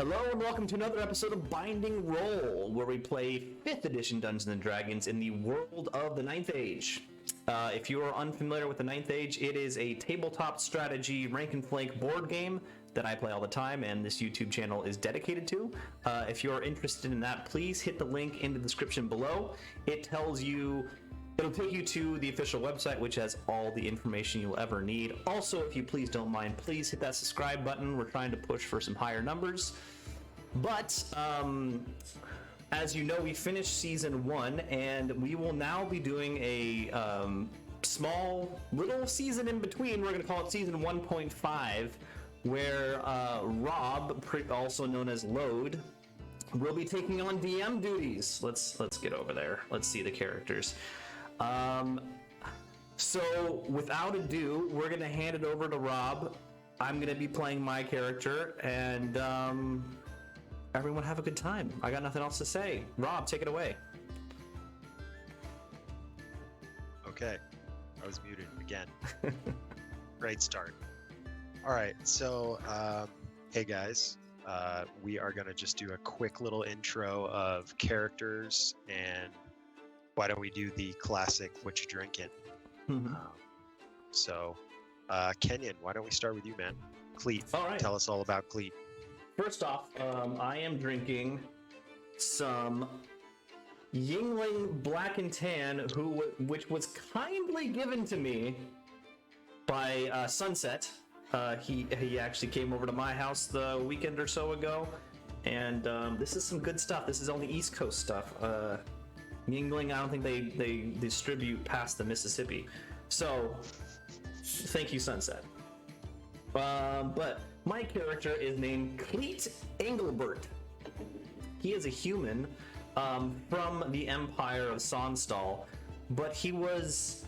Hello and welcome to another episode of Binding Roll, where we play 5th edition Dungeons & Dragons in the world of the 9th Age. If you are unfamiliar with the 9th Age, it is a tabletop strategy rank and flank board game that I play all the time, and this YouTube channel is dedicated to. If you're interested in that, please hit the link in the description below. It'll take you to the official website, which has all the information you'll ever need. Also, if you please don't mind, please hit that subscribe button. We're trying to push for some higher numbers. But, as you know, we finished Season 1, and we will now be doing a small little season in between. We're going to call it Season 1.5, where Rob, also known as Load, will be taking on DM duties. Let's get over there. Let's see the characters. So without ado, we're gonna hand it over to Rob. I'm gonna be playing my character, and everyone have a good time. I got nothing else to say. Rob, take it away. Okay, I was muted again. Great start. All right, so hey guys, we are gonna just do a quick little intro of characters, and why don't we do the classic "What you drinking"? Kenyon, why don't we start with you, man? Cleet, All right. Tell us all about Cleet. First off, I am drinking some Yingling Black and Tan, which was kindly given to me by Sunset. He actually came over to my house the weekend or so ago, and this is some good stuff. This is only East Coast stuff. Yingling, I don't think they distribute past the Mississippi. So, thank you, Sunset. But my character is named Cleet Engelbert. He is a human from the Empire of Sonstal, but he was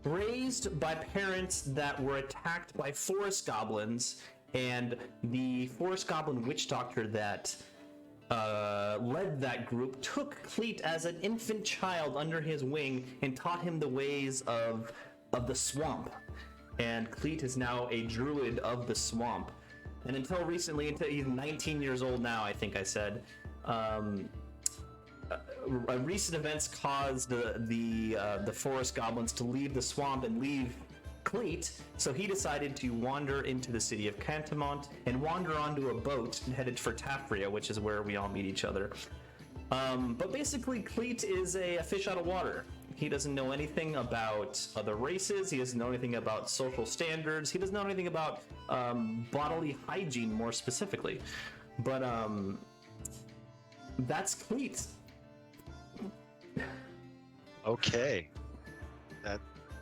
raised by parents that were attacked by forest goblins, and the forest goblin witch doctor that led that group took Cleet as an infant child under his wing and taught him the ways of the swamp. And Cleet is now a druid of the swamp. And until recently, until he's 19 years old now, I think I said, recent events caused the forest goblins to leave the swamp and leave Cleet, so he decided to wander into the city of Cantamont and wander onto a boat headed for Tafria, which is where we all meet each other. But basically, Cleet is a fish out of water. He doesn't know anything about other races. He doesn't know anything about social standards. He doesn't know anything about bodily hygiene, more specifically. But that's Cleet. Okay,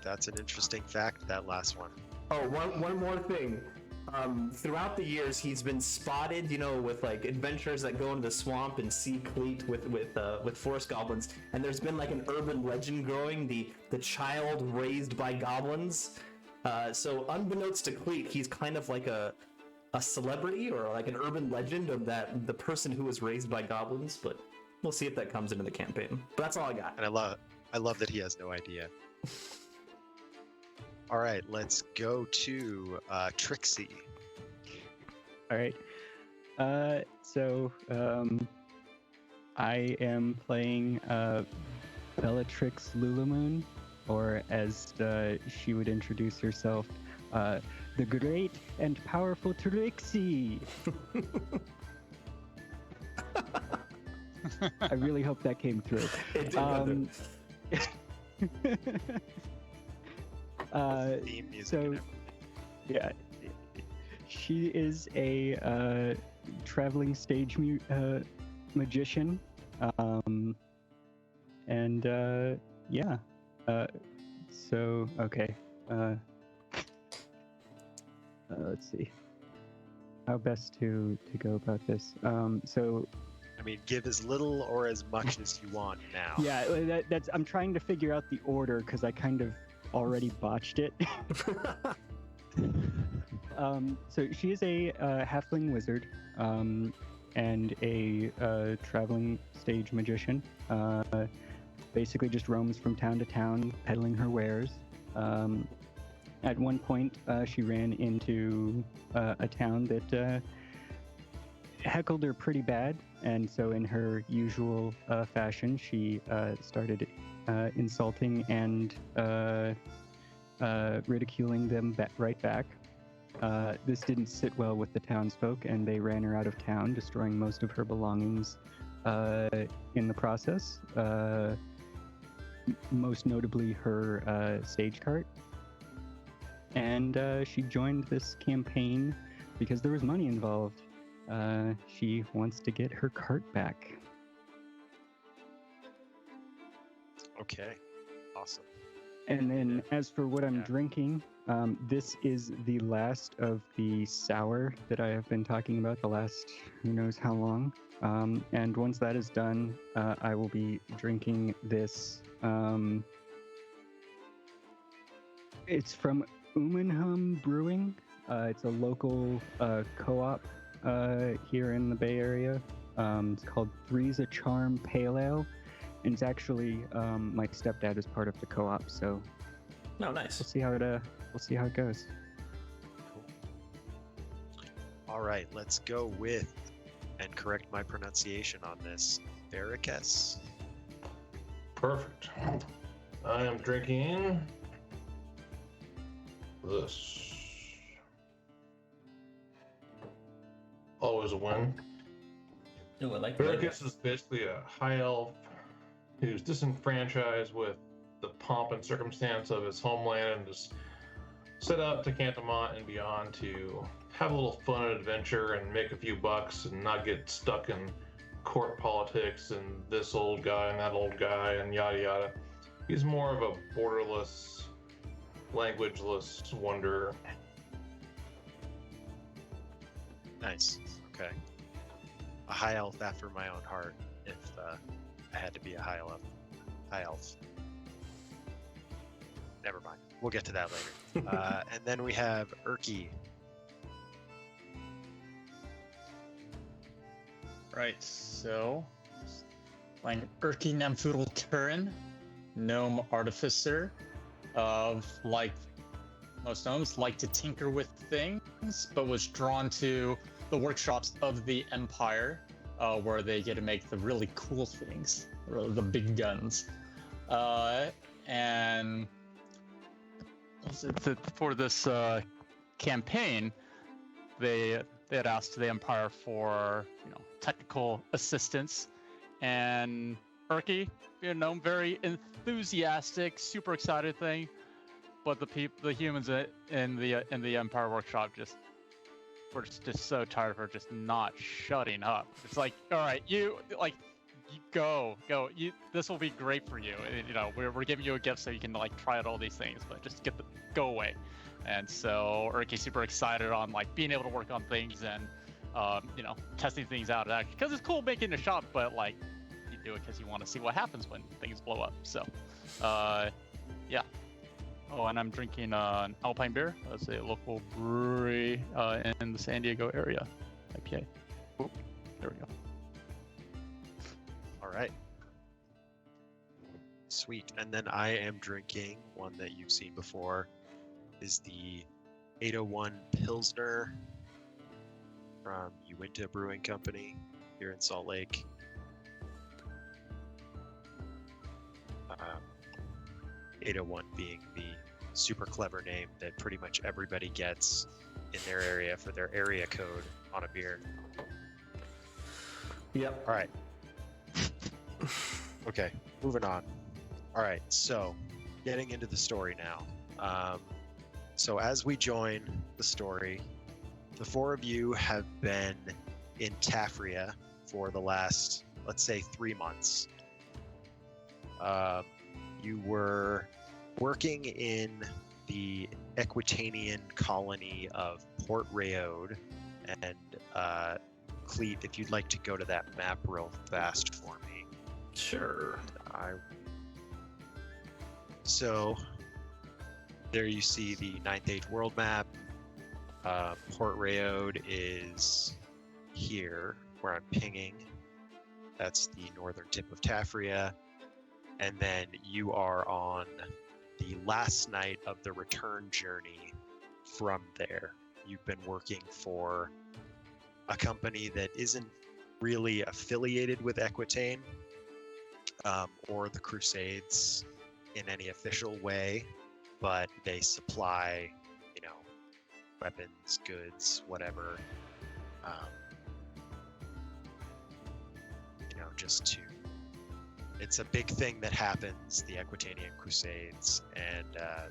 that's an interesting fact, that last one. Oh, one more thing. Throughout the years, he's been spotted, with like adventurers that go into the swamp and see Cleet with forest goblins. And there's been like an urban legend growing, the child raised by goblins. So unbeknownst to Cleet, he's kind of like a celebrity or like an urban legend of the person who was raised by goblins. But we'll see if that comes into the campaign. But that's all I got. And I love that he has no idea. All right, let's go to Trixie. All right. So I am playing Bellatrix Lulamoon, or as she would introduce herself, the great and powerful Trixie. I really hope that came through. It did. Theme music. So, yeah, she is a traveling stage magician, and yeah. So okay. Let's see how best to go about this. So. I mean, give as little or as much as you want now. Yeah, that's. I'm trying to figure out the order because I kind of already botched it. So she is a halfling wizard and a traveling stage magician. Basically just roams from town to town peddling her wares. At one point, she ran into a town that heckled her pretty bad, and so in her usual fashion, she started insulting and ridiculing them right back. This didn't sit well with the townsfolk, and they ran her out of town, destroying most of her belongings in the process. Most notably her stage cart. And she joined this campaign because there was money involved. She wants to get her cart back. Okay, awesome. And then as for what I'm drinking, this is the last of the sour that I have been talking about the last who knows how long. And once that is done, I will be drinking this. It's from Umanhum Brewing. It's a local co-op here in the Bay Area. It's called Three's a Charm Pale Ale. And it's actually my stepdad is part of the co-op, so Oh, nice. we'll see how it goes. Cool. All right, let's go with, and correct my pronunciation on this, Veracus. Perfect. I am drinking this. Always a win. Ooh, I like Perky is basically a high elf who's disenfranchised with the pomp and circumstance of his homeland and just set out to Cantamont and beyond to have a little fun and adventure and make a few bucks and not get stuck in court politics and this old guy and that old guy and yada yada. He's more of a borderless, languageless wanderer. Nice. Okay. A high elf after my own heart, if I had to be a high elf. Never mind. We'll get to that later. And then we have Perky. Right, so I'm Perky Namfudal Turin, gnome artificer of, like most gnomes, like to tinker with things, but was drawn to the workshops of the Empire, where they get to make the really cool things, or the big guns. And for this campaign, they had asked the Empire for technical assistance, and Perky, very enthusiastic, super excited thing, but the humans in the Empire workshop we're just so tired of her just not shutting up. It's like, all right, you go. This will be great for you. We're giving you a gift so you can try out all these things, but just go away. And so Perky's super excited on being able to work on things and testing things out actually, because it's cool making a shop, but you do it because you want to see what happens when things blow up. So yeah. Oh, and I'm drinking an Alpine beer. That's a local brewery in the San Diego area. IPA. Oh, there we go. All right. Sweet. And then I am drinking one that you've seen before, is the 801 Pilsner from Uinta Brewing Company here in Salt Lake. 801 being the super clever name that pretty much everybody gets in their area for their area code on a beer. Yep. All right. Okay, moving on. All right, so getting into the story now. So as we join the story, the four of you have been in Tafria for the last, let's say, 3 months. You were working in the Equitanian colony of Port Rayode, and Cleet, if you'd like to go to that map real fast for me. Sure. So there you see the 9th Age world map. Port Rayode is here where I'm pinging. That's the northern tip of Tafria. And then you are on the last night of the return journey from there. You've been working for a company that isn't really affiliated with Equitane or the Crusades in any official way, but they supply, weapons, goods, whatever, just to. It's a big thing that happens, the Equitanian Crusades, and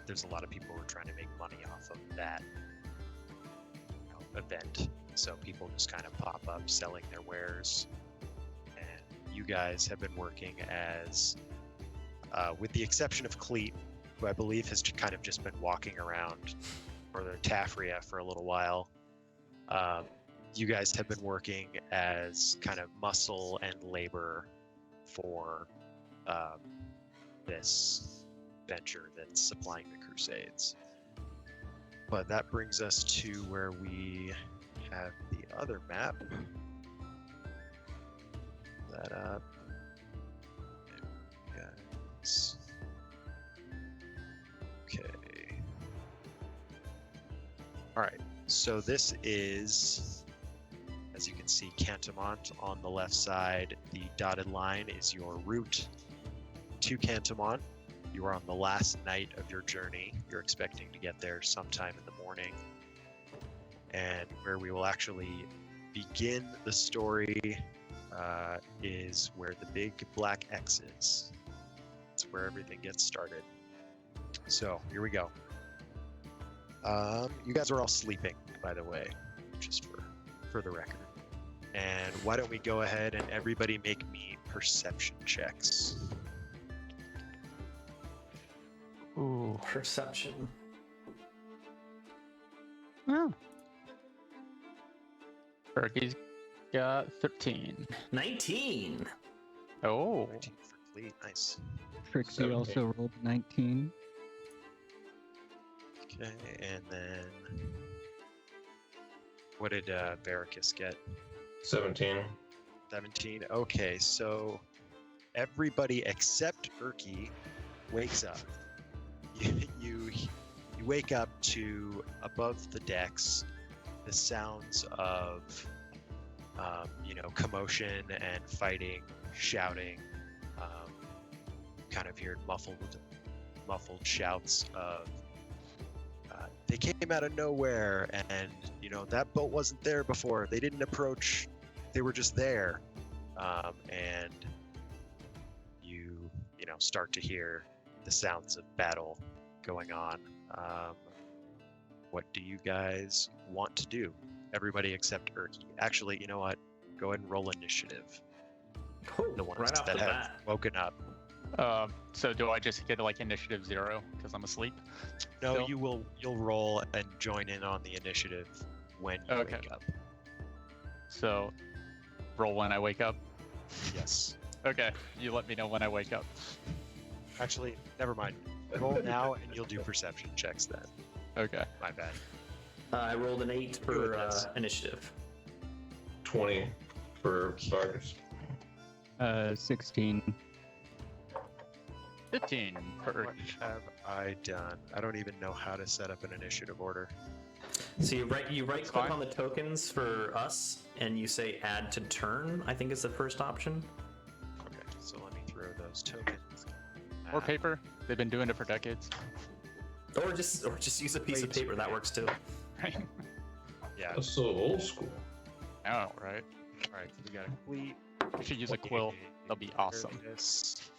there's a lot of people who are trying to make money off of that event. So people just kind of pop up selling their wares. And you guys have been working as, with the exception of Cleet, who I believe has kind of just been walking around, or the Tafria for a little while. You guys have been working as kind of muscle and labor for this venture that's supplying the Crusades. But that brings us to where we have the other map. That up. Guys. Okay. All right. So this is, as you can see, Cantonmont on the left side. The dotted line is your route to Cantonmont. You are on the last night of your journey. You're expecting to get there sometime in the morning. And where we will actually begin the story is where the big black X is. It's where everything gets started. So here we go. You guys are all sleeping, by the way, just for the record. And why don't we go ahead and everybody make me perception checks. Ooh, perception. Oh. Perky's got 13. 19. Oh. 19 for Cleet, nice. Trixie 17. also rolled 19. Okay, and then what did Veracus get? 17. 17. Okay, so everybody except Perky wakes up. You wake up to above the decks the sounds of commotion and fighting, shouting. Kind of hear muffled shouts of they came out of nowhere, and that boat wasn't there before. They didn't approach. They were just there, and you start to hear the sounds of battle going on. What do you guys want to do? Everybody except Perky. Actually, you know what? Go ahead and roll initiative. Oh, The ones right off that the have bat. woken up. So do I just get like initiative 0 because I'm asleep? No, Still? you'll roll and join in on the initiative when you Okay. wake up. So roll when I wake up. Yes. Okay, you let me know when I wake up. Actually, never mind. Roll now and you'll do perception checks then. Okay. My bad. I rolled an 8 for Goodness. initiative. 20 for Vargas. 16. 15 What Perky. have I done? I don't even know how to set up an initiative order. So you right click fine. on the tokens for us, and you say add to turn. I think is the first option. Okay, so let me throw those tokens. Or paper. They've been doing it for decades. Or just use a piece of Wait. paper. That works too. Right? Yeah. That's so old school. Oh, right. All right. We got a Cleet. We should use a quill. That'll be awesome. Veracus.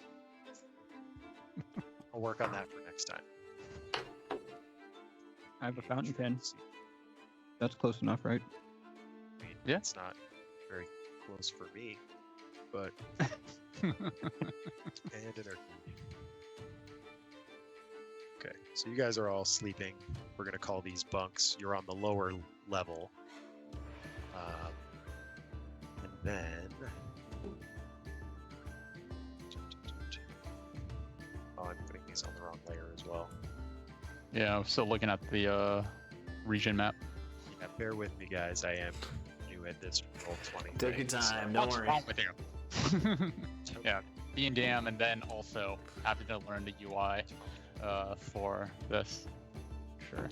I'll work on that for next time. I have a fountain pen. That's close enough, right? I mean, Yeah. it's not very close for me, but and an Erky. Okay, so you guys are all sleeping. We're gonna call these bunks. You're on the lower level, and then. Oh, I'm putting these on the wrong layer as well. Yeah, I'm still looking at the region map. Yeah, bear with me, guys. I am new at this roll 20. Take your thing, time. so- Don't What's worry. wrong with you? Yeah, being damn, and then also having to learn the UI for this. Sure.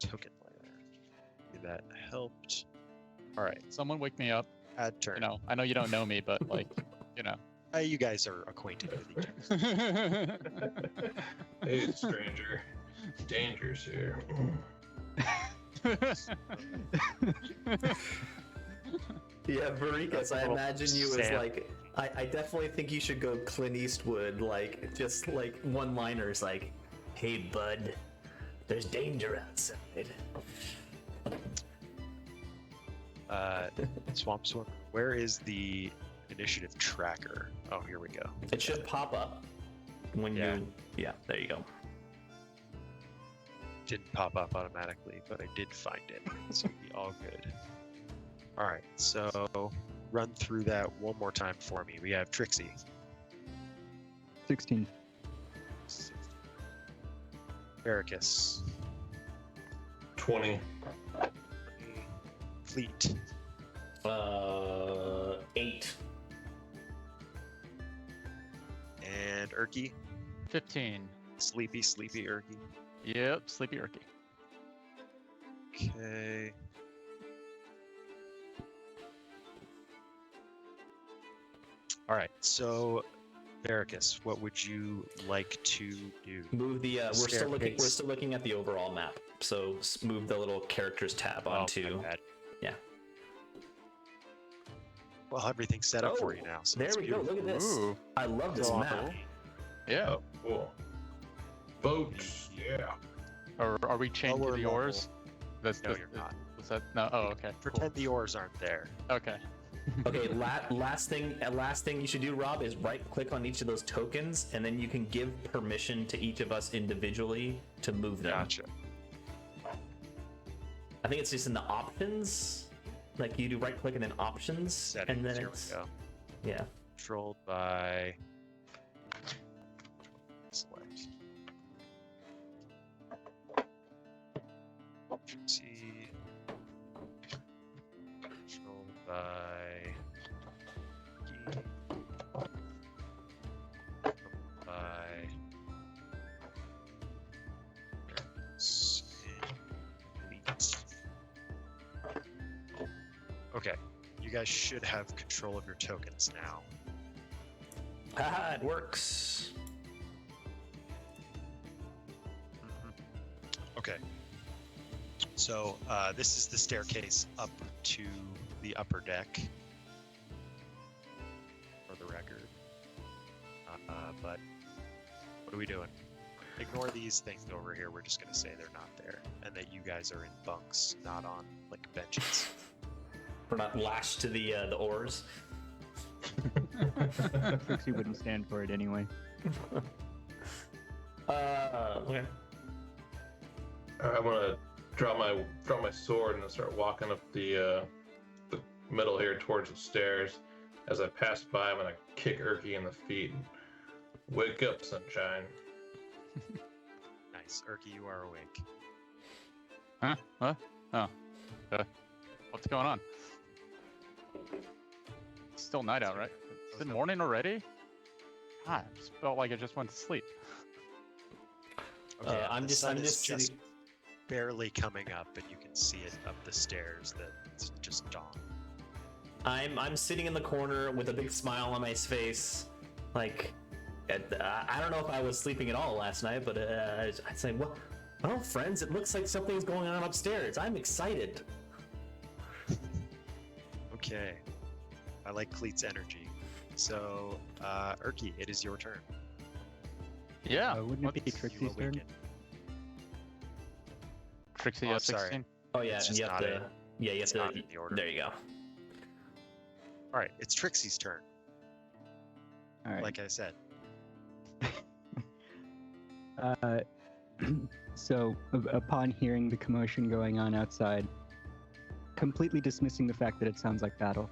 Token layer. that helped. All right, Someone wake me up. add turn. You know, I know you don't know me, but like, you know. You guys are acquainted with each other. Hey, stranger. Danger's here. Yeah, Varikas, I Little imagine you as Sam. like, I definitely think you should go Clint Eastwood, like, just like one-liners like, hey bud, there's danger outside. Swamp Swimmer, where is the initiative tracker? Oh, here we go. It should pop up when you, yeah, there you go. Didn't pop up automatically, but I did find it, so it'll be all good. All right, so run through that one more time for me. We have Trixie. 16. Ericus. 20. Fleet. 8. And Erky. 15. Sleepy Erky. Yep, Sleepy Urky. Okay. All right, so Ericus, what would you like to do? Move the, we're still Staircase. looking at the overall map, so move the little characters tab Oh, onto, my bad. yeah. Well, everything's set up for you now. So There it's we go, beautiful. look at this. Ooh. I love this So map. Yeah. Oh, cool. Boats. Yeah. Are we chained to Lower the level. oars? No, you're not. Was that no? Oh, okay. Pretend the oars aren't there. Cool. Okay. Okay, last thing you should do, Rob, is right-click on each of those tokens, and then you can give permission to each of us individually to move them. Gotcha. I think it's just in the options. Like you do right-click and then options, Settings. and then Here it's we go. yeah. Controlled by. Select. Trixie. Controlled by. Key. Controlled by. Elite. Okay, you guys should have control of your tokens now. Haha, it works. Okay. So this is the staircase up to the upper deck, for the record. But what are we doing? Ignore these things over here. We're just gonna say they're not there, and that you guys are in bunks, not on like benches. We're not lashed to the oars. Trixie wouldn't stand for it anyway. Okay. I'm gonna draw my sword and start walking up the middle here towards the stairs. As I pass by, I'm gonna kick Erky in the feet. Wake up, sunshine. Nice, Erky, you are awake. Huh? What? Oh. What's going on? It's still night out, right? Is it morning already? God, I just felt like I just went to sleep. Okay, I'm the just- sun I'm is just sitting- barely coming up, and you can see it up the stairs. That it's just dawn. I'm sitting in the corner with a big smile on my face, like I don't know if I was sleeping at all last night, but I'd say, well, friends, it looks like something's going on upstairs. I'm excited. Okay, I like Cleet's energy. So, Erky, it is your turn. Yeah. Wouldn't it be what's- Trixie's You turn? awaken. Trixie Oh, at sorry. 16? Oh yeah, It's just you have not to. in- Yeah, you have it's to. not in the order. There you go. All right, it's Trixie's turn. All right. Like I said. So, upon hearing the commotion going on outside, completely dismissing the fact that it sounds like battle,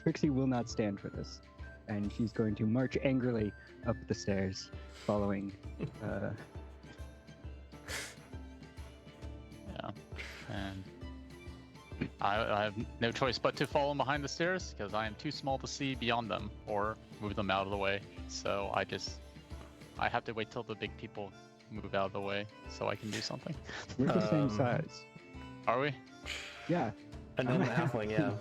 Trixie will not stand for this, and she's going to march angrily up the stairs, following. Yeah. And I have no choice but to follow behind the stairs because I am too small to see beyond them or move them out of the way. So I have to wait till the big people move out of the way so I can do something. We're the same Um, size. Are we? Yeah. And then the halfling, yeah.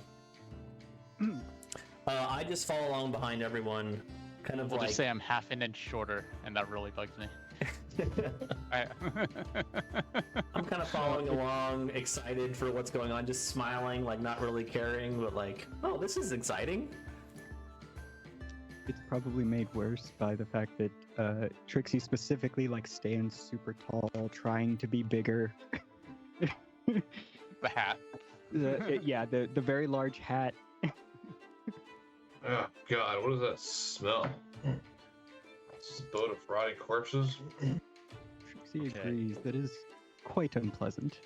I just follow along behind everyone, kind of We'll like. just say I'm half an inch shorter, and that really bugs me. Alright. I'm kind of following along, excited for what's going on, just smiling, like not really caring, but like, oh, this is exciting. It's probably made worse by the fact that Trixie specifically like stands super tall, trying to be bigger. The hat. The very large hat. Oh God, what does that smell? It's a boat of rotting corpses. Trixie agrees. That is quite unpleasant.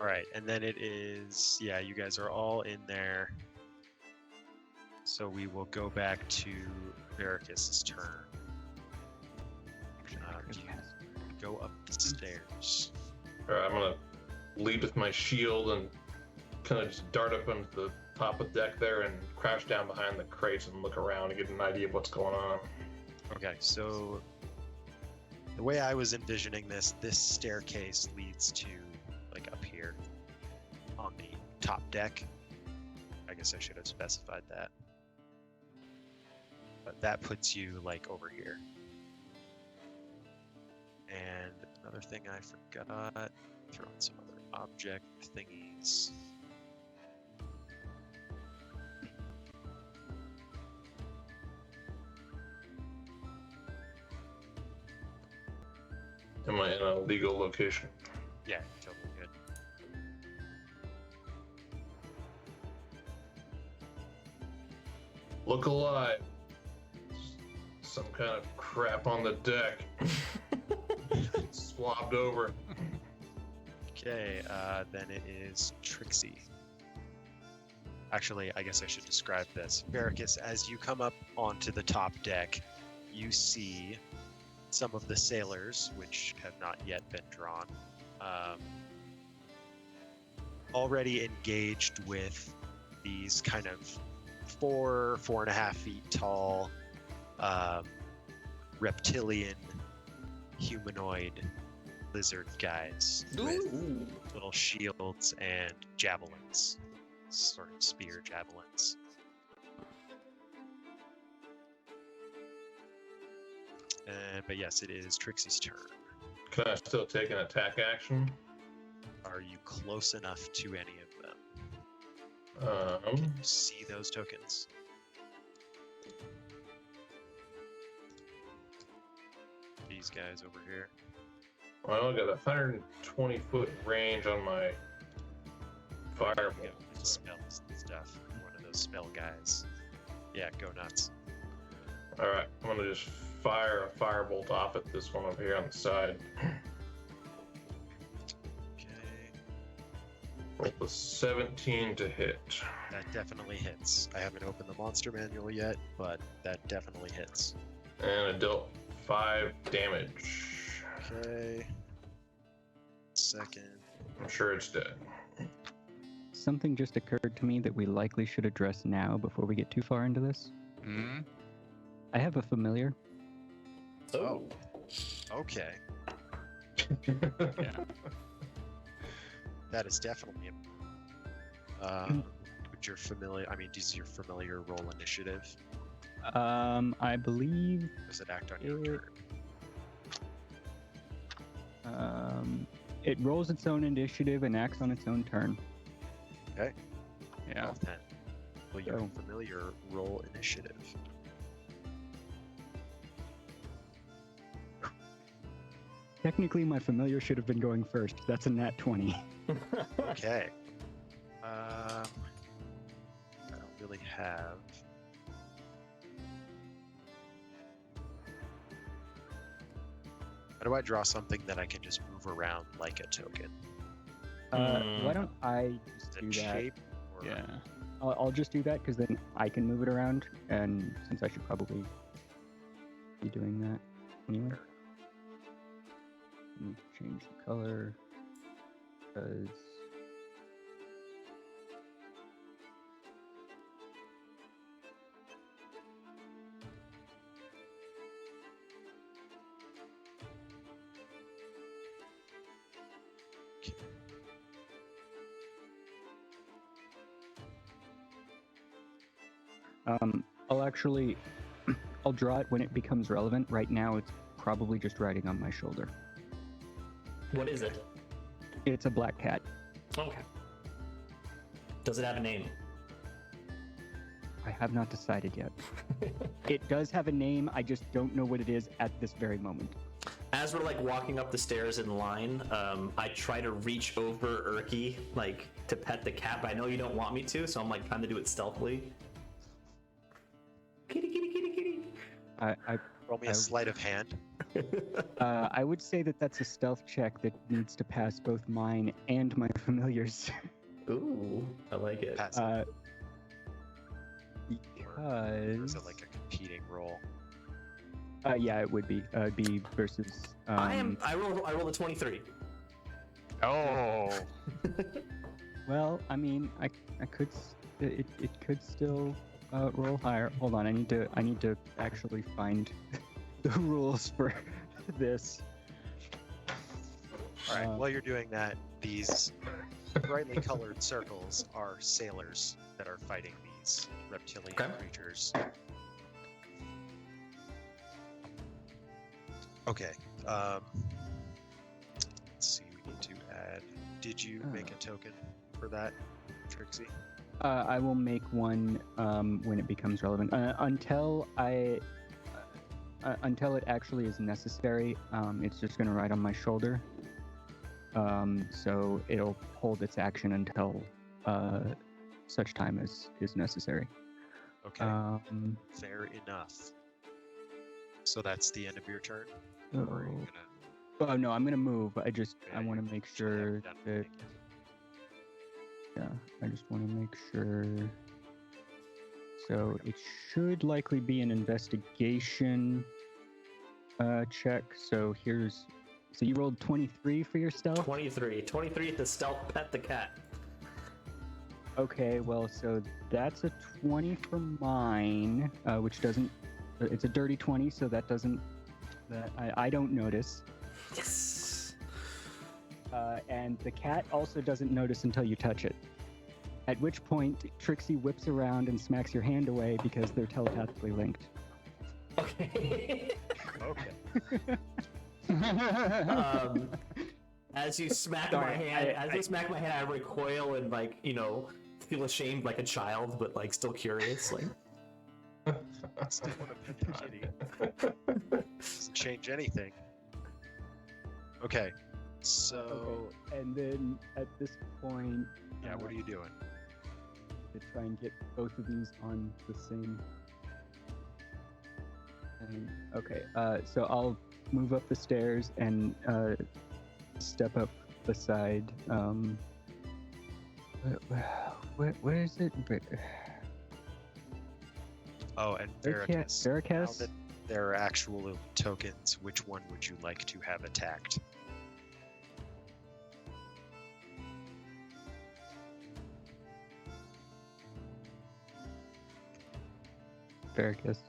All right, and then it is, yeah, you guys are all in there. So we will go back to Veracus's turn. You go up the stairs. All right, I'm gonna lead with my shield and kind of just dart up onto the top of the deck there and crouch down behind the crates and look around to get an idea of what's going on. Okay, so the way I was envisioning this staircase leads to like up here on the top deck. I guess I should have specified that. But that puts you like over here. And another thing I forgot, throw in some other object thingies. Am I in a legal location? Yeah, totally good. Look alive. Some kind of crap on the deck. Swapped over. Okay, then it is Trixie. Actually, I guess I should describe this. Veracus, as you come up onto the top deck, you see some of the sailors, which have not yet been drawn, already engaged with these kind of 4.5 feet tall reptilian humanoid lizard guys with little shields and javelins, sort of spear javelins. But yes, it is Trixie's turn. Can I still take an attack action? Are you close enough to any of them? Can you see those tokens? These guys over here. Well, I got a 120-foot range on my firebolt. Yeah, spells and stuff. One of those spell guys. Yeah, go nuts. All right, I'm gonna just fire a firebolt off at this one over here on the side. Okay, Roll the 17 to hit. that definitely hits. I haven't opened the monster manual yet, but that definitely hits. And it dealt 5 damage. Okay. Second. I'm sure it's dead. Something just occurred to me that we likely should address now before we get too far into this. Hmm? I have a familiar. Oh. Okay. Yeah. That is definitely. Would your familiar? I mean, does your familiar roll initiative? I believe Does it act on your It- turn? it rolls its own initiative and acts on its own turn. Okay. Yeah. Well, then, will your Oh. familiar roll initiative? Technically, my familiar should have been going first. That's a nat 20. Okay. I don't really have. How do I draw something that I can just move around like a token? Why don't I Is just it do that? shape? Or... Yeah. I'll just do that because then I can move it around, and since I should probably be doing that anyway. Let me change the color because I'll actually, I'll draw it when it becomes relevant. Right now, it's probably just riding on my shoulder. What is it? It's a black cat. Okay. Does it have a name? I have not decided yet. It does have a name. I just don't know what it is at this very moment. As we're like walking up the stairs in line, I try to reach over Erky, like to pet the cat, but I know you don't want me to, so I'm like trying to do it stealthily. Kitty, kitty, kitty, kitty. Roll me a sleight of hand. I would say that that's a stealth check that needs to pass both mine and my familiars. Ooh, I like it. Pass. Because Or is it like a competing roll? yeah, it would be. It'd be versus. I roll a 23. Oh. Well, I mean, I could. It could still roll higher. Hold on, I need to actually find the rules for this. All right. While you're doing that, these brightly colored circles are sailors that are fighting these reptilian creatures. Okay. Let's see. We need to add. Did you make a token for that, Trixie? I will make one when it becomes relevant. Until it actually is necessary, it's just going to ride on my shoulder. So it'll hold its action until such time as is necessary. Okay. Fair enough. So that's the end of your turn? Or are you gonna... Oh no, I'm gonna move. I want to make you sure haven't done that. anything yet. Yeah, I just want to make sure. So it should likely be an investigation check. So you rolled 23 for your stealth? 23 to stealth pet the cat. Okay, well, so that's a 20 for mine, which doesn't. It's a dirty 20, so that doesn't. I don't notice. Yes. And the cat also doesn't notice until you touch it. At which point, Trixie whips around and smacks your hand away because they're telepathically linked. Okay. Okay. As you smack my hand, I recoil and feel ashamed like a child, but like still curious. Like, I still want to pet the kitty. Doesn't change anything. Okay. So. Okay. And then at this point. Yeah. What are you doing? To try and get both of these on the same. Okay. So I'll move up the stairs and step up beside. Where is it? Oh, and Veracast. now that there are actual tokens, which one would you like to have attacked? Veracast.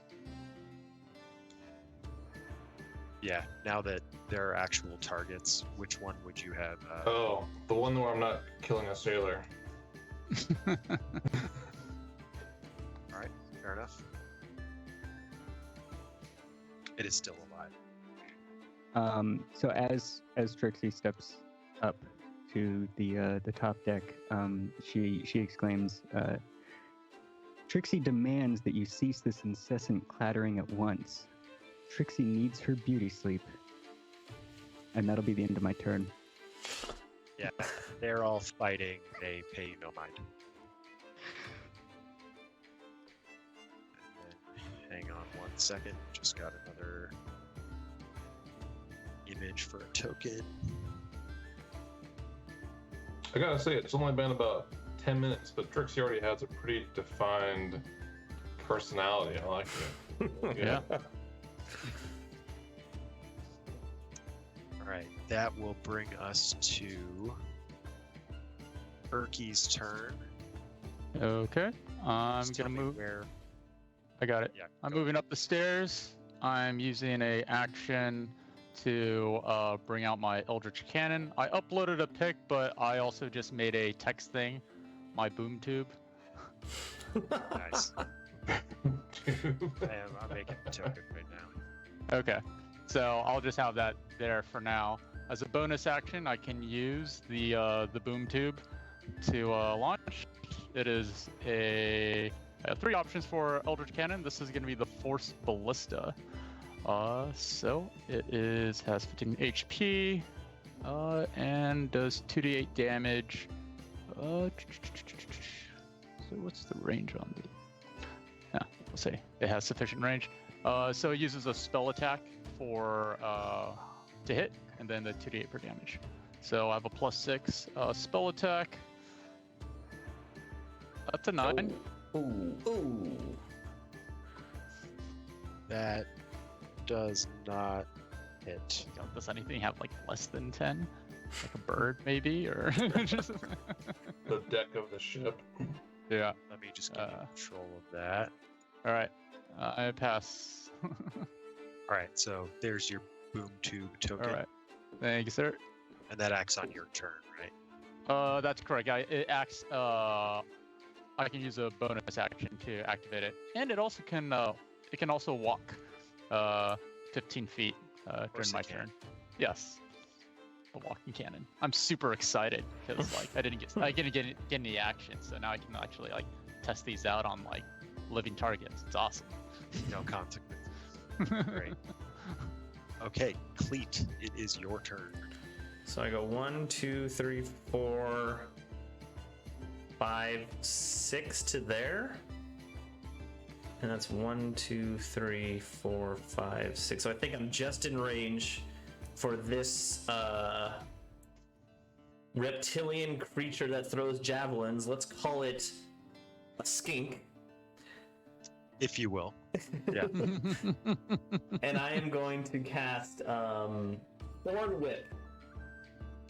Yeah, now that there are actual targets, which one would you have? Oh, the one where I'm not killing a sailor. Alright, fair enough. It is still alive. So as Trixie steps up to the top deck, she exclaims, "Trixie demands that you cease this incessant clattering at once. Trixie needs her beauty sleep." And that'll be the end of my turn. Yeah, they're all fighting. They pay you no mind. And then, hang on 1 second. Just got another image for a token. I gotta say, it's only been about 10 minutes, but Trixie already has a pretty defined personality. I like it. Yeah. Alright, that will bring us to Perky's turn. Okay. I'm Just tell gonna me move. where. I got it. Yeah, I'm go. moving up the stairs. I'm using a action to bring out my Eldritch Cannon. I uploaded a pic, but I also just made a text thing, my boom tube. Nice. I'm making a token right now. Okay, so I'll just have that there for now. As a bonus action, I can use the boom tube to launch. It is I have 3 options for Eldritch Cannon. This is going to be the Force Ballista. So it has 15 HP and does 2d8 damage. So what's the range on the? Yeah, we'll see. It has sufficient range. So it uses a spell attack for to hit, and then the 2d8 per damage. So I have a +6 spell attack. That's a 9. Ooh. That does not hit. Does anything have like less than 10? Like a bird, maybe, or just... The deck of the ship. Yeah. Let me just get control of that. All right. I pass. All right, so there's your boom tube token. All right. Thank you, sir. And that acts on your turn, right? That's correct. It acts. I can use a bonus action to activate it, and it also can. It can also walk, 15 feet during my turn. Yes. A walking cannon. I'm super excited because like I didn't get any action, so now I can actually like test these out on like living targets. It's awesome. No consequences. Great. Okay, Cleet, it is your turn. So I go 1, 2, 3, 4, 5, 6 to there. And that's 1, 2, 3, 4, 5, 6. So I think I'm just in range for this reptilian creature that throws javelins. Let's call it a skink. If you will. Yeah. And I am going to cast Thorn Whip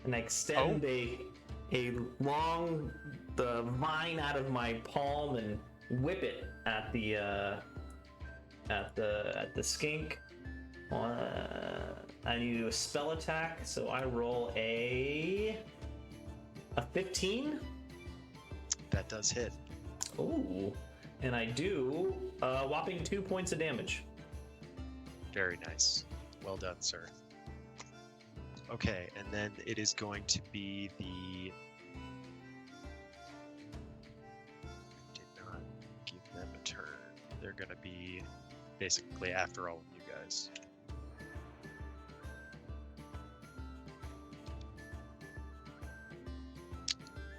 and extend a long vine out of my palm and whip it at the skink. I need to do a spell attack, so I roll a 15. That does hit. Ooh. And I do a whopping 2 points of damage. Very nice. Well done, sir. Okay, and then it is going to be the... Did not give them a turn. They're going to be basically after all of you guys.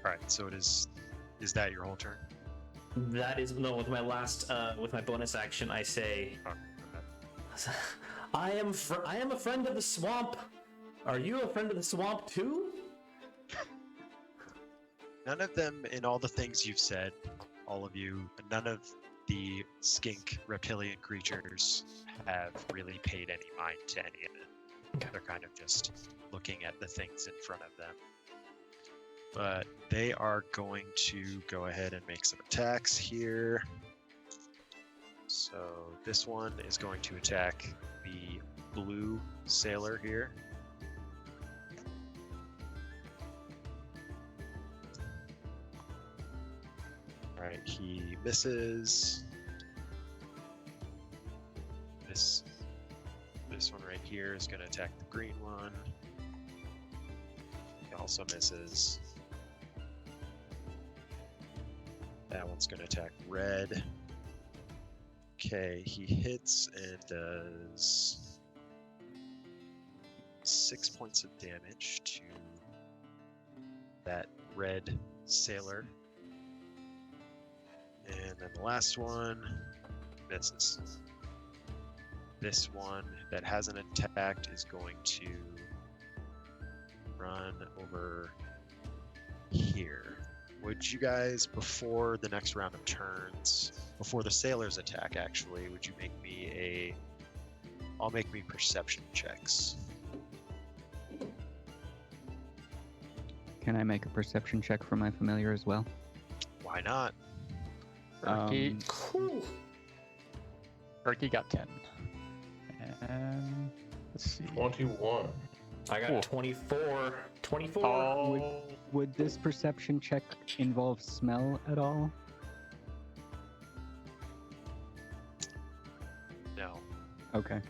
Alright, so it is... Is that your whole turn? That is no. With my last, with my bonus action, I say, Okay. I am a friend of the swamp. Are you a friend of the swamp too? None of them, in all the things you've said, all of you, none of the skink reptilian creatures have really paid any mind to any of it. Okay. They're kind of just looking at the things in front of them. But they are going to go ahead and make some attacks here. So this one is going to attack the blue sailor here. Alright, he misses. This one right here is going to attack the green one. He also misses. That one's going to attack red. Okay, he hits and does 6 points of damage to that red sailor. And then the last one misses. This one that hasn't attacked is going to run over here. Would you guys, before the next round of turns, before the sailor's attack actually, would you make me I'll make me perception checks. Can I make a perception check for my familiar as well? Why not? Perky, Cool. Perky got 10. And let's see. 21. I got Cool. 24. 24. Oh, Would this perception check involve smell at all? Okay.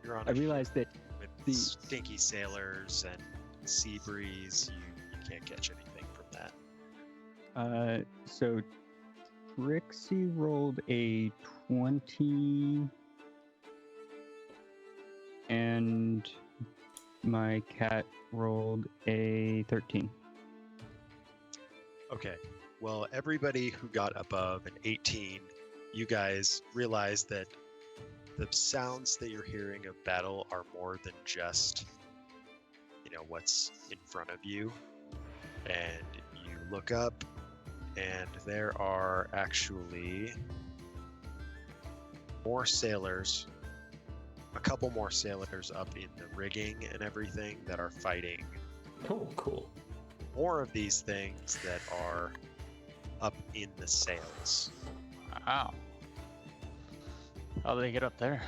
You're on I a ship realized that with the- stinky sailors and sea breeze. You can't catch anything from that. So Trixie rolled a 20 and my cat rolled a 13. Okay. Well, everybody who got above an 18, you guys realize that the sounds that you're hearing of battle are more than just, what's in front of you. And you look up, and there are actually more sailors, a couple more sailors up in the rigging and everything that are fighting. Oh, cool. More of these things that are up in the sails. Wow. How do they get up there?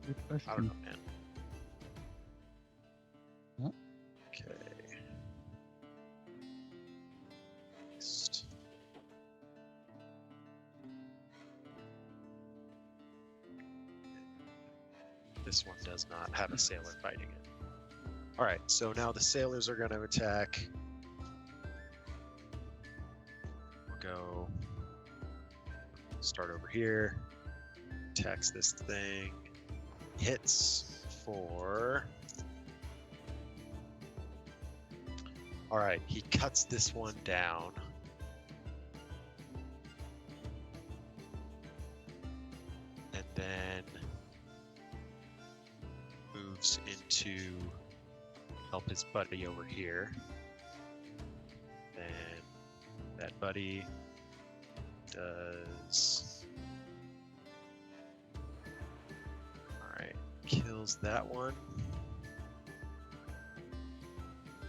Good I don't question. know, man. Huh? Okay. Next. This one does not have a sailor fighting it. Alright, so now the sailors are going to attack. We'll go start over here. Attacks this thing. Hits for... Alright, he cuts this one down. And then moves into help his buddy over here. Then that buddy does... Alright, kills that one.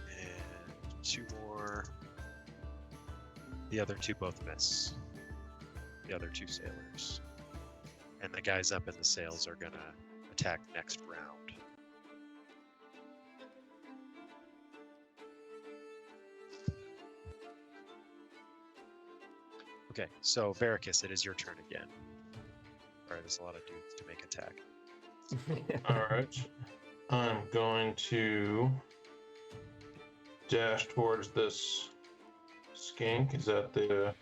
And two more. The other two both miss. The other two sailors. And the guys up in the sails are gonna attack next round. Okay, so Veracus, it is your turn again. Alright, there's a lot of dudes to make attack. All right. I'm going to dash towards this skink. Is that the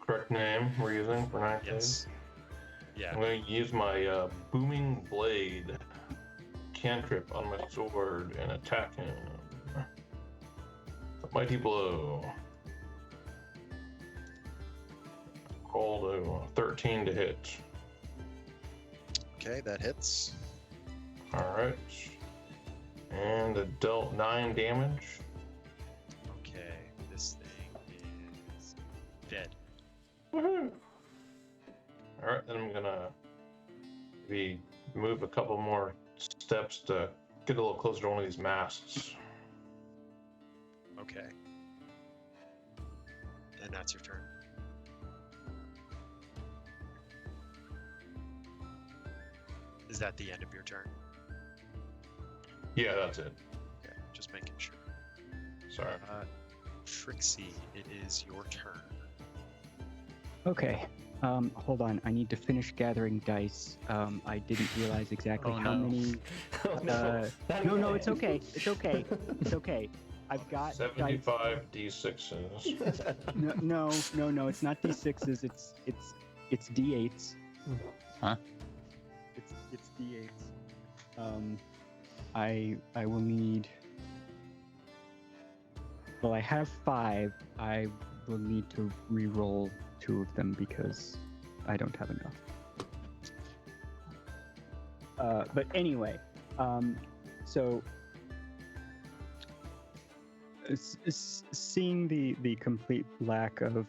correct name we're using for 9 Yes. Yeah. I'm going to use my booming blade cantrip on my sword and attack him. A mighty blow. Roll to 13 to hit. Okay, that hits. All right. And it dealt 9 damage. Okay, this thing is dead. Woohoo! All right, then I'm gonna maybe move a couple more steps to get a little closer to one of these masts. Okay. And that's your turn. Is that the end of your turn? Yeah, that's it. Okay, just making sure. Sorry. Trixie, it is your turn. Okay. Hold on. I need to finish gathering dice. I didn't realize exactly Oh, how no. many. Oh, no. Not No, again. it's okay. It's okay. It's okay. I've got dice. 75 d6s. No. It's not d6s. It's d8s. Huh? It's d8s. I will need. Well, I have 5. I will need to re-roll 2 of them because I don't have enough. But anyway, so seeing the complete lack of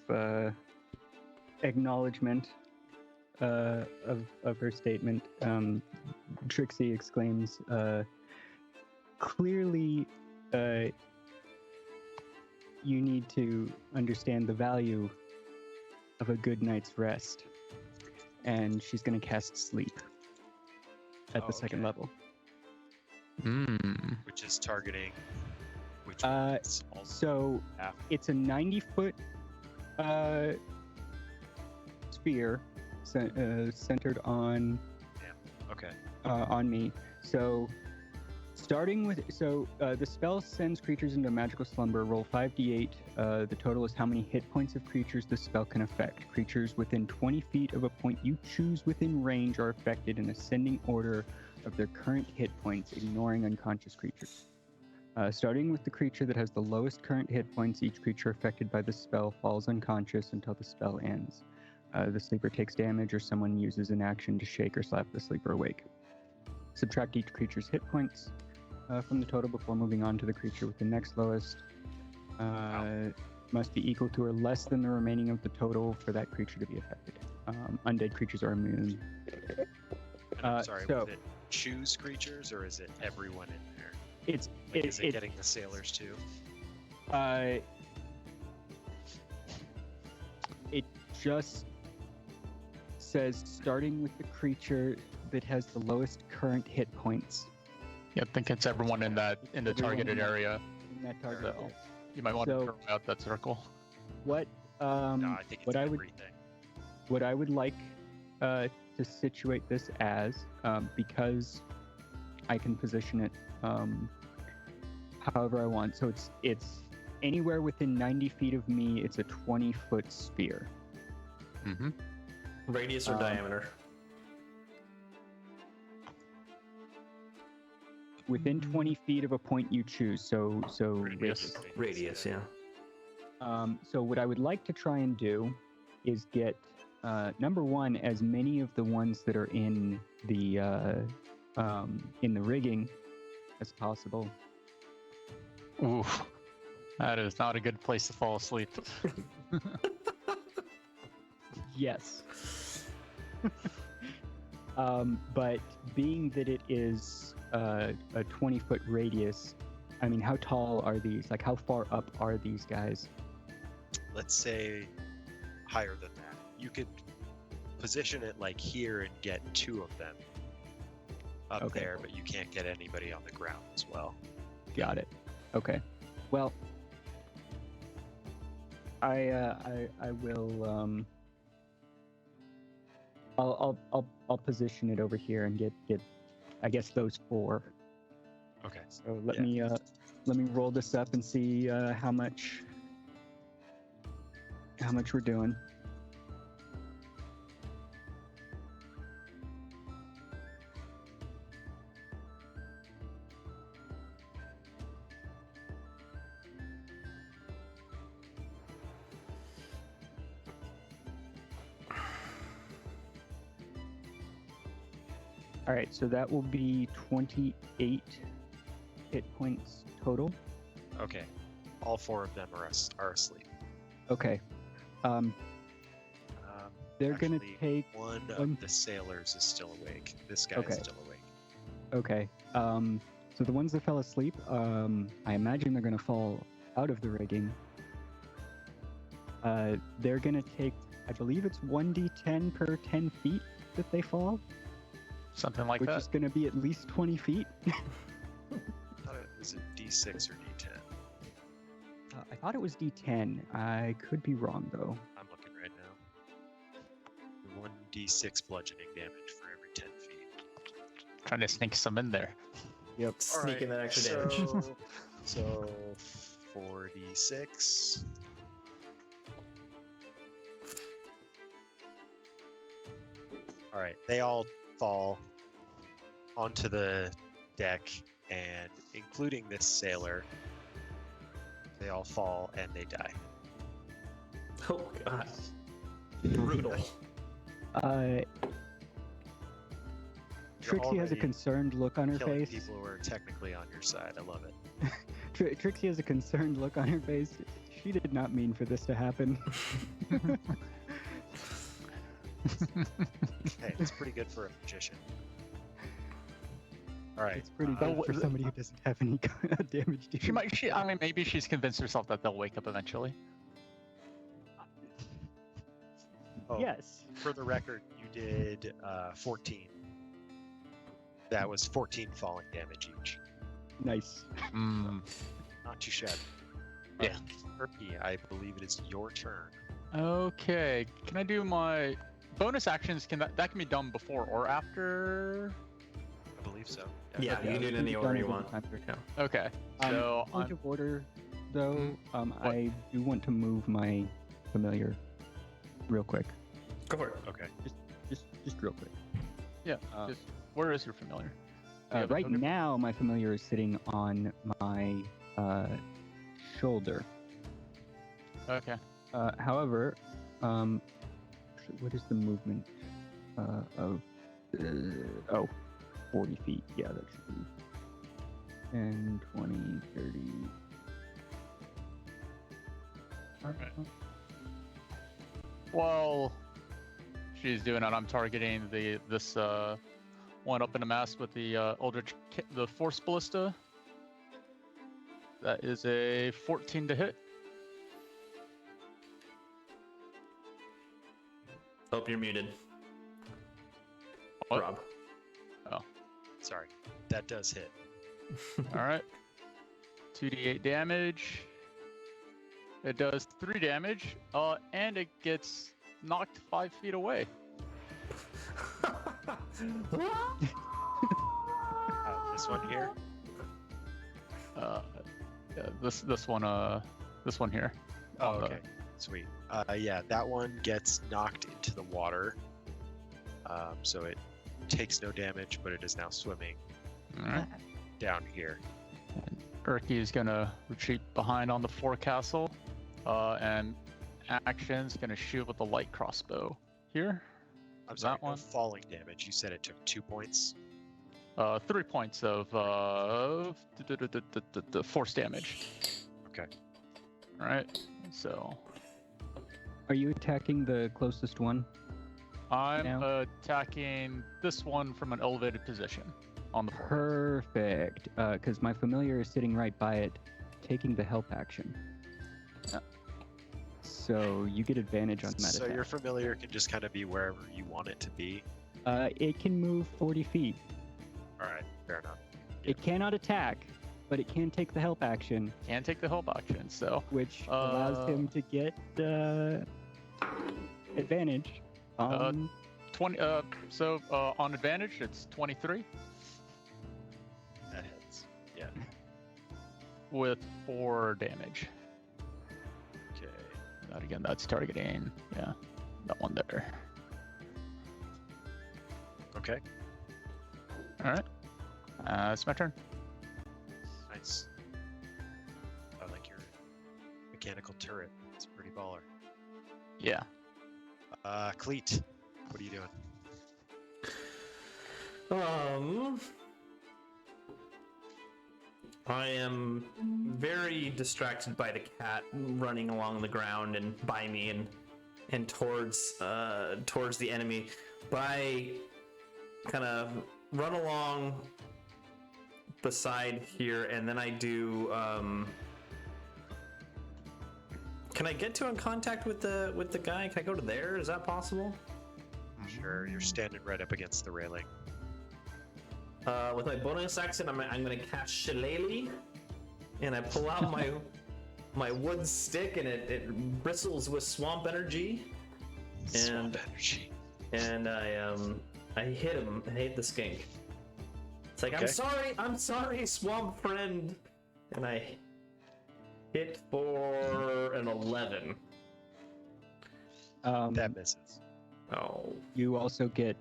acknowledgement of her statement, Trixie exclaims, "Clearly, you need to understand the value of a good night's rest." And she's going to cast Sleep at the second Okay. level. Which is targeting which Uh, ones? Also So half. it's a 90-foot sphere centered on Okay. on me. So, starting with the spell sends creatures into magical slumber. Roll 5d8. The total is how many hit points of creatures the spell can affect. Creatures within 20 feet of a point you choose within range are affected in ascending order of their current hit points, ignoring unconscious creatures. Starting with the creature that has the lowest current hit points, each creature affected by the spell falls unconscious until the spell ends. The sleeper takes damage, or someone uses an action to shake or slap the sleeper awake. Subtract each creature's hit points from the total before moving on to the creature with the next lowest. Must be equal to or less than the remaining of the total for that creature to be affected. Undead creatures are immune. And I'm sorry, so- was it choose creatures or is it everyone in there? It's Like, is it getting the sailors too? It just says starting with the creature that has the lowest current hit points Yeah, I think it's everyone in the Everyone targeted in that- area. in that target. So- area. You might want So- to throw out that circle. What No, I think it's what I would everything. what I would like to situate this as, because I can position it however I want. So it's anywhere within 90 feet of me. It's a 20-foot sphere. Mm-hmm. Radius or diameter? Within 20 feet of a point you choose. So Radius. Radius, yeah. So what I would like to try and do is get number one, as many of the ones that are in the rigging as possible. Oof. That is not a good place to fall asleep. Yes. But being that it is a 20-foot radius, I mean, how tall are these? Like, how far up are these guys? Let's say higher than that. You could position it like here and get 2 of them up Okay. there, but you can't get anybody on the ground as well. Got it. Okay. Well, I will I'll position it over here and get I guess those 4. Okay. So let Yeah. me roll this up and see how much we're doing. All right, so that will be 28 hit points total. Okay. All 4 of them are asleep. Okay. They're gonna Actually, take one one- of the sailors is still awake. This guy's Okay. still awake. Okay. So the ones that fell asleep, I imagine they're gonna fall out of the rigging. They're gonna take, I believe it's 1d10 per 10 feet that they fall, Something like which that. is gonna be at least 20 feet. Is it D6 or D10? I thought it was d10. I could be wrong though. I'm looking right now. 1d6 bludgeoning damage for every 10 feet. Trying to sneak some in there. Yep. Sneaking that extra damage. So 4d6. All right, they all fall onto the deck, and including this sailor, they all fall and they die. Oh god. Brutal. Trixie has a already concerned look on her Killing face. people who are technically on your side. I love it. Trixie has a concerned look on her face. She did not mean for this to happen. Hey, it's pretty good for a magician. All right. It's pretty uh, good for somebody who doesn't have any damage. I mean, maybe she's convinced herself that they'll wake up eventually. oh, Yes. For the record, you did 14. That was 14 falling damage each. Nice. Mm. Not too shabby. Yeah. Perky, I believe it is your turn. Okay. Can I do my bonus actions can that can be done before or after? I believe so. Yeah, you can do it in the order you want. Yeah. Okay. So point of order, though, What? I do want to move my familiar real quick. Go for it. Okay. Just real quick. yeah, just where is your familiar? Do you have a Right token? now, my familiar is sitting on my shoulder. Okay. However, what is the movement of? 40 feet. Yeah, that should be 10, 20, 30. Alright. Well, she's doing it. I'm targeting this one up in the mast with the the Force Ballista. That is a 14 to hit. Hope you're muted. What? Rob. Sorry. That does hit. All right. 2d8 damage. It does 3 damage, and it gets knocked 5 feet away. This one here. Yeah, this one here. Oh, on the- okay. Sweet. Yeah, that one gets knocked into the water. So it takes no damage, but it is now swimming All right. down here. Perky is gonna retreat behind on the forecastle, and action's gonna shoot with the light crossbow here. I'm sorry, That one? no falling damage. You said it took 2 points. 3 points of the force damage. Okay. All right. So Are you attacking the closest one? I'm Now? attacking this one from an elevated position on the board. Perfect. Because my familiar is sitting right by it, taking the help action. Yeah. So you get advantage on that So attack. your familiar can just kind of be wherever you want it to be. It can move 40 feet. All right, fair enough. It cannot attack, but it can take the help action, Can take the help action. So which allows him to get advantage on 20. So on advantage, it's 23 That hits. Yeah. with 4 damage. Okay. That again, that's targeting. Yeah, that one there. Okay. All right. It's my turn. Nice. I like your mechanical turret. It's pretty baller. Yeah. Cleet, what are you doing? I am very distracted by the cat running along the ground and by me and towards the enemy. But I kind of run along beside here, and then I do. Can I get to in contact with the guy? Can I go to there? Is that possible? Sure, you're standing right up against the railing. With my bonus action, I'm gonna cast Shillelagh, and I pull out my wood stick, and it bristles with swamp energy, Swamp energy. and I hit him. I hit the skink. It's like, Okay. I'm sorry, swamp friend, and I hit for an 11. That misses. Oh, You also get,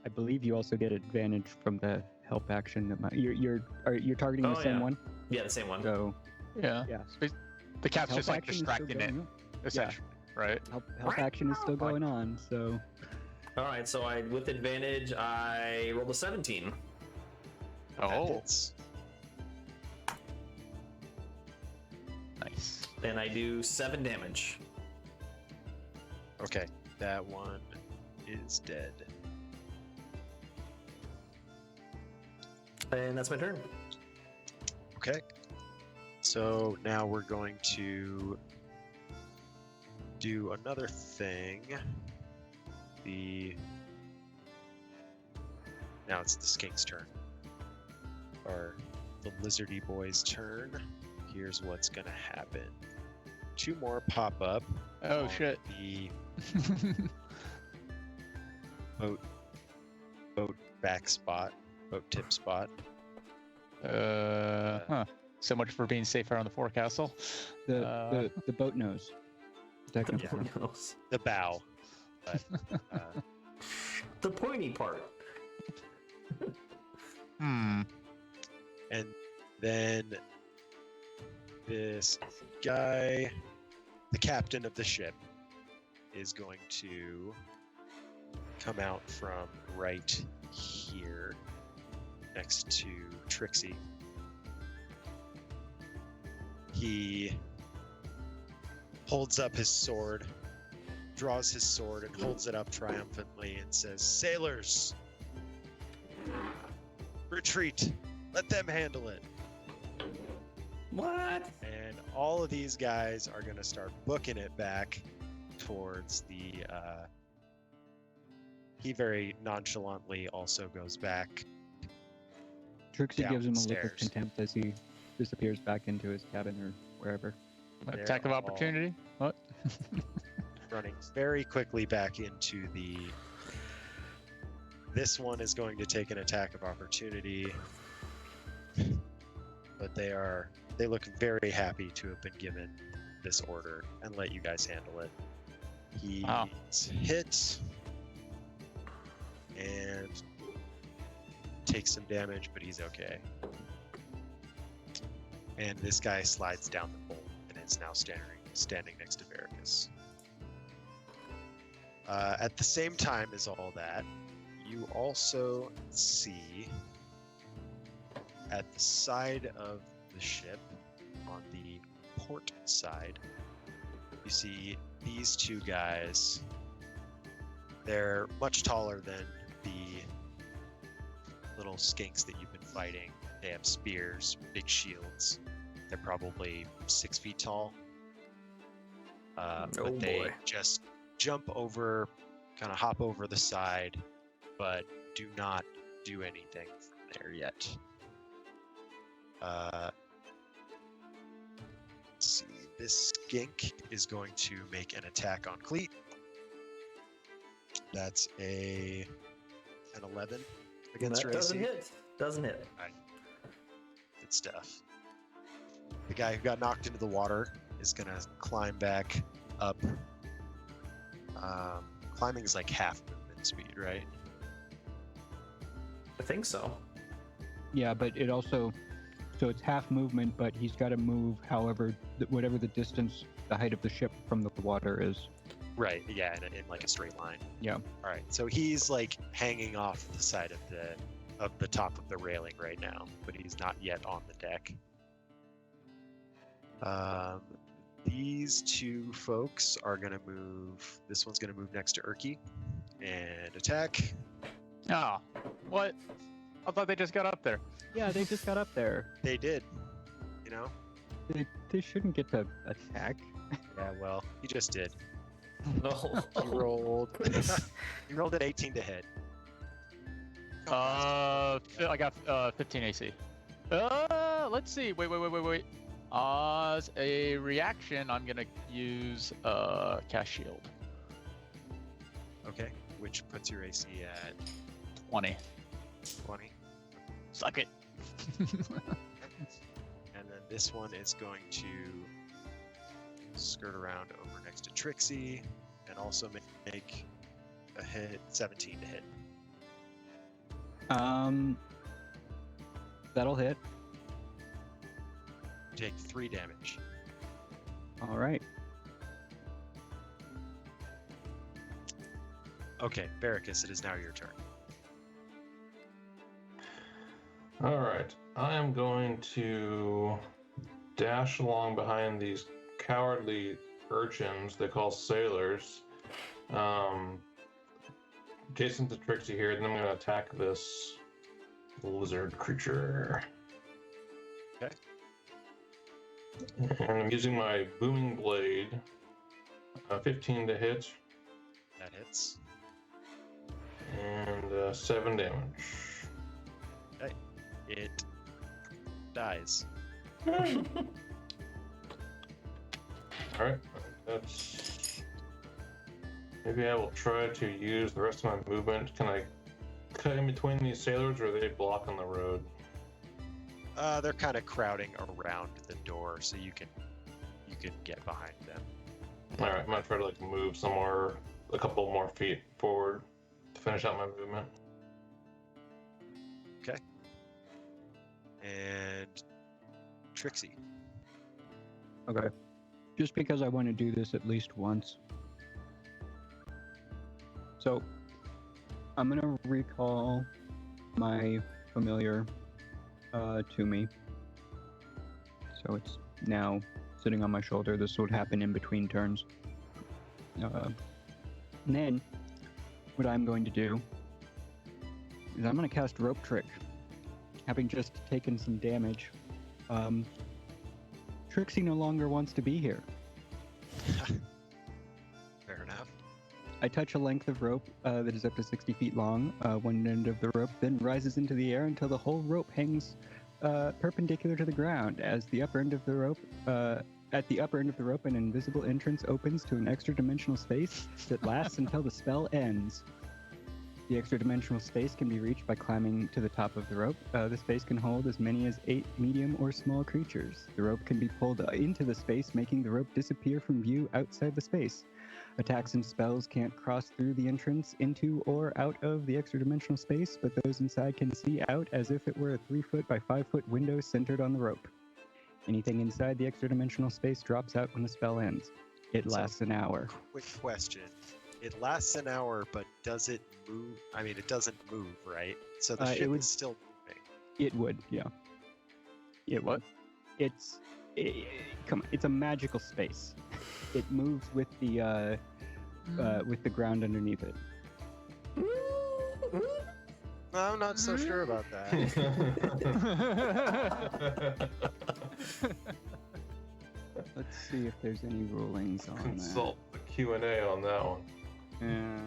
I believe, you also get advantage from the help action. That you're targeting the Oh, same yeah. one. yeah, the same one. So Yeah. yeah, The cat's help just like action is still distracting it, going on. essentially. Right. Help action is still going on. So All right, so with advantage, I rolled a 17, That Oh, hits. nice. and I do 7 damage. Okay, that one is dead. And that's my turn. Okay. So now we're going to do another thing. Now it's the skink's turn. Or the lizardy boy's turn. Here's what's gonna happen. 2 more pop up. Oh on shit. The boat back spot, boat tip spot. So much for being safe around the forecastle. The boat nose. Technically. Who knows? The bow. But, The pointy part. Hmm. and then this guy, the captain of the ship, is going to come out from right here next to Trixie. He holds up his sword, draws his sword and holds it up triumphantly and says, "Sailors, retreat, let them handle it." What? And all of these guys are going to start booking it back towards the he very nonchalantly also goes back. Trixie gives him a look of Downstairs. contempt as he disappears back into his cabin or wherever. They're Attack of all opportunity. What? running very quickly back into the this one is going to take an attack of opportunity, but they look very happy to have been given this order and let you guys handle it. He's Wow. hit and takes some damage, but he's okay. And this guy slides down the pole and is now standing next to Veracus. At the same time as all that, you also see at the side of the ship, on the port side, you see these two guys. They're much taller than the little skinks that you've been fighting. They have spears, big shields. They're probably 6 feet tall. But they boy. just jump over, kind of hop over the side, but do not do anything from there yet. Let's see. This skink is going to make an attack on Cleet. That's an 11 against That your doesn't AC. hit. Doesn't hit. Good stuff. The guy who got knocked into the water is gonna climb back up. Climbing is like half movement speed, right? I think so. Yeah, but it also, so it's half movement, but he's got to move however, whatever the distance, the height of the ship from the water is. Right. Yeah, in like a straight line. Yeah. All right. So he's like hanging off the side of the top of the railing right now, but he's not yet on the deck. These two folks are gonna move. This one's gonna move next to Erky and attack. Oh, what? I thought they just got up there. Yeah, they just got up there. They did. You know. They shouldn't get to attack. Yeah. Well, he just did. No. He rolled. He rolled an 18 to hit. I got 15 AC. Let's see. Wait. As a reaction, I'm gonna use cast shield. Okay. Which puts your AC at 20. 20. Suck it. And then this one is going to skirt around over next to Trixie and also make a hit, 17 to hit. That'll hit. You take 3 damage. All right. Okay, Veracus, it is now your turn. All right, I am going to dash along behind these cowardly urchins they call sailors. Adjacent to Trixie here, then I'm going to attack this lizard creature. Okay. And I'm using my booming blade. 15 to hit That hits. and 7 damage. It dies. All right, that's Maybe I will try to use the rest of my movement. Can I cut in between these sailors, or are they blocking the road? They're kind of crowding around the door, so you can get behind them. All right, I'm gonna try to like move somewhere a couple more feet forward to finish out my movement. And Trixie. Okay. Just because I want to do this at least once. So, I'm gonna recall my familiar to me. So it's now sitting on my shoulder. This would happen in between turns. And then, what I'm going to do is I'm going to cast Rope Trick. Having just taken some damage, Trixie no longer wants to be here. Fair enough. I touch a length of rope that is up to 60 feet long. One end of the rope then rises into the air until the whole rope hangs perpendicular to the ground. As the upper end of the rope, at the upper end of the rope, an invisible entrance opens to an extra-dimensional space that lasts until the spell ends. The extra-dimensional space can be reached by climbing to the top of the rope. The space can hold as many as 8 medium or small creatures. The rope can be pulled into the space, making the rope disappear from view outside the space. Attacks and spells can't cross through the entrance into or out of the extra-dimensional space, but those inside can see out as if it were a 3-foot by 5-foot window centered on the rope. Anything inside the extra-dimensional space drops out when the spell ends. It lasts an hour. Quick question. It lasts an hour, but does it move? I mean, it doesn't move, right? So the ship is still moving. It would, yeah. It would. Come on, it's a magical space. It moves with the ground underneath it. I'm not so sure about that. Let's see if there's any rulings on Consult the Q&A on that one. Yeah.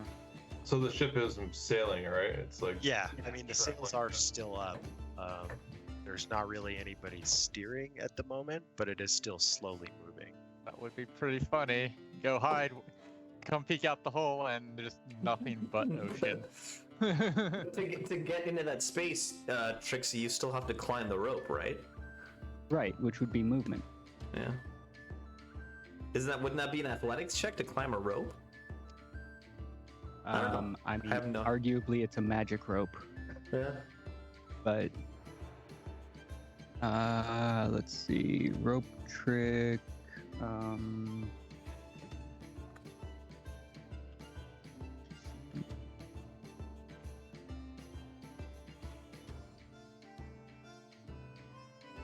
So the ship is sailing, right? It's like Yeah, I mean, the sails are still up. There's not really anybody steering at the moment, but it is still slowly moving. That would be pretty funny. Go hide, come peek out the hole, and there's nothing but ocean. To get into that space, Trixie, you still have to climb the rope, right? Right, which would be movement. Yeah. Wouldn't that be an athletics check to climb a rope? I don't know. I mean, I have no- arguably it's a magic rope, Yeah. but let's see, rope trick.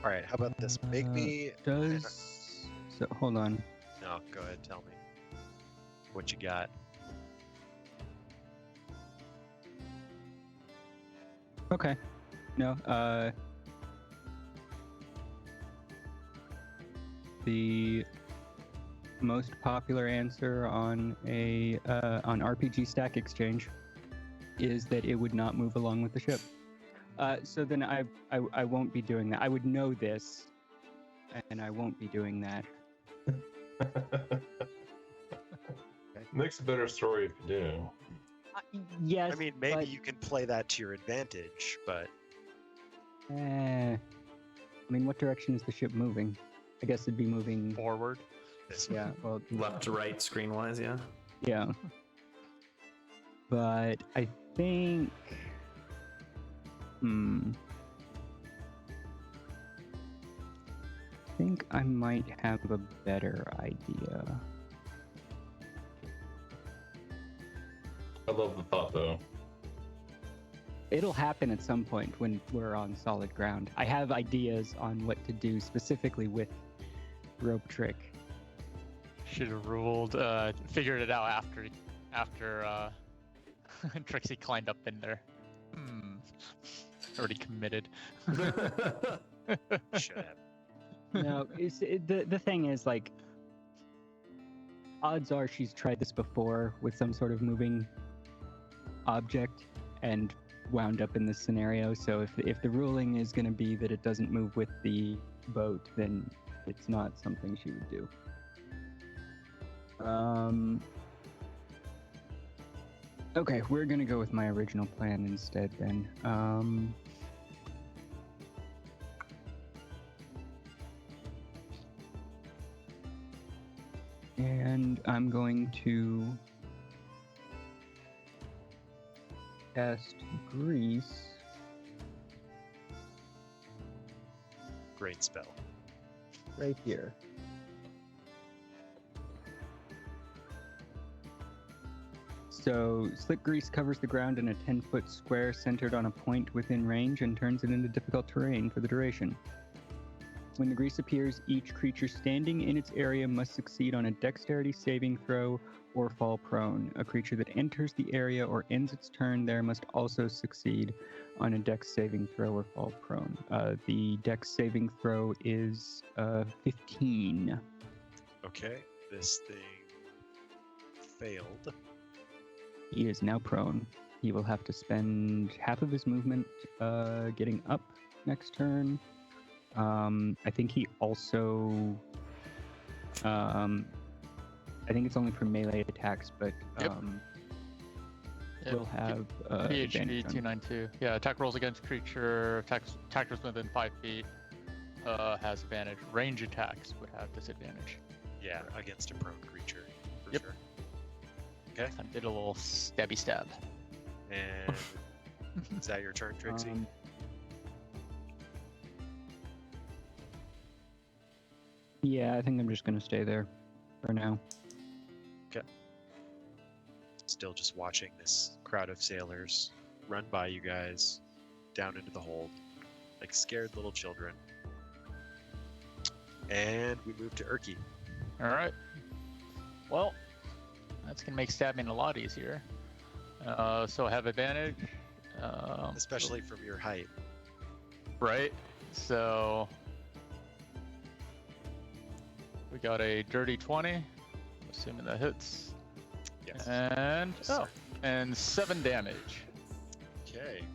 All right, how about this? Make me. So hold on. No, go ahead. Tell me what you got. Okay. No. The most popular answer on on RPG Stack Exchange is that it would not move along with the ship. So then I won't be doing that. I would know this, and I won't be doing that. Makes a better story if you do. Yes. I mean, maybe but, you can play that to your advantage, but I mean, what direction is the ship moving? I guess it'd be moving. Forward. this Yeah. Well. Left to right, screen-wise, yeah. Yeah. But I think. I think I might have a better idea. I love the thought, though. It'll happen at some point when we're on solid ground. I have ideas on what to do specifically with rope trick. Should have ruled, figured it out after Trixie climbed up in there. Already committed. should have. No, the thing is, like, odds are she's tried this before with some sort of moving object and wound up in this scenario. So if the ruling is going to be that it doesn't move with the boat, then it's not something she would do. Okay, we're gonna go with my original plan instead then. And I'm going to cast Grease. Great spell. Right here. So, Slick Grease covers the ground in a 10-foot square centered on a point within range and turns it into difficult terrain for the duration. When the grease appears, each creature standing in its area must succeed on a dexterity saving throw or fall prone. A creature that enters the area or ends its turn there must also succeed on a dex saving throw or fall prone. The dex saving throw is 15. Okay, this thing failed. He is now prone. He will have to spend half of his movement getting up next turn. I think he also... I think it's only for melee attacks, but Yep. we'll have PHP advantage on- 292. Yeah, attack rolls against creature, attackers within 5 feet has advantage. Range attacks would have disadvantage. Yeah, against a prone creature, for Yep. sure. Okay, I did a little stabby stab. and is that your turn, Trixie? Yeah, I think I'm just going to stay there for now. Still just watching this crowd of sailors run by you guys down into the hold like scared little children. And we move to Erky. All right. Well, that's gonna make stabbing a lot easier. So I have advantage. Especially from your height. Right. So we got a dirty 20, assuming that hits. Yes. And Yes, sir. and 7 damage. Okay.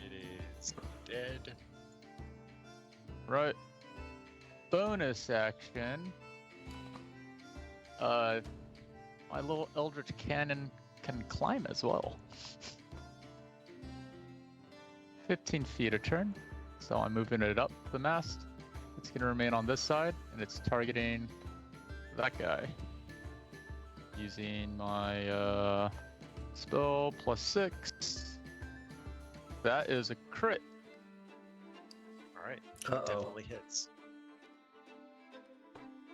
It is dead. Right. Bonus action. My little Eldritch Cannon can climb as well. 15 feet a turn. So I'm moving it up the mast. It's going to remain on this side, and it's targeting that guy. Using my spell +6. That is a crit. Alright. Uh-oh. Definitely hits.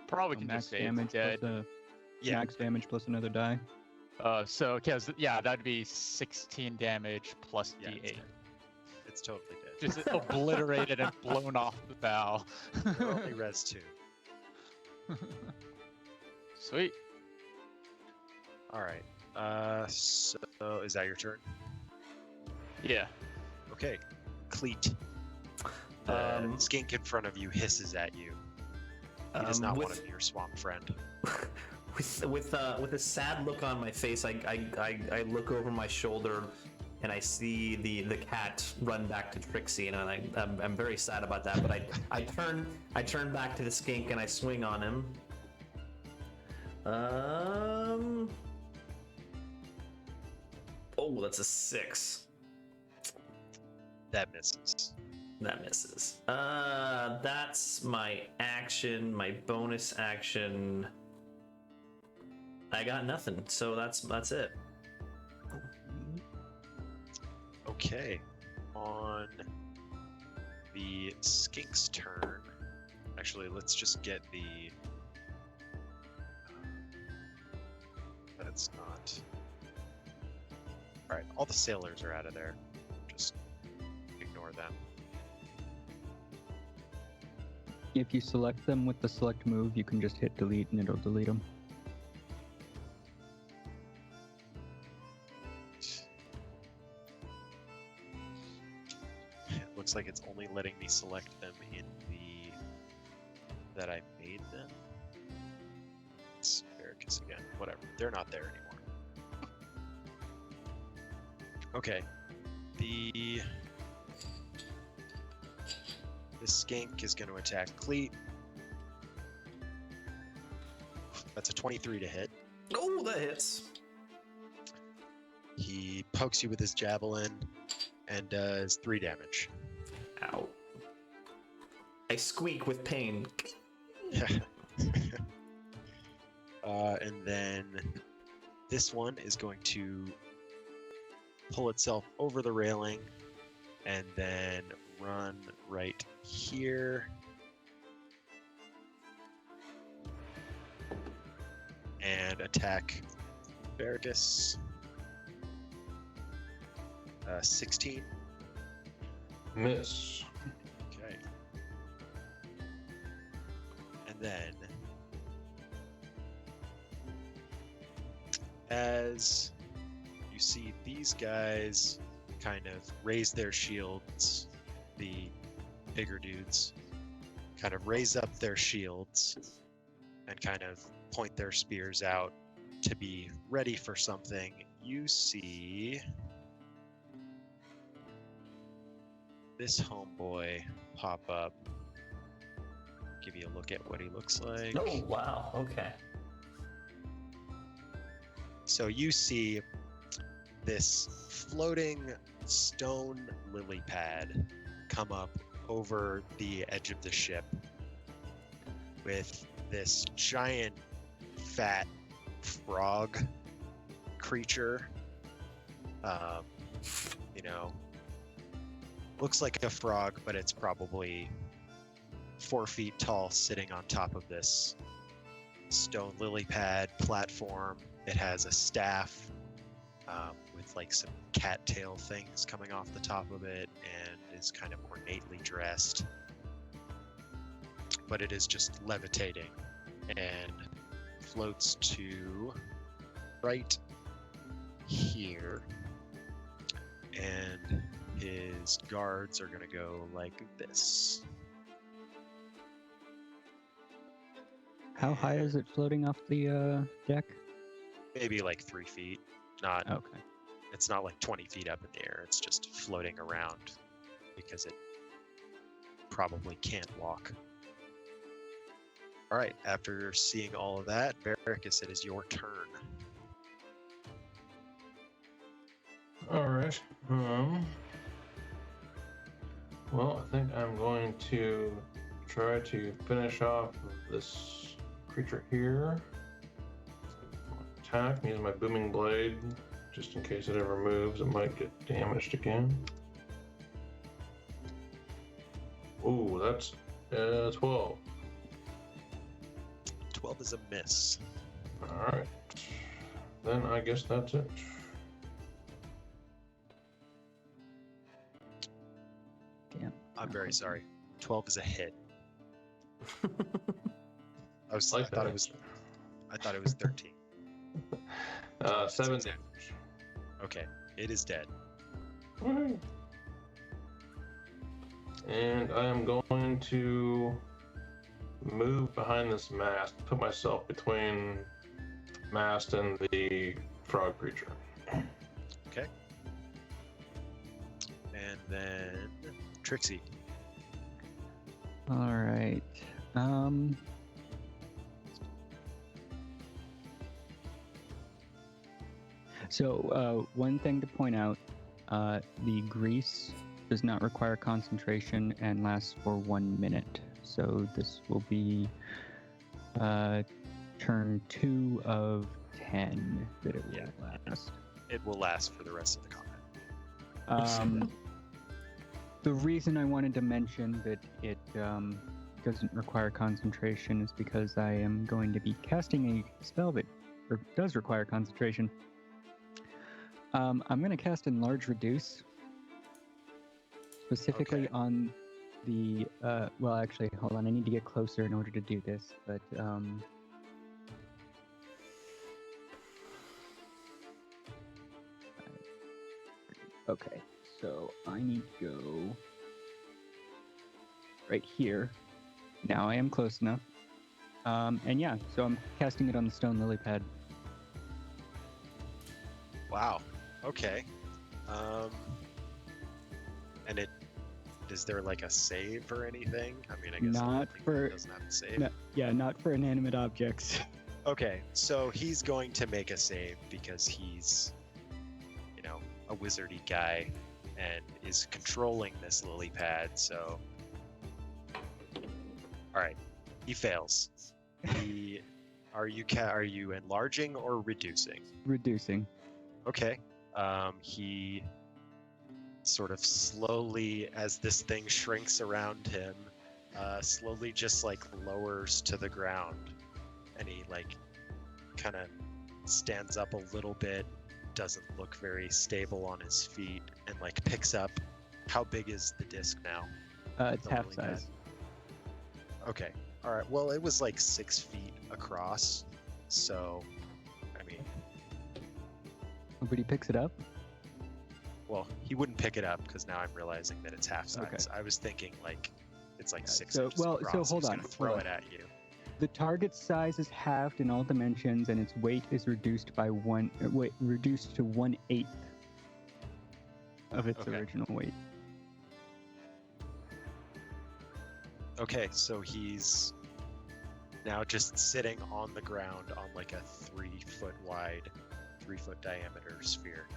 Probably So can max just say damage it's dead. plus Yeah. max damage plus another die. So yeah, that'd be 16 damage plus Yeah, it's D8. dead. It's totally dead. Just obliterated and blown off the bow. We're only res 2. Sweet. Alright. So is that your turn? Yeah. Okay. Cleat. The skink in front of you hisses at you. He does not want to be your swamp friend. With a sad look on my face, I look over my shoulder and I see the cat run back to Trixie, and I'm very sad about that. But I turn back to the skink and I swing on him. Oh, that's a 6. That misses. That misses. That's my action, my bonus action. I got nothing, so that's it. Okay. On the skink's turn. Actually, let's just get the. That's not. Alright, all the sailors are out of there. Just ignore them. If you select them with the select move, you can just hit delete and it'll delete them. It looks like it's only letting me select them in the that I made them. It's Veracruz again. Whatever. They're not there anymore. Okay. The skink is going to attack Cleat. That's a 23 to hit. Oh, that hits. He pokes you with his javelin and does 3 damage. Ow. I squeak with pain. And then this one is going to pull itself over the railing and then run right here. And attack Vargas. 16. Miss. Okay. And then, as you see these guys kind of raise their shields, the bigger dudes kind of raise up their shields and kind of point their spears out to be ready for something, you see this homeboy pop up. Give you a look at what he looks like. Oh, wow. Okay. So you see this floating stone lily pad come up over the edge of the ship with this giant fat frog creature. You know, looks like a frog, but it's probably 4 feet tall, sitting on top of this stone lily pad platform. It has a staff with like some cattail things coming off the top of it, and is kind of ornately dressed. But it is just levitating and floats to right here. And his guards are gonna go like this. How high is it floating off the deck? Maybe like 3 feet. Not. Okay. It's not like 20 feet up in the air. It's just floating around because it probably can't walk. All right. After seeing all of that, Varicus, it is your turn. All right. Well, I think I'm going to try to finish off this creature here. Attack, using my booming blade, just in case it ever moves, it might get damaged again. Ooh, that's 12. 12 is a miss. All right. Then I guess that's it. Damn. I'm very sorry. 12 is a hit. I Like thought that. I thought it was 13. 7 damage. Okay, it is dead. Woohoo. And I am going to move behind this mast, put myself between mast and the frog creature. Okay. And then Trixie. All right. So one thing to point out, the grease does not require concentration and lasts for 1 minute. So this will be turn 2 of 10 that it will last. It will last for the rest of the combat. The reason I wanted to mention that it doesn't require concentration is because I am going to be casting a spell that does require concentration. I'm going to cast Enlarge Reduce, specifically Okay. on the, well, actually, hold on, I need to get closer in order to do this, but, okay, so I need to go right here. Now I am close enough. And yeah, so I'm casting it on the stone lily pad. Wow. Okay. And is there like a save or anything? I mean, I guess Not it for- doesn't have a save. No, yeah, not for inanimate objects. Okay, so he's going to make a save because he's, a wizardy guy and is controlling this lily pad. So, all right, he fails. Are you enlarging or reducing? Reducing. Okay. He sort of slowly, as this thing shrinks around him, slowly just like lowers to the ground, and he like kind of stands up a little bit, doesn't look very stable on his feet, and like picks up. How big is the disc now? It's The half lily pad? size. Okay. All right. Well, it was like 6 feet across, so I mean, But he picks it up. well, he wouldn't pick it up because now I'm realizing that it's half size. Okay. I was thinking like it's like Yeah, 6 so- inches well, across. so I was hold gonna on, throw hold it on. at you. The target size is halved in all dimensions, and its weight is reduced by reduced to 1/8 of its Okay. original weight. Okay, so he's now just sitting on the ground on like a 3-foot wide, 3-foot diameter sphere,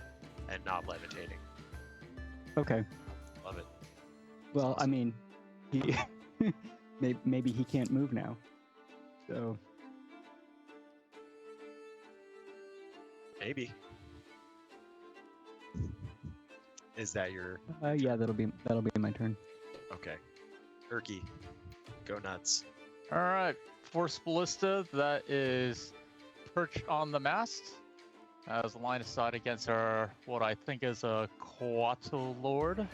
and not levitating. Okay. Love it. Well, I awesome. mean, he maybe he can't move now. So Maybe. Is that your yeah, that'll be my turn. okay? Perky, go nuts. All right, Force Ballista, that is perched on the mast, has line of sight against our what I think is a Quato Lord,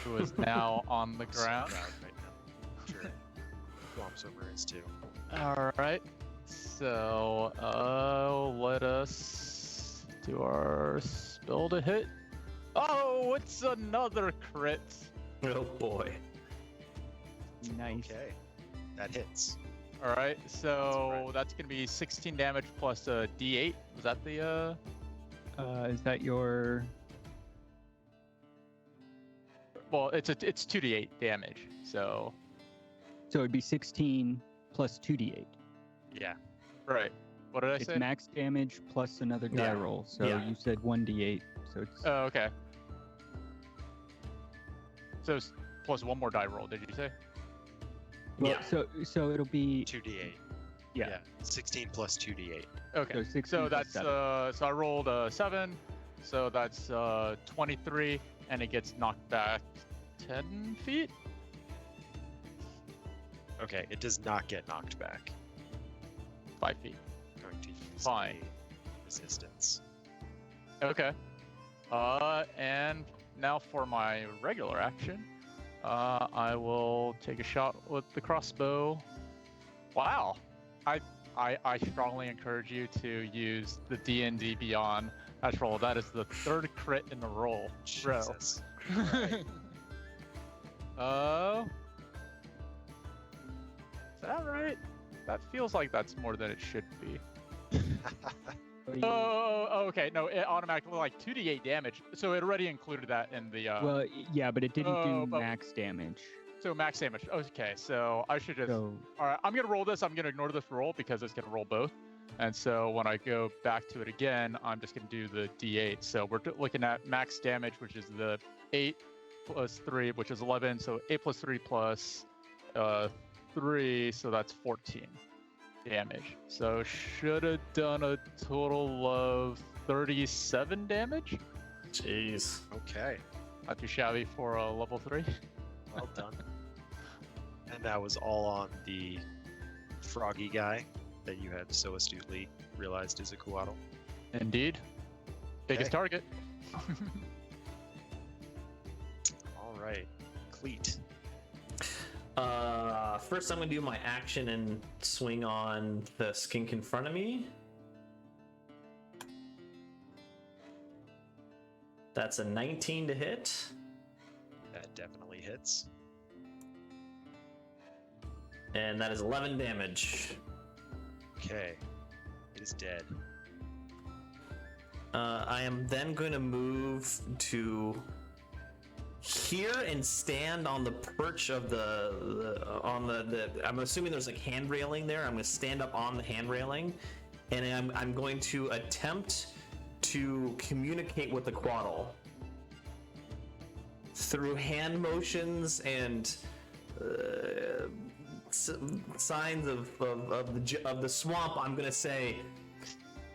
who is now on the So ground. proud right now. Sure. Swamp is too. All right, so let us do our spell to hit. Oh, it's another crit. Oh boy. Nice. Okay, that hits. All right, so alright. that's gonna be 16 damage plus a D8. Was that the Is that your? Well, it's 2d8 damage. So So it'd be 16 plus 2d8. Yeah. right. What did I It's say? max damage plus another die Yeah. roll. So Yeah. you said 1d8. So it's Oh, okay. So it's plus one more die roll. Did you say? well, Yeah. so it'll be 2d8. yeah. 16 plus 2d8. Okay. So 16 So plus that's 7. so I rolled a 7, so that's 23, and it gets knocked back 10 feet. Okay, it does not get knocked back. 5 feet. Going to use Fine. a resistance. Okay. And now for my regular action, I will take a shot with the crossbow. Wow. I strongly encourage you to use the D&D Beyond Dash roll. That is the 3rd crit in a row. Jesus. Alright. Is that right? That feels like that's more than it should be. What do you- Oh, okay. No, it automatically like 2d8 damage. So it already included that in the. well, yeah, but it didn't Oh, do but- max damage. So max damage. Okay, so I should just. So All right, I'm gonna roll this. I'm gonna ignore this roll because it's gonna roll both. And so when I go back to it again, I'm just gonna do the D8. So we're looking at max damage, which is the 8 plus 3, which is 11. So 8 plus 3 plus 3, so that's 14 damage. So should have done a total of 37 damage. Jeez. Okay, Not too shabby for a level 3. well done. And that was all on the froggy guy that you had so astutely realized is a Kuatl. Indeed. Biggest Okay. target. All right, Cleat. First I'm gonna do my action and swing on the skink in front of me. That's a 19 to hit. That definitely hits. And that is 11 damage. Okay, it is dead. I am then going to move to here and stand on the perch of the I'm assuming there's like hand railing there. I'm going to stand up on the hand railing, and I'm going to attempt to communicate with the Quaddle. through hand motions and signs of the swamp, I'm gonna say,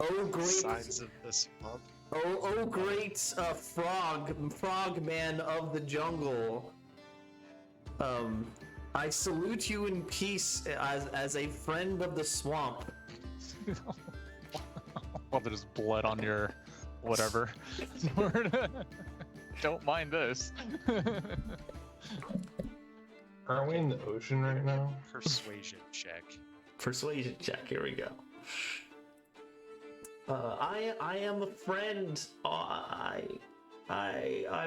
"Oh great, Signs of the swamp. oh great frog man of the jungle. I salute you in peace as a friend of the swamp." Well, there's blood on your whatever sword. Don't mind this. Aren't we in the ocean right now? Persuasion check. Persuasion check. Here we go. I am a friend. I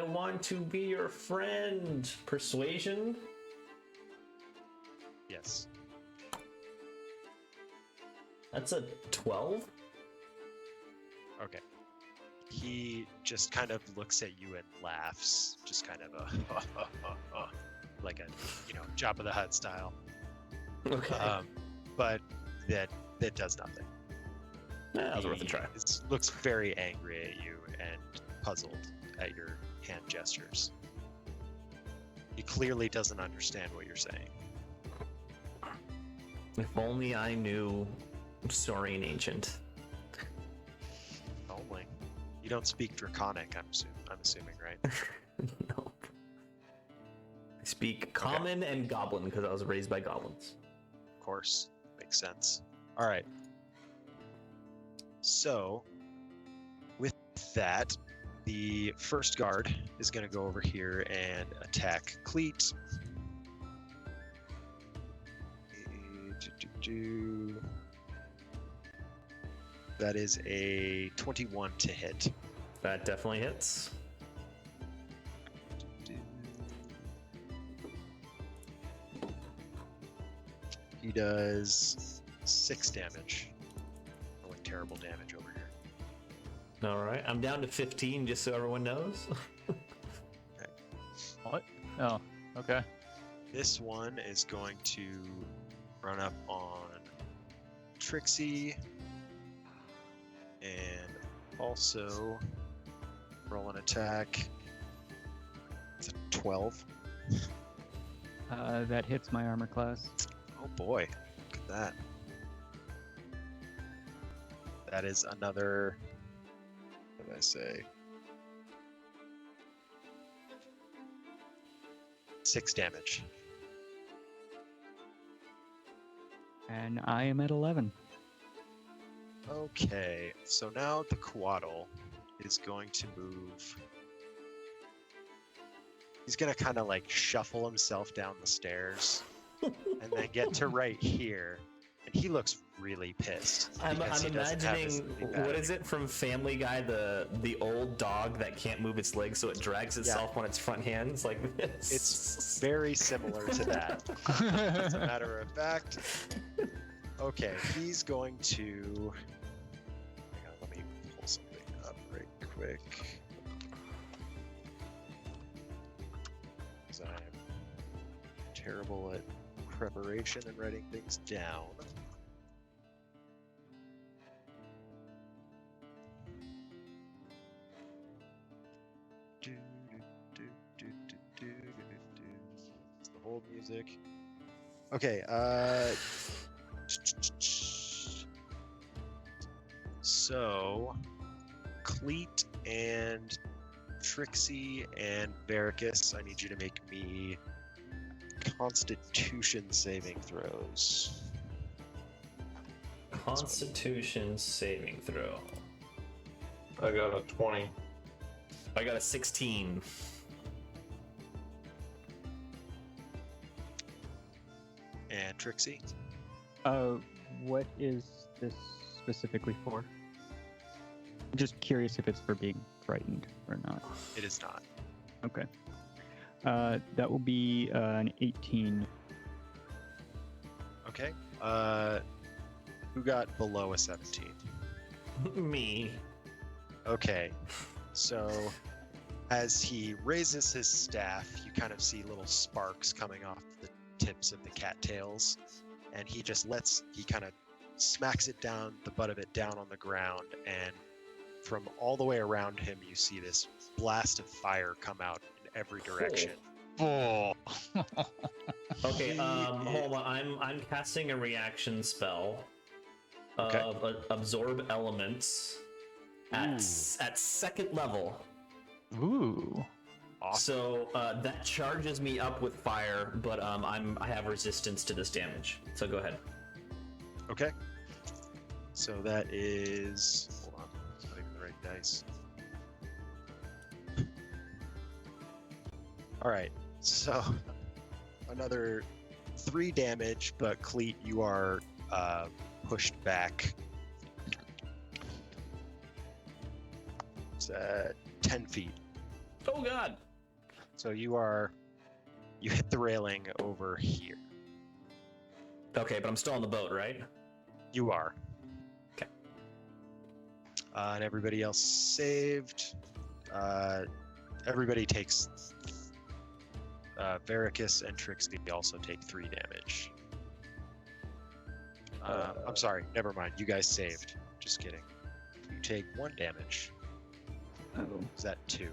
want to be your friend. Persuasion. Yes. That's a 12. Okay. He just kind of looks at you and laughs, just kind of like a, Jabba the Hutt style. Okay. But that does nothing. That was worth a try. Looks very angry at you and puzzled at your hand gestures. He clearly doesn't understand what you're saying. If only I knew Saurian Ancient. Only. You don't speak Draconic, I'm assuming, right? No. I speak Common and Goblin because I was raised by goblins. Of course. Makes sense. All right. So, with that, the first guard is going to go over here and attack Cleet. That is a 21 to hit. That definitely hits. He does 6 damage. Rolling terrible damage over here. All right, I'm down to 15, just so everyone knows. What? Oh, okay. This one is going to run up on Trixie and also roll an attack. It's a 12. That hits my armor class. Oh boy, look at that. That is another, what did I say? 6 damage. And I am at 11. Okay, so now the Quaddle is going to move. He's gonna kind of like shuffle himself down the stairs and then get to right here. And he looks really pissed. I'm because he doesn't have his imagining, knee pad what is it from Family Guy, the old dog that can't move its legs, so it drags itself on its front hands like this. It's very similar to that. As a matter of fact. Okay, he's going to. Hang on, let me pull something up right quick. Because I'm terrible at preparation and writing things down. It's the whole music. Okay, so Cleet and Trixie and Barracus, I need you to make me Constitution saving throws. Constitution saving throw. I got a 20. I got a 16. And Trixie? What is this specifically for? Just curious if it's for being frightened or not. It is not. Okay. That will be an 18. Okay. Who got below a 17? Me. Okay. So as he raises his staff, you kind of see little sparks coming off the tips of the cattails, and he kind of smacks it down, the butt of it down on the ground, and from all the way around him you see this blast of fire come out in every direction. Oh. Okay, He hold on. I'm casting a reaction spell Okay. of absorb elements at second level. Ooh. Awesome. So that charges me up with fire, but I have resistance to this damage. So go ahead. Okay. So that is. Hold on. It's not even the right dice. Alright. So another 3 damage, but Cleet, you are pushed back. It's 10 feet. Oh god. So you hit the railing over here. Okay, but I'm still on the boat, right? You are. Okay. And everybody else saved. Everybody takes. Veracus and Trixie also take 3 damage. I'm sorry, never mind. You guys saved. Just kidding. You take 1 damage. Oh. Is that 2?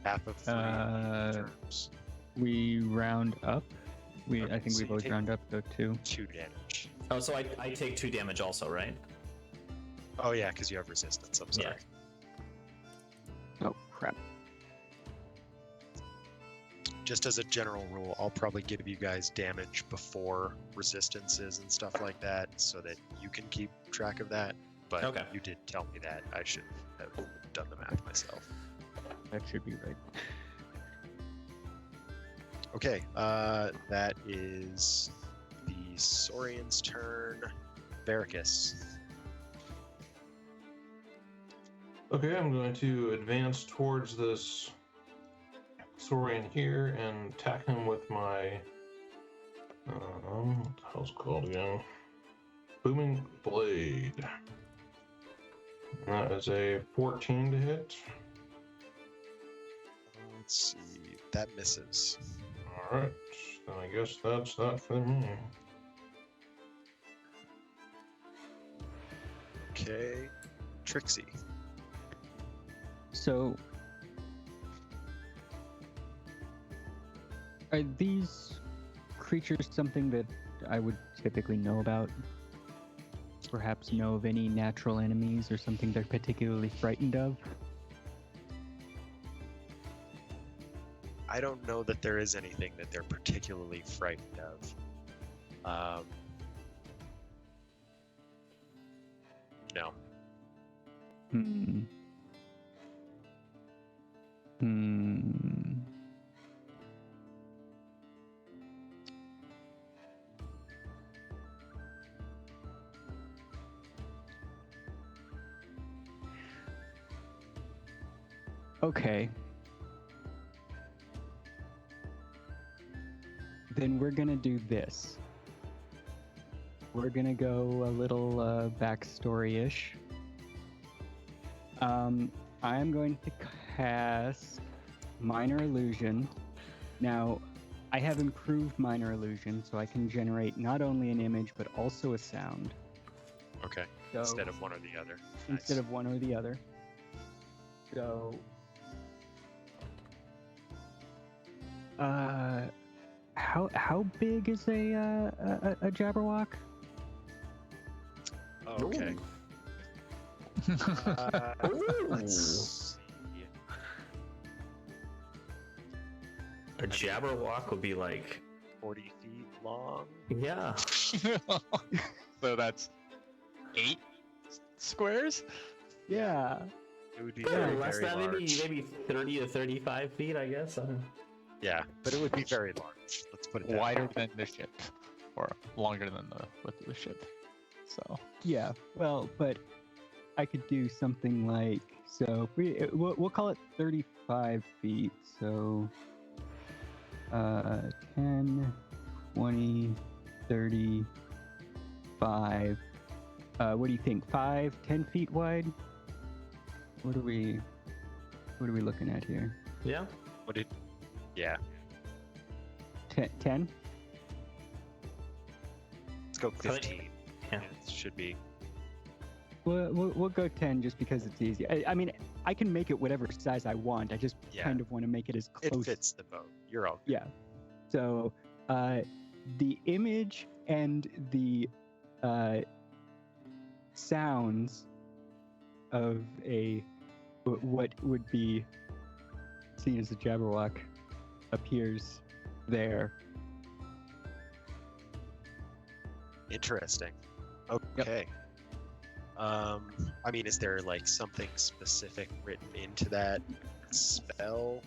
Half of 3 terms. We round up. I Okay, think so we you both take- round up, so 2. 2 damage. Oh, so I take 2 damage also, right? Oh yeah, because you have resistance. I'm sorry. Oh, crap. Just as a general rule, I'll probably give you guys damage before resistances and stuff like that, so that you can keep track of that. But Okay. you did tell me that. I should have done the math myself. That should be right. Okay, that is the Saurian's turn. Veracus. Okay, I'm going to advance towards this Saurian here and attack him with my what the hell's it called again? Booming Blade. That is a 14 to hit. Let's see. That misses. Alright, then I guess that's that for me. Okay. Trixie. So, are these creatures something that I would typically know about? Perhaps know of any natural enemies or something they're particularly frightened of? I don't know that there is anything that they're particularly frightened of. No. Hmm. Okay. Then we're gonna do this. We're gonna go a little backstory-ish. I'm going to cast Minor Illusion. Now, I have improved Minor Illusion, so I can generate not only an image, but also a sound. Okay. So, Instead of one or the other. instead Nice. of one or the other. So, how big is a Jabberwock? Okay. Let's see. A Jabberwock would be like, 40 feet long. yeah. So that's 8 squares? Yeah. It would be Yeah, very, less very than large. maybe 30 to 35 feet, I guess. Yeah, but it would be very large. Let's put it that Wider way. than the ship, or longer than the width of the ship. So Yeah. Well, but I could do something like, so we'll call it 35 feet. So 10, 20, 35. What do you think? 5, 10 feet wide? What are we looking at here? Yeah. Yeah, 10? let's go think- 15. Yeah. It should be. We'll go 10 just because it's easy. I mean, I can make it whatever size I want. I just Yeah. kind of want to make it as It close. fits the boat. You're all good. Yeah. So the image and the sounds of what would be seen as a Jabberwock appears there. Interesting. Okay. I mean, is there like something specific written into that spell?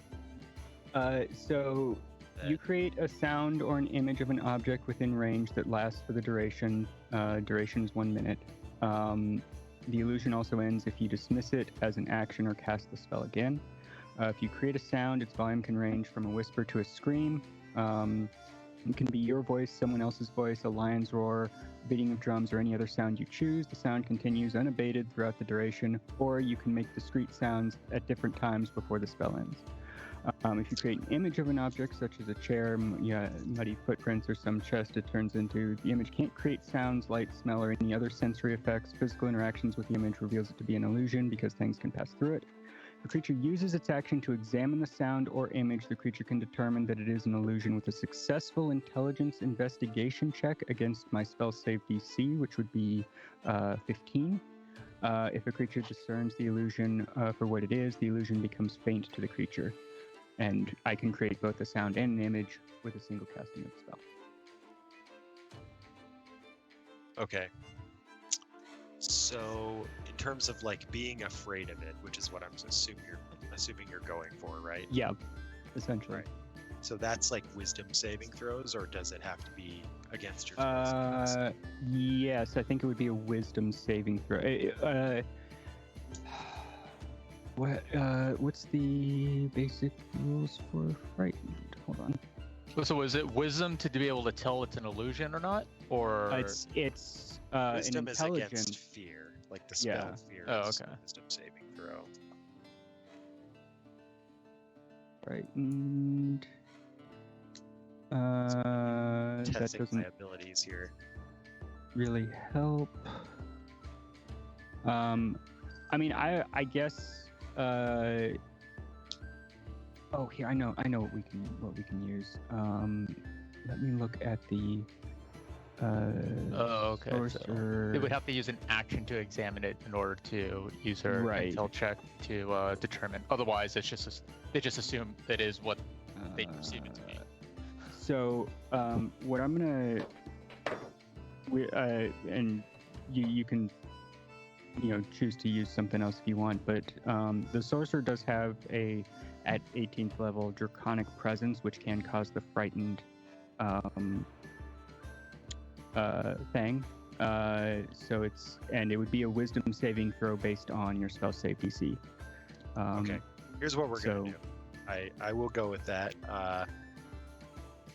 So you create a sound or an image of an object within range that lasts for the duration. Duration is 1 minute. The illusion also ends if you dismiss it as an action or cast the spell again. If you create a sound, its volume can range from a whisper to a scream. It can be your voice, someone else's voice, a lion's roar, beating of drums, or any other sound you choose. The sound continues unabated throughout the duration, or you can make discrete sounds at different times before the spell ends. If you create an image of an object, such as a chair, muddy footprints, or some chest it turns into, the image can't create sounds, light, smell, or any other sensory effects. Physical interactions with the image reveals it to be an illusion because things can pass through it. If a creature uses its action to examine the sound or image, the creature can determine that it is an illusion with a successful intelligence investigation check against my spell save DC, which would be 15. If a creature discerns the illusion for what it is, the illusion becomes faint to the creature. And I can create both a sound and an image with a single casting of the spell. Okay. So, in terms of like being afraid of it, which is what I'm assuming you're going for, right? Yeah, essentially. Right. So that's like wisdom saving throws, or does it have to be against your choice? Yes, I think it would be a wisdom saving throw. What's the basic rules for frightened? Hold on. So is it wisdom to be able to tell it's an illusion or not, or It's Wisdom an is against intelligence. fear, like the spell Yeah. fear. Oh, is okay. Wisdom saving throw. Frightened. That Testing doesn't my abilities here. really help. I mean, I guess. Oh, here I know what we can use. Let me look at the. Oh, okay. So Sorcerer. it would have to use an action to examine it in order to use her Right. intel check to determine. Otherwise, it's just they just assume it is what they perceive it to be. So, what I'm gonna, and you can, choose to use something else if you want, but the sorcerer does have at 18th level draconic presence, which can cause the frightened thing. So it would be a wisdom saving throw based on your spell save DC. Okay. Here's what we're gonna do. I will go with that.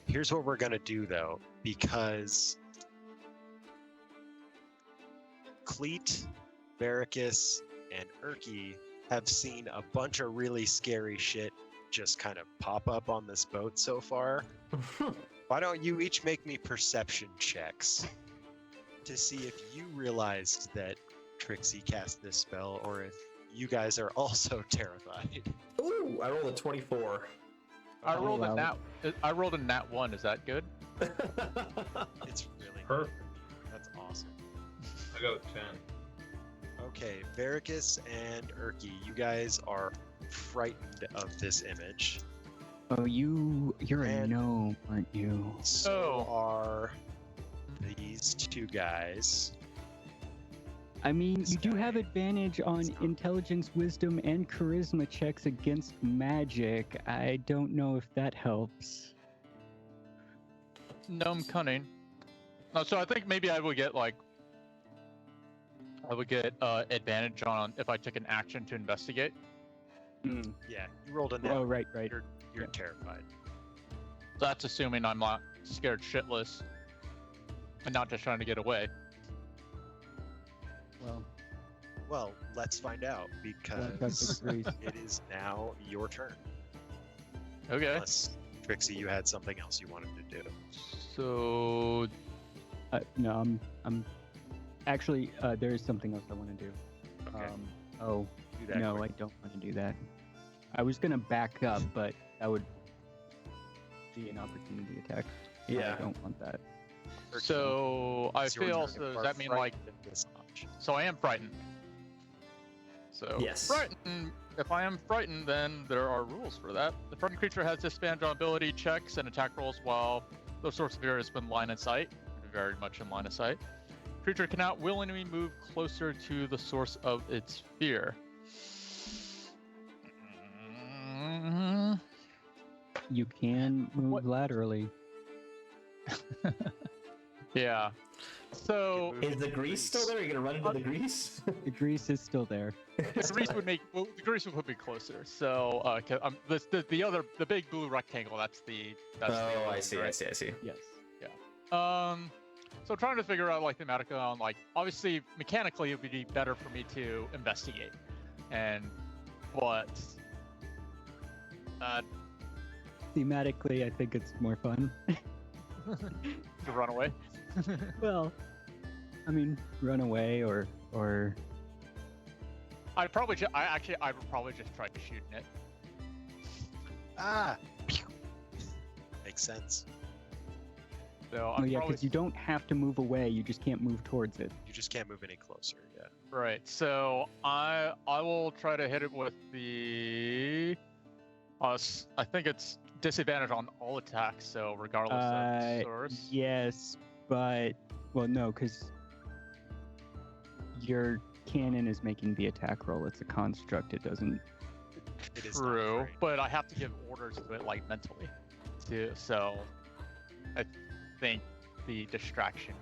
Here's what we're gonna do though, because Cleet, Barracus, and Erky have seen a bunch of really scary shit just kind of pop up on this boat so far. Why don't you each make me perception checks to see if you realized that Trixie cast this spell, or if you guys are also terrified. Ooh, I rolled a 24. I rolled wow. I rolled a nat 1. Is that good? It's really good. Perfect. That's awesome. I got a 10. Okay, Barracus and Erky, you guys are frightened of this image. Oh, you're a And- gnome, aren't you? So Oh. are these two guys. I mean, This you do have guy advantage on is not- intelligence, wisdom, and charisma checks against magic. I don't know if that helps. Gnome cunning. No, so I think maybe I would get advantage on if I took an action to investigate. Yeah, you rolled a net. Oh, right. You're yeah. terrified. That's assuming I'm not scared shitless and not just trying to get away. Well, Well, let's find out, Castic because agrees. it is now your turn. Okay. Unless, Trixie, you had something else you wanted to do. So No, I'm actually there is something else I want to do. Okay. Oh, Do Do that. No, quick. I don't want to do that. I was gonna back up, but that would be an opportunity attack. Yeah. I don't want that. So I It's your feel. turn. So You does are that mean like? frightened this much. So I am frightened. So Yes. frightened. If I am frightened, then there are rules for that. The frightened creature has disadvantage on ability checks and attack rolls while the source of fear has been line of sight, very much in line of sight. Creature cannot willingly move closer to the source of its fear. You can move What- laterally. Yeah. So Move Is into the grease still there? Are you gonna run into the grease? The grease is still there. the grease would make the grease would put me closer. So the big blue rectangle. That's the. Oh, I illusion, see, right? I see, I see. Yes. So trying to figure out like thematica on like obviously mechanically it would be better for me to investigate, but Thematically, I think it's more fun. to run away. Well, I mean, run away or I would probably just try shooting it. Ah. Makes sense. So oh I'm yeah, probably because you don't have to move away. You just can't move towards it. You just can't move any closer. Yeah. right. So I will try to hit it with the. I think it's disadvantage on all attacks. So regardless of source. Yes, but well, no, because your cannon is making the attack roll. It's a construct. It doesn't. It is not True, great. but I have to give orders to it like mentally, too. So I think the distraction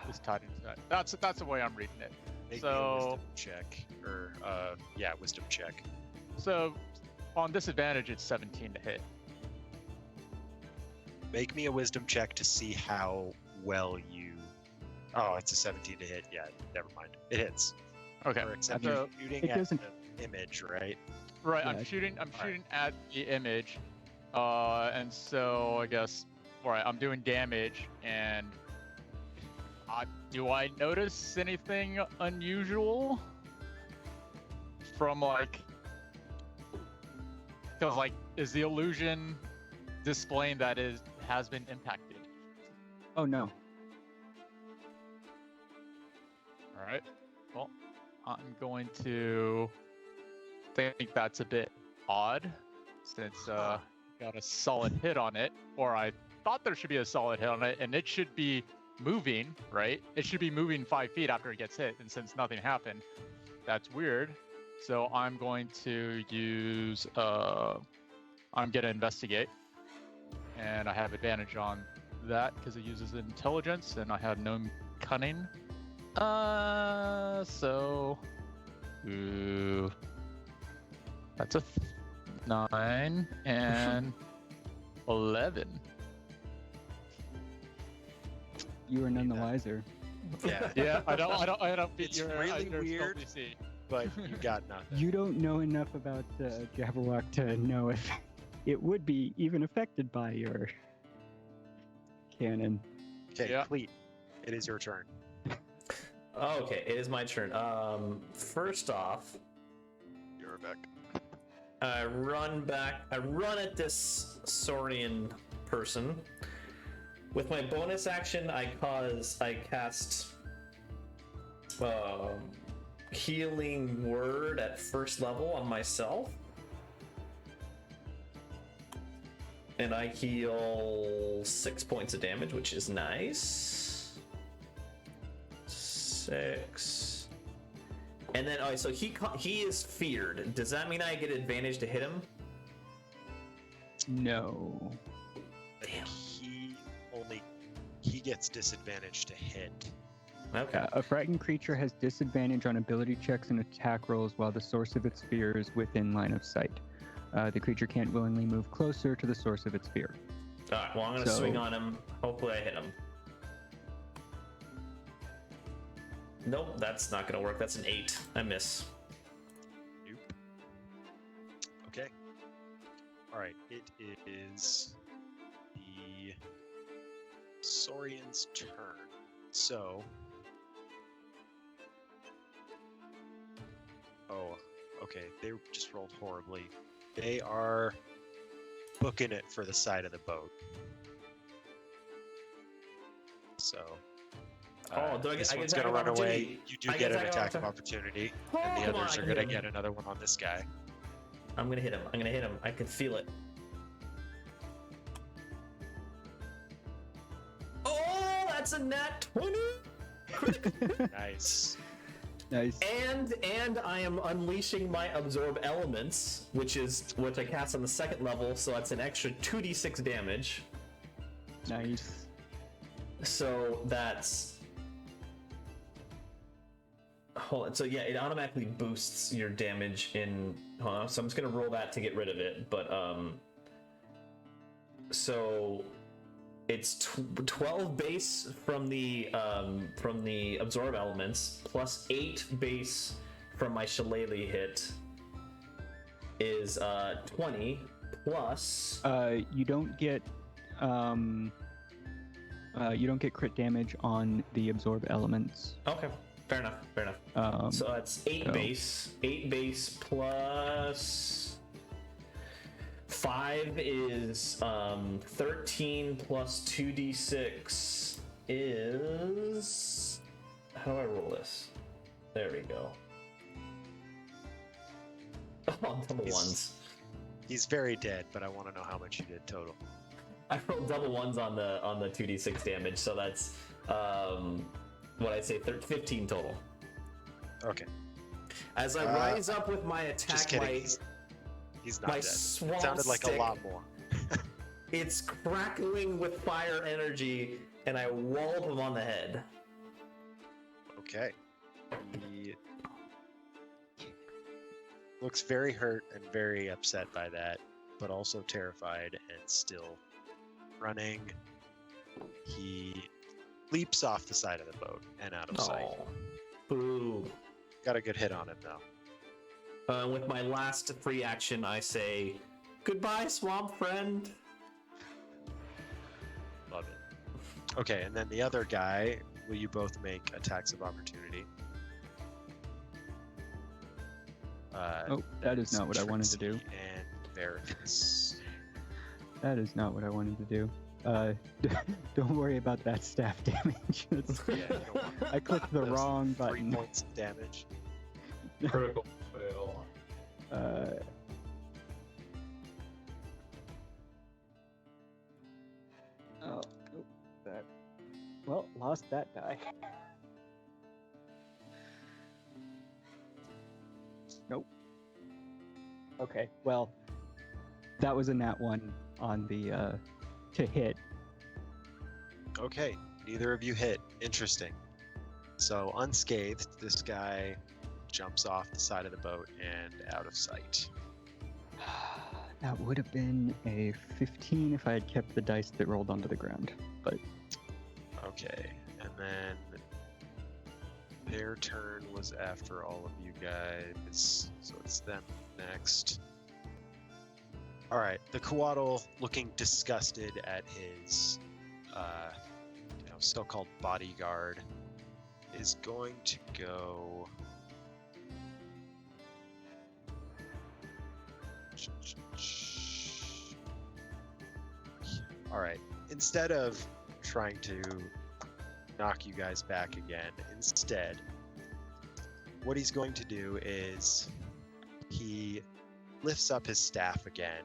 is tied into that. That's the way I'm reading it. Make me a So wisdom check, or wisdom check. so on disadvantage, it's 17 to hit. Make me a wisdom check to see how well you. Oh, it's a 17 to hit. Yeah, never mind. It hits. Okay. Or except So- you're shooting It at doesn't- the image, right? Right, Yeah, I'm shooting Alright. at the image, and so I guess I'm doing damage, and do I notice anything unusual from because is the illusion displaying that has been impacted? Oh no. All right, well, I'm going to think that's a bit odd since got a solid hit on it, or I thought there should be a solid hit on it, and it should be moving, right? It should be moving 5 feet after it gets hit, and since nothing happened, that's weird. So I'm going to use I'm gonna investigate, and I have advantage on that because it uses intelligence, and I have no cunning. Ooh, that's a 9 and 11. You are none the Yeah. wiser. Yeah. Yeah, I don't beat It's your really your weird. DC. But you got nothing. You don't know enough about Jabberwock to know if it would be even affected by your cannon. Okay, Yeah. Cleet, it is your turn. Okay, it is my turn. First off, You're back. I run at this Saurian person. With my bonus action, I cast Healing Word at first level on myself. And I heal 6 points of damage, which is nice. 6. And then, so he is feared. Does that mean I get advantage to hit him? No. Damn. He gets disadvantage to hit. Okay. A frightened creature has disadvantage on ability checks and attack rolls while the source of its fear is within line of sight. The creature can't willingly move closer to the source of its fear. Alright, well, I'm gonna swing on him. Hopefully I hit him. Nope, that's not gonna work. That's an 8. I miss. Nope. Okay. Alright, it is the Saurian's turn. So. Oh, Okay, they just rolled horribly. They are booking it for the side of the boat. So. Do I get- this I get one's attack gonna of run away. opportunity? You do I get get an attack attack of of opportunity, Oh, and the come on, others I are can gonna hit him. get another one on this guy. I'm gonna hit him. I'm gonna hit him. I can feel it. Oh, that's a nat 20. Nice. Nice. And I am unleashing my absorb elements, which I cast on the second level, so that's an extra 2d6 damage. Nice. So that's hold on. So yeah, it automatically boosts your damage in. Hold on. So I'm just gonna roll that to get rid of it. But so it's 12 base from the absorb elements plus 8 base from my shillelagh hit is 20 plus. You don't get crit damage on the absorb elements. Okay, fair enough. So that's 8 base plus 5 is 13 plus 2d6 is. How do I roll this? There we go. Oh, double ones. He's very dead, but I want to know how much you did total. I rolled double ones on the 2d6 damage, so that's what I say 15 total. Okay. As I rise up with my attack, Just kidding. He's not my dead. swamp It sounded like stick, a lot more. it's crackling with fire energy, and I wallop him on the head. Okay. He looks very hurt and very upset by that, but also terrified and still running. He leaps off the side of the boat and out of sight. Oh, boo. Got a good hit on him though. With my last free action, I say, "Goodbye, swamp friend." Love it. Okay, and then the other guy, will you both make attacks of opportunity? Oh, that is not what I wanted to do. And Veritas. That is not what I wanted to do. Don't worry about that staff damage. Yeah, you don't want I clicked the those wrong 3 button. points of damage. Critical fail. That. Well, lost that die. Nope. Okay, well, that was a nat 1 on the to hit. Okay, neither of you hit. Interesting. So unscathed, this guy jumps off the side of the boat and out of sight. That would have been a 15 if I had kept the dice that rolled onto the ground. But Okay, and then their turn was after all of you guys, so it's them next. All right, the Coatl, looking disgusted at his, so-called bodyguard, is going to go. All right, instead of trying to knock you guys back again, instead, what he's going to do is he lifts up his staff again,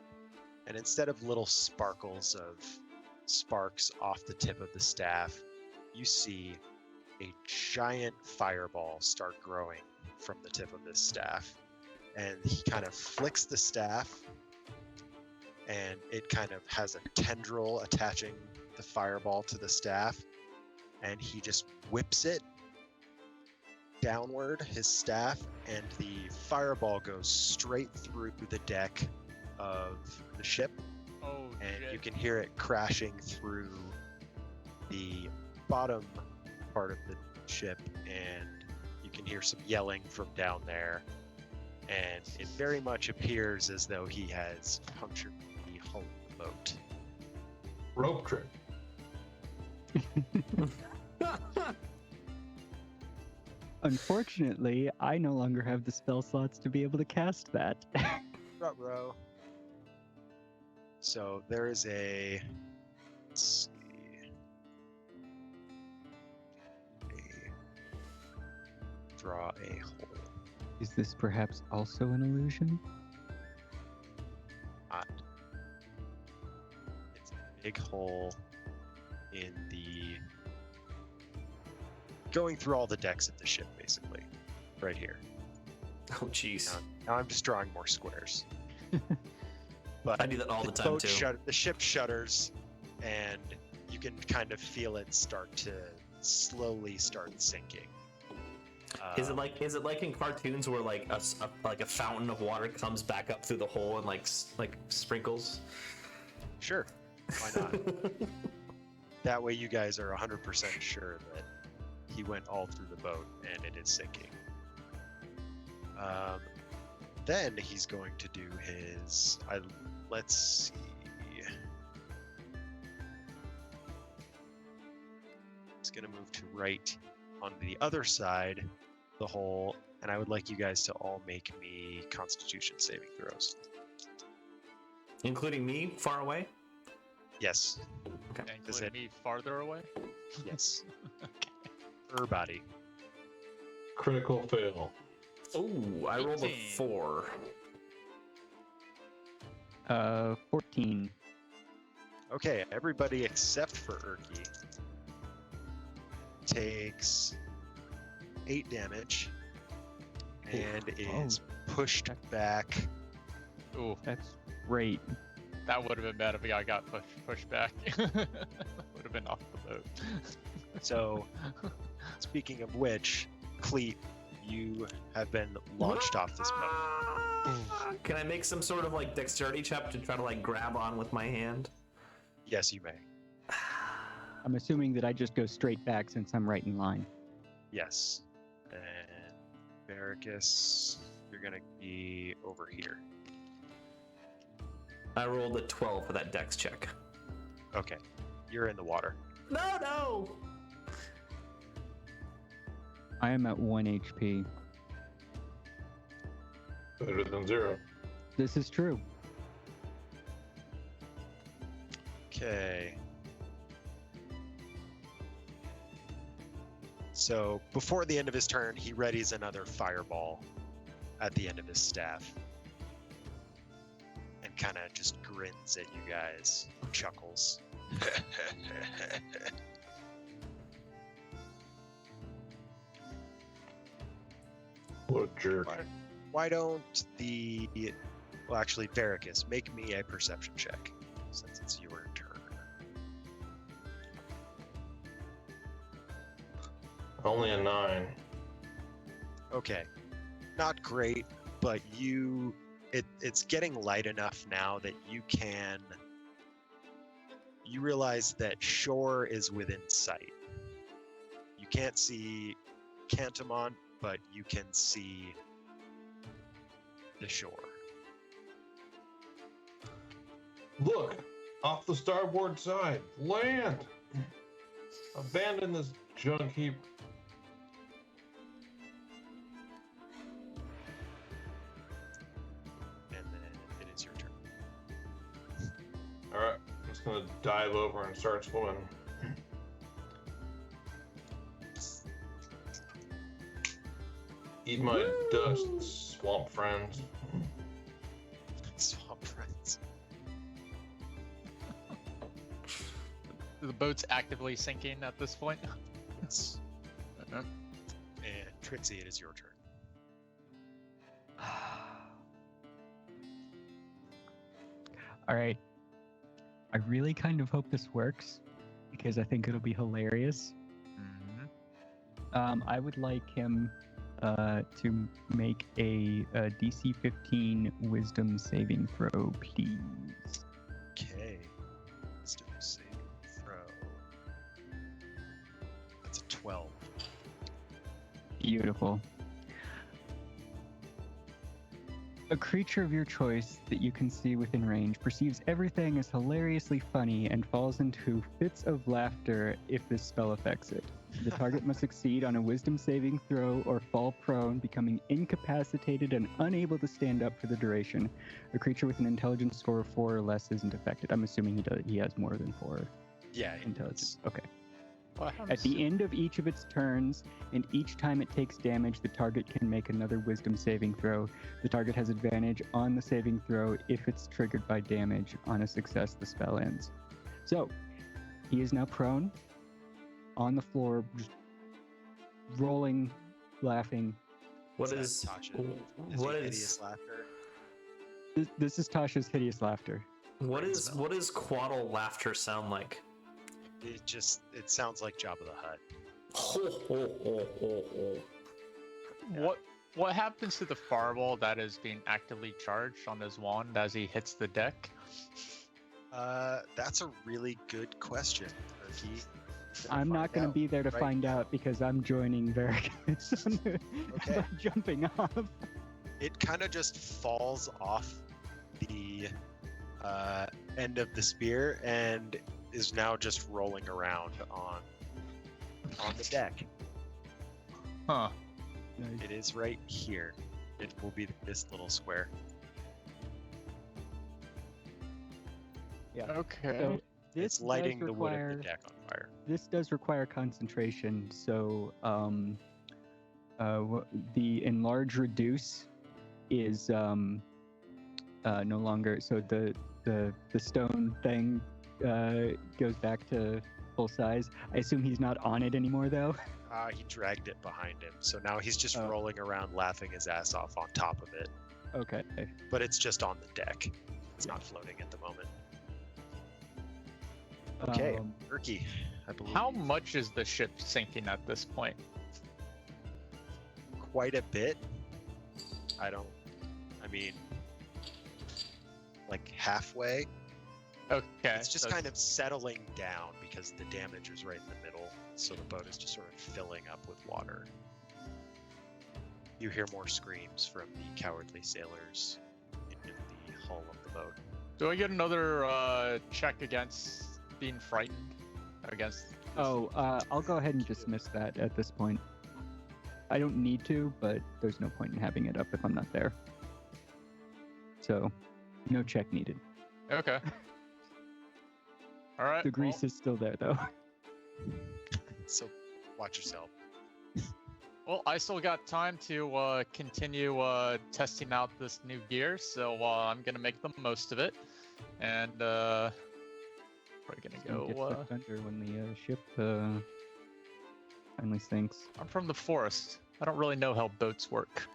and instead of little sparkles of sparks off the tip of the staff, you see a giant fireball start growing from the tip of this staff. And he kind of flicks the staff, and it kind of has a tendril attaching the fireball to the staff, and he just whips it downward, his staff, and the fireball goes straight through the deck of the ship. Oh, And shit. you can hear it crashing through the bottom part of the ship, and you can hear some yelling from down there, and it very much appears as though he has punctured the hull of the boat. Rope trick. Unfortunately, I no longer have the spell slots to be able to cast that. Ruh-roh. So there is a. Let's see. Draw a hole. Is this perhaps also an illusion? Not. It's a big hole in the. Going through all the decks of the ship, basically. Right here. Oh, jeez. Now I'm just drawing more squares. But I do that all the time, boat too. the ship shudders, and you can kind of feel it start to slowly start sinking. Is it like in cartoons where like a fountain of water comes back up through the hole and like sprinkles? Sure, why not? That way you guys are 100% sure that he went all through the boat and it is sinking. Then he's going to do his. Let's see. He's going to move to right on the other side, the hole, and I would like you guys to all make me Constitution saving throws. Including me, far away? Yes. Okay. Is Including it- me farther away? Yes. Body. Critical fail. Oh, I rolled a 18. 4. 14. Okay, everybody except for Erky takes 8 damage and is pushed back. Ooh, That's great. that would have been bad if I got pushed back. Would have been off the boat. So, speaking of which, Cleet, you have been launched off this boat. Can I make some sort of like dexterity check to try to like grab on with my hand? Yes, you may. I'm assuming that I just go straight back since I'm right in line. Yes. And Barracus, you're gonna be over here. I rolled a 12 for that dex check. Okay. You're in the water. No! I am at 1 HP. Better than 0. This is true. Okay. So before the end of his turn, he readies another fireball at the end of his staff. And kind of just grins at you guys, chuckles. What a jerk. Why don't the... Well, actually, Barracus, make me a perception check, since it's your turn. Only a 9. Okay. Not great, but it's getting light enough now that you realize that shore is within sight. You can't see Cantamon, but you can see the shore. Look! Off the starboard side! Land! Abandon this junk heap. And then it is your turn. Alright, I'm just gonna dive over and start swimming. Eat my dust, swamp friends. Swamp friends. The boat's actively sinking at this point. Yes. Uh-huh. And Trixie, it is your turn. All right. I really kind of hope this works because I think it'll be hilarious. I would like him to make a DC 15 Wisdom saving throw, please. Okay. Wisdom saving throw. That's a 12. A creature of your choice that you can see within range perceives everything as hilariously funny and falls into fits of laughter if this spell affects it. The target must succeed on a wisdom saving throw or fall prone, becoming incapacitated and unable to stand up for the duration. A creature with an intelligence score of 4 or less isn't affected. I'm assuming he has more than 4 Yeah. intelligence. Okay. Well, At the end of each of its turns, and each time it takes damage, the target can make another wisdom saving throw. The target has advantage on the saving throw if it's triggered by damage. On a success, the spell ends. So, he is now prone, on the floor, just rolling, laughing. What that is Tasha? what he is hideous laughter? This is Tasha's hideous laughter. what Great is spell. what does Quaddle laughter sound like? It sounds like Jabba the Hutt. Ho, ho, ho, ho, ho. What happens to the fireball that is being actively charged on his wand as he hits the deck? That's a really good question, Perky. I'm not going to be there to right find now. out because I'm joining Varric Okay. by jumping off. It kind of just falls off the end of the spear and is now just rolling around on the deck. Huh. It is right here. It will be this little square. Okay. So this It's lighting does the wood of require, the deck on fire. This does require concentration. So the enlarge reduce is no longer. So the stone thing goes back to full size. I assume he's not on it anymore though. He dragged it behind him, so now he's just Oh. rolling around laughing his ass off on top of it. Okay. But it's just on the deck. It's not floating at the moment. Okay, Perky, I believe. How much is the ship sinking at this point? Quite a bit. I mean, like halfway. Okay. It's just kind of settling down because the damage is right in the middle, so the boat is just sort of filling up with water. You hear more screams from the cowardly sailors in the hull of the boat. Do I get another check against being frightened? Against. Oh, I'll go ahead and dismiss that at this point. I don't need to, but there's no point in having it up if I'm not there. So, no check needed. Okay. All right. The grease is still there, though. So, watch yourself. Well, I still got time to continue testing out this new gear, so I'm gonna make the most of it. And we're gonna Don't get go. sucked under when the ship finally sinks. I'm from the forest. I don't really know how boats work.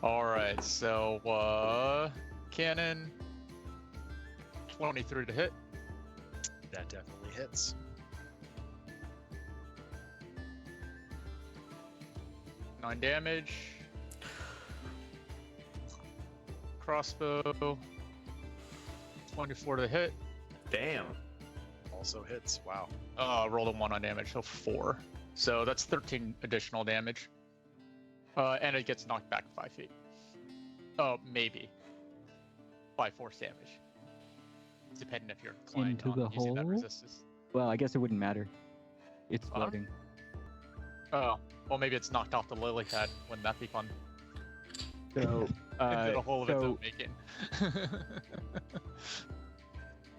All right, so cannon 23 to hit. That definitely hits. Nine damage. Crossbow 24 to hit. Damn. Also hits. Wow. Rolled a 1 on damage, so 4. So that's 13 additional damage. And it gets knocked back 5 feet. Oh, maybe. By force damage. Depending if you're inclined Into on the using that hole? resistance. Well, I guess it wouldn't matter. It's Huh? floating. Oh, well, maybe it's knocked off the lily pad. Wouldn't that be fun? So, Into the hole of its so own making.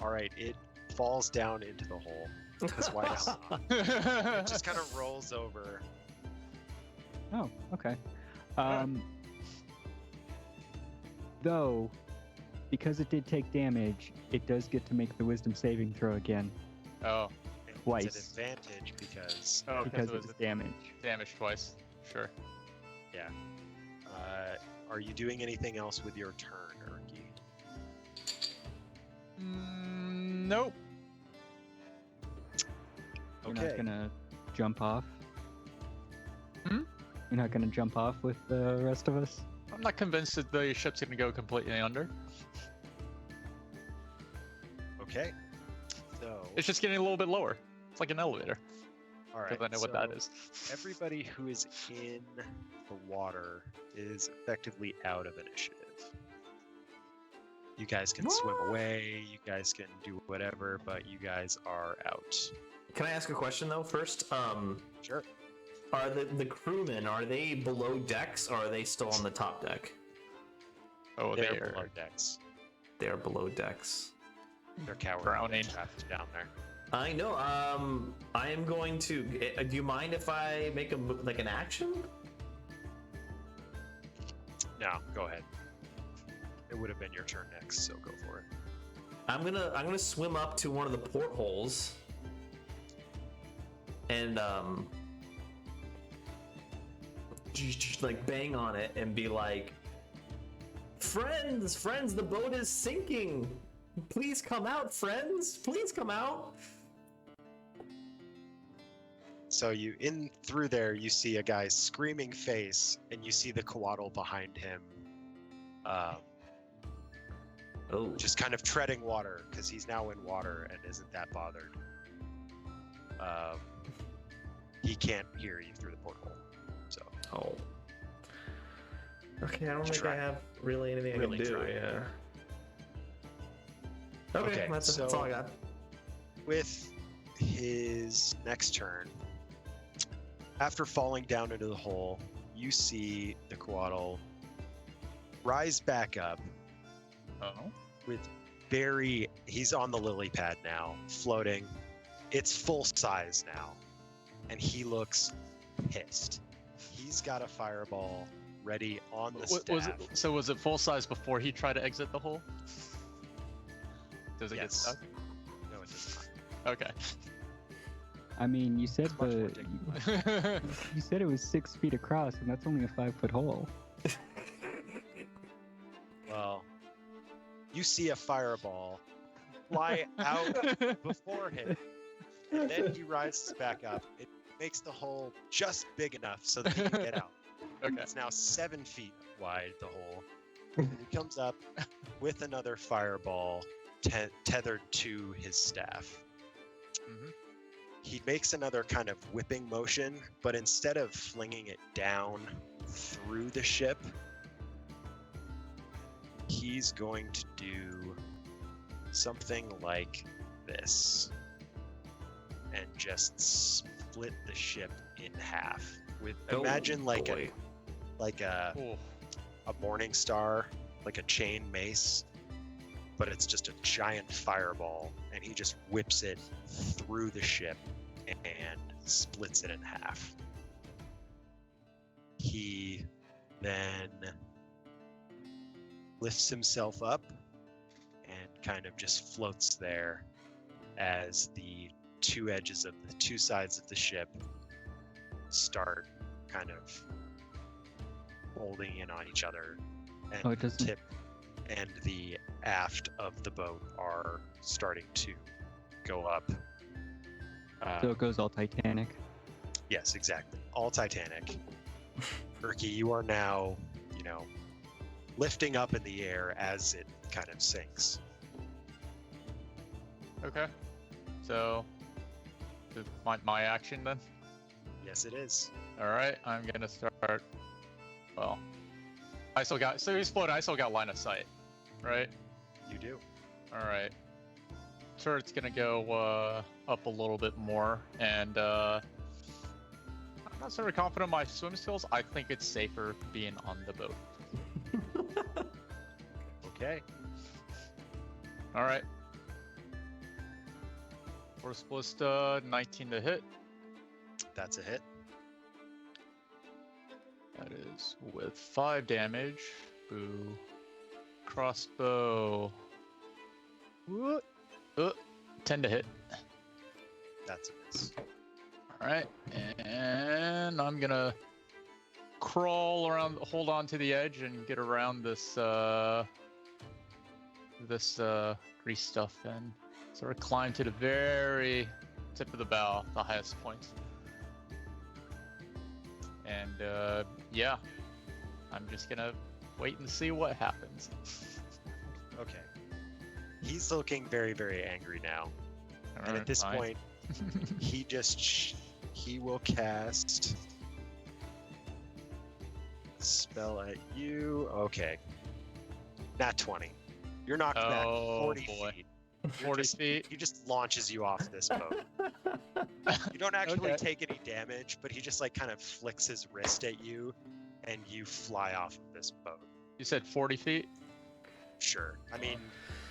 All right, it falls down into the hole. Because why not? It just kind of rolls over. oh, okay. Though, because it did take damage, it does get to make the wisdom saving throw again. Oh, It's Twice. an advantage because oh, because it it was was damage. damage twice. Sure. are you doing anything else with your turn, Erky? Nope. You're Okay. not gonna jump off? Hmm? You're not gonna jump off with the rest of us? I'm not convinced that the ship's gonna go completely under. Okay. So, It's just getting a little bit lower. It's like an elevator. All right. Because I know what that so is. Everybody who is in the water is effectively out of initiative. You guys can swim away, you guys can do whatever, but you guys are out. Can I ask a question though first? Sure. Are the crewmen, are they below decks or are they still on the top deck? Oh, They're they're below decks. They're below decks. They're cowering Drowning. trapped down there. I know. I am going to. Do you mind if I make an action? No, go ahead. It would have been your turn next, so go for it. I'm gonna swim up to one of the portholes and just like bang on it and be like, friends, the boat is sinking. Please come out, friends. Please come out. So you in through there, you see a guy's screaming face, and you see the coatl behind him, Oh, just kind of treading water because he's now in water and isn't that bothered. He can't hear you through the porthole. So oh. Okay, I don't think Try. I have really anything Really I can do. try. Yeah. Okay, that's all I got. with his next turn, after falling down into the hole, you see the coatl rise back up Oh. with he's on the lily pad now, floating. It's full size now, and he looks pissed. He's got a fireball ready on the staff. Was it full size before he tried to exit the hole? Does it get Yes. stuck? No, it does not. Okay. I mean, you said It's much more dignified. you said it was 6 feet across, and that's only a 5-foot hole. Well, you see a fireball fly out before him, and then he rises back up. It makes the hole just big enough so that he can get out. Okay. It's now 7 feet wide, the hole. And he comes up with another fireball tethered to his staff. Mhm. He makes another kind of whipping motion, but instead of flinging it down through the ship, he's going to do something like this and just split the ship in half. Imagine like boy. Oh. a morning star, like a chain mace, but it's just a giant fireball, and he just whips it through the ship and splits it in half. He then lifts himself up and kind of just floats there as the two edges of the two sides of the ship start kind of folding in on each other, and Oh, it doesn't- tip and the aft of the boat are starting to go up. So it goes all Titanic. Yes, exactly. All Titanic. Perky, you are now, lifting up in the air as it kind of sinks. Okay. So, my action then. Yes, it is. All right, I'm gonna start. Well, so he's floating. I still got line of sight, right? You do. All right. Turret's gonna go up a little bit more, and I'm not super confident in my swim skills. I think it's safer being on the boat. Okay. All right. Force Ballista, 19 to hit. That's a hit. That is with 5 damage. Boo. Crossbow. What? 10 to hit. That's a miss. Alright. And I'm gonna crawl around, hold on to the edge, and get around this grease stuff, and sort of climb to the very tip of the bow, the highest point. And yeah, I'm just gonna wait and see what happens. Okay. He's looking very, very angry now. And at this Fine. point, he just he will cast spell at you. Okay. Nat 20. You're knocked back 40 boy. feet. 40 feet. He just launches you off this boat. You don't actually Okay. take any damage, but he just like kind of flicks his wrist at you, and you fly off of this boat. You said 40 feet? Sure. I mean,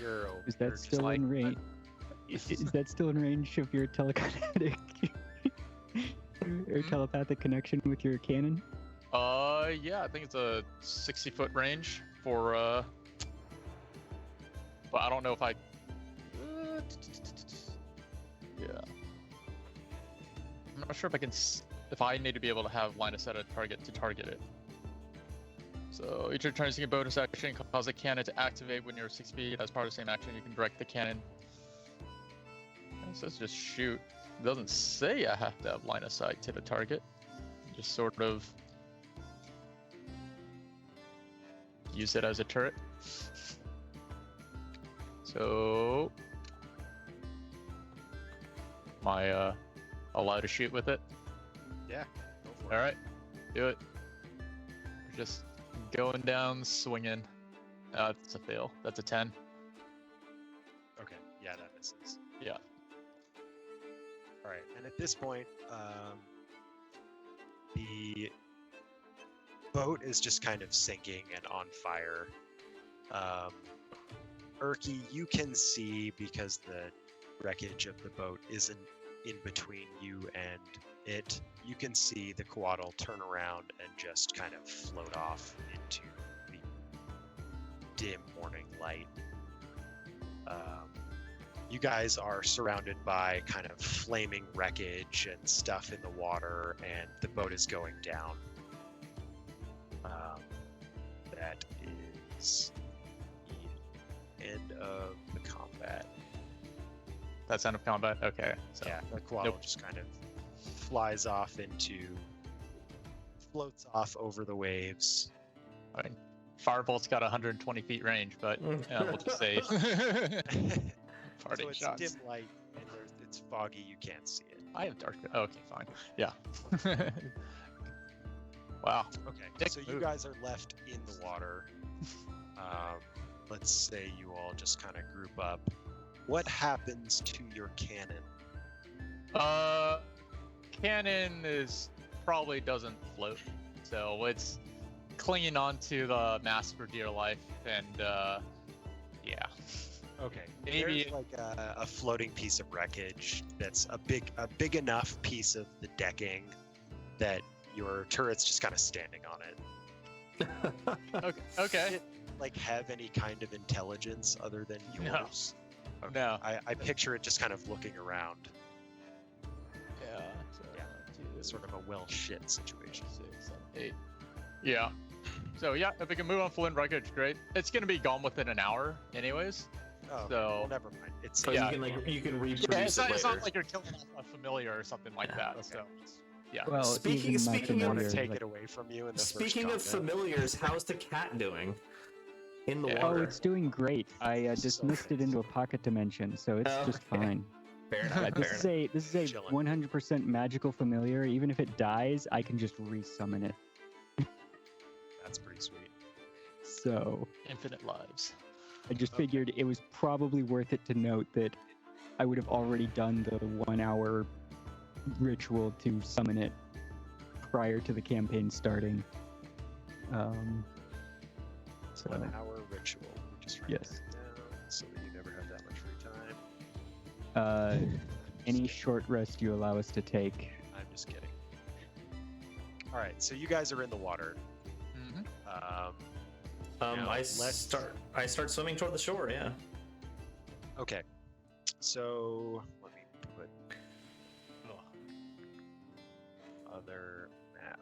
you're. Is you're that just still like, in range? Is that still in range of your telekinetic or telepathic connection with your cannon? Yeah, I think it's a 60-foot range for, but I don't know if I... yeah. I'm not sure if I can... if I need to be able to have line of sight at a target to target it. So each return using a bonus action can cause a cannon to activate when you're 6 feet. As part of the same action, you can direct the cannon. It says just shoot. It doesn't say I have to have line of sight to the target. Just sort of use it as a turret. So, am I allowed to shoot with it? Yeah. Go for it. All right, do it. We're just going down, swinging. That's a fail. That's a 10. Okay. Yeah, that misses. Yeah. All right. And at this point, the boat is just kind of sinking and on fire. Perky, you can see, because the wreckage of the boat isn't in between you and it, you can see the Coatl turn around and just kind of float off into the dim morning light. You guys are surrounded by kind of flaming wreckage and stuff in the water, and the boat is going down. That is the end of the combat. That's end of combat. Okay. So, Yeah, the Coatl Nope. just kind of flies off floats off over the waves. I mean, Firebolt's got 120 feet range, but yeah, we'll just say parting So it's shots. dim light and it's foggy, you can't see it. I have dark. Oh, okay, fine. Yeah. Wow. Okay, Dick so you move. guys are left in the water. Let's say you all just kind of group up. What happens to your cannon? Cannon probably doesn't float, so it's clinging onto the mast for dear life, and yeah. Okay, Maybe- there's like a floating piece of wreckage that's a big enough piece of the decking that your turret's just kind of standing on it. Okay. Does Okay. it like have any kind of intelligence other than No. yours? Okay. No. I picture it just kind of looking around, Yeah. So Yeah. 1, 2, sort of a well shit situation. 6, 7, 8. Yeah. So yeah, if we can move on Flint wreckage, great. It's gonna be gone within an hour, anyways. Oh, okay. So- Well, never mind. It's So Yeah. you can reproduce Yeah, it's it not, later. it's not like you're killing off a familiar or something like that. Okay. So yeah. Well, Speaking- even my speaking of- I want to familiar, take like- it away from you in the Speaking of first combat. familiars, how's the cat doing in the Yeah. Oh, water? it's doing great. I dismissed it into a pocket dimension, so it's just Okay. fine. Fair enough. Yeah, Fair this enough. is a Chilling. 100% magical familiar. Even if it dies, I can just resummon it. That's pretty sweet. So Infinite lives. I just Okay. figured it was probably worth it to note that I would have already done the 1 hour ritual to summon it prior to the campaign starting. So 1 hour ritual. Just write Yes. that down so that you never have that much free time. any short rest you allow us to take. I'm just kidding. All right, so you guys are in the water. Mm-hmm. Now, I let's- start swimming toward the shore. Yeah. Okay, so let me put other map.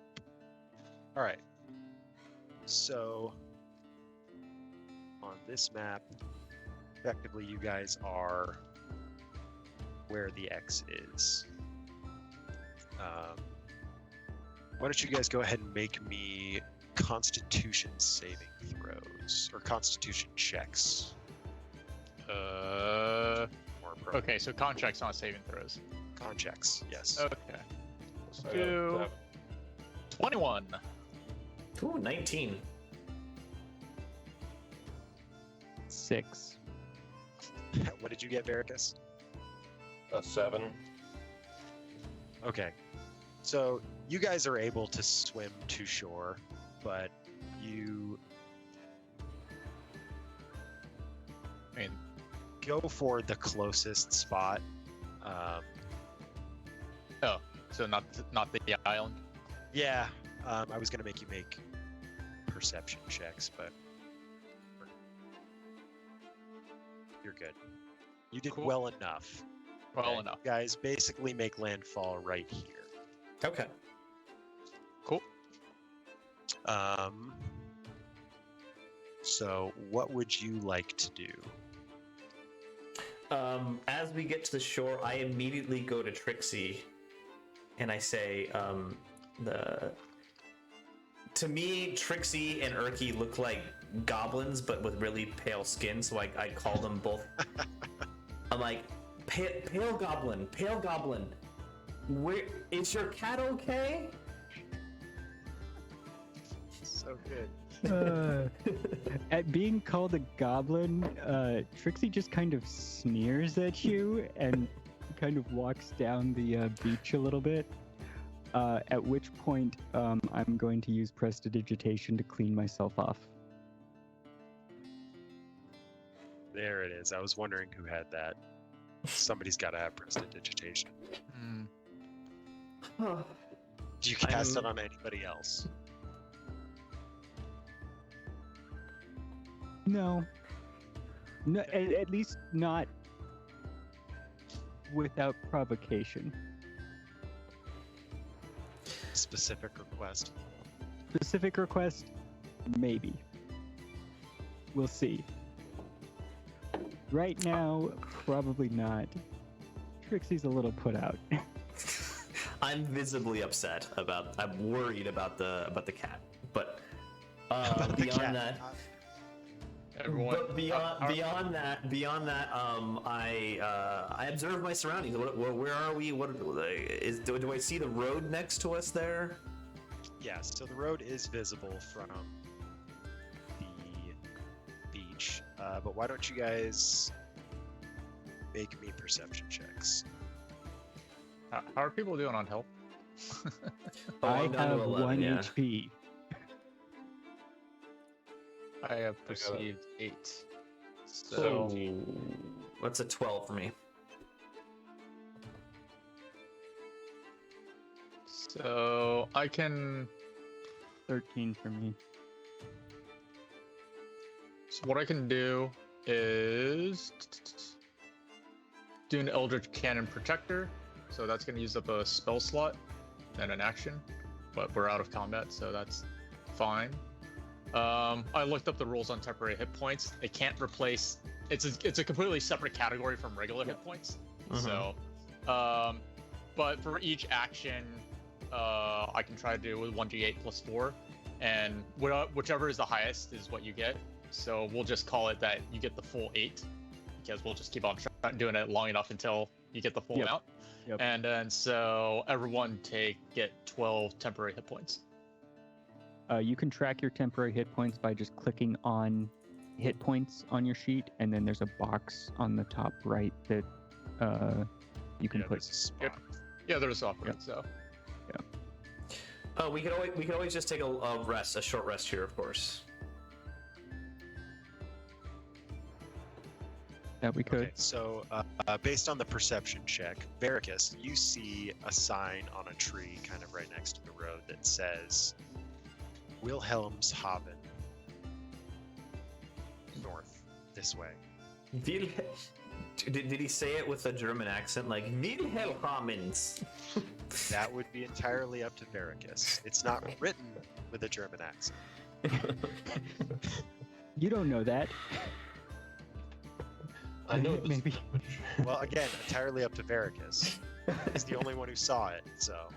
All right, so on this map, effectively you guys are where the X is. Why don't you guys go ahead and make me Constitution saving throws or Constitution checks? More appropriate. Okay, so contract's not saving throws. Con checks, yes. Okay. I got Do 7. 21. Ooh, 19. 6. What did you get, Veracus? A 7. Okay. So you guys are able to swim to shore, but you I mean, go for the closest spot. so not the island. Yeah, I was gonna make you make perception checks, but you're good. You did Cool. well enough. Well Okay? enough. You guys basically make landfall right here. Okay. Cool. So what would you like to do? As we get to the shore, I immediately go to Trixie, and I say, to me, Trixie and Erky look like goblins, but with really pale skin. So I call them both. I'm like, pale goblin, is your cat okay? So good. At being called a goblin, Trixie just kind of sneers at you and kind of walks down the beach a little bit. At which point, I'm going to use prestidigitation to clean myself off. There it is. I was wondering who had that. Somebody's got to have prestidigitation. Hmm. Do you cast it on anybody else? No. No, at least not without provocation. Specific request. Specific request? Maybe. We'll see. Right now, probably not. Trixie's a little put out. I'm visibly upset about. I'm worried about the cat, but About the beyond cat. that. Everyone. But beyond that, I observe my surroundings. Where are we? Do I see the road next to us there? Yeah, so the road is visible from the beach. But why don't you guys make me perception checks? How are people doing on health? Oh, I I'm down to have 11, 1 yeah. HP. I have I got it. perceived 8. So So what's a 12 for me? I can. 13 for me. So what I can do is do an Eldritch Cannon Protector. So that's going to use up a spell slot and an action, but we're out of combat, so that's fine. I looked up the rules on temporary hit points. It can't replace. It's a completely separate category from regular hit points. So, but for each action, I can try to do with 1d8 plus 4, and whichever is the highest is what you get. So we'll just call it that you get the full 8, because we'll just keep on doing it long enough until you get the full Yep. amount. Yep. And then so everyone get 12 temporary hit points. You can track your temporary hit points by just clicking on hit points on your sheet, and then there's a box on the top right that you can Yeah, put. there's a spot. Yeah, there's software. Yep. So Oh, we could always just take a short rest here, of course. That we could. Okay, so based on the perception check, Veracus, you see a sign on a tree kind of right next to the road that says Wilhelmshaven. North, this way. Did he say it with a German accent, like Wilhelmens? That would be entirely up to Veracus. It's not written with a German accent. You don't know that. I know this Maybe. Well, again, entirely up to Veracus. He's the only one who saw it, so.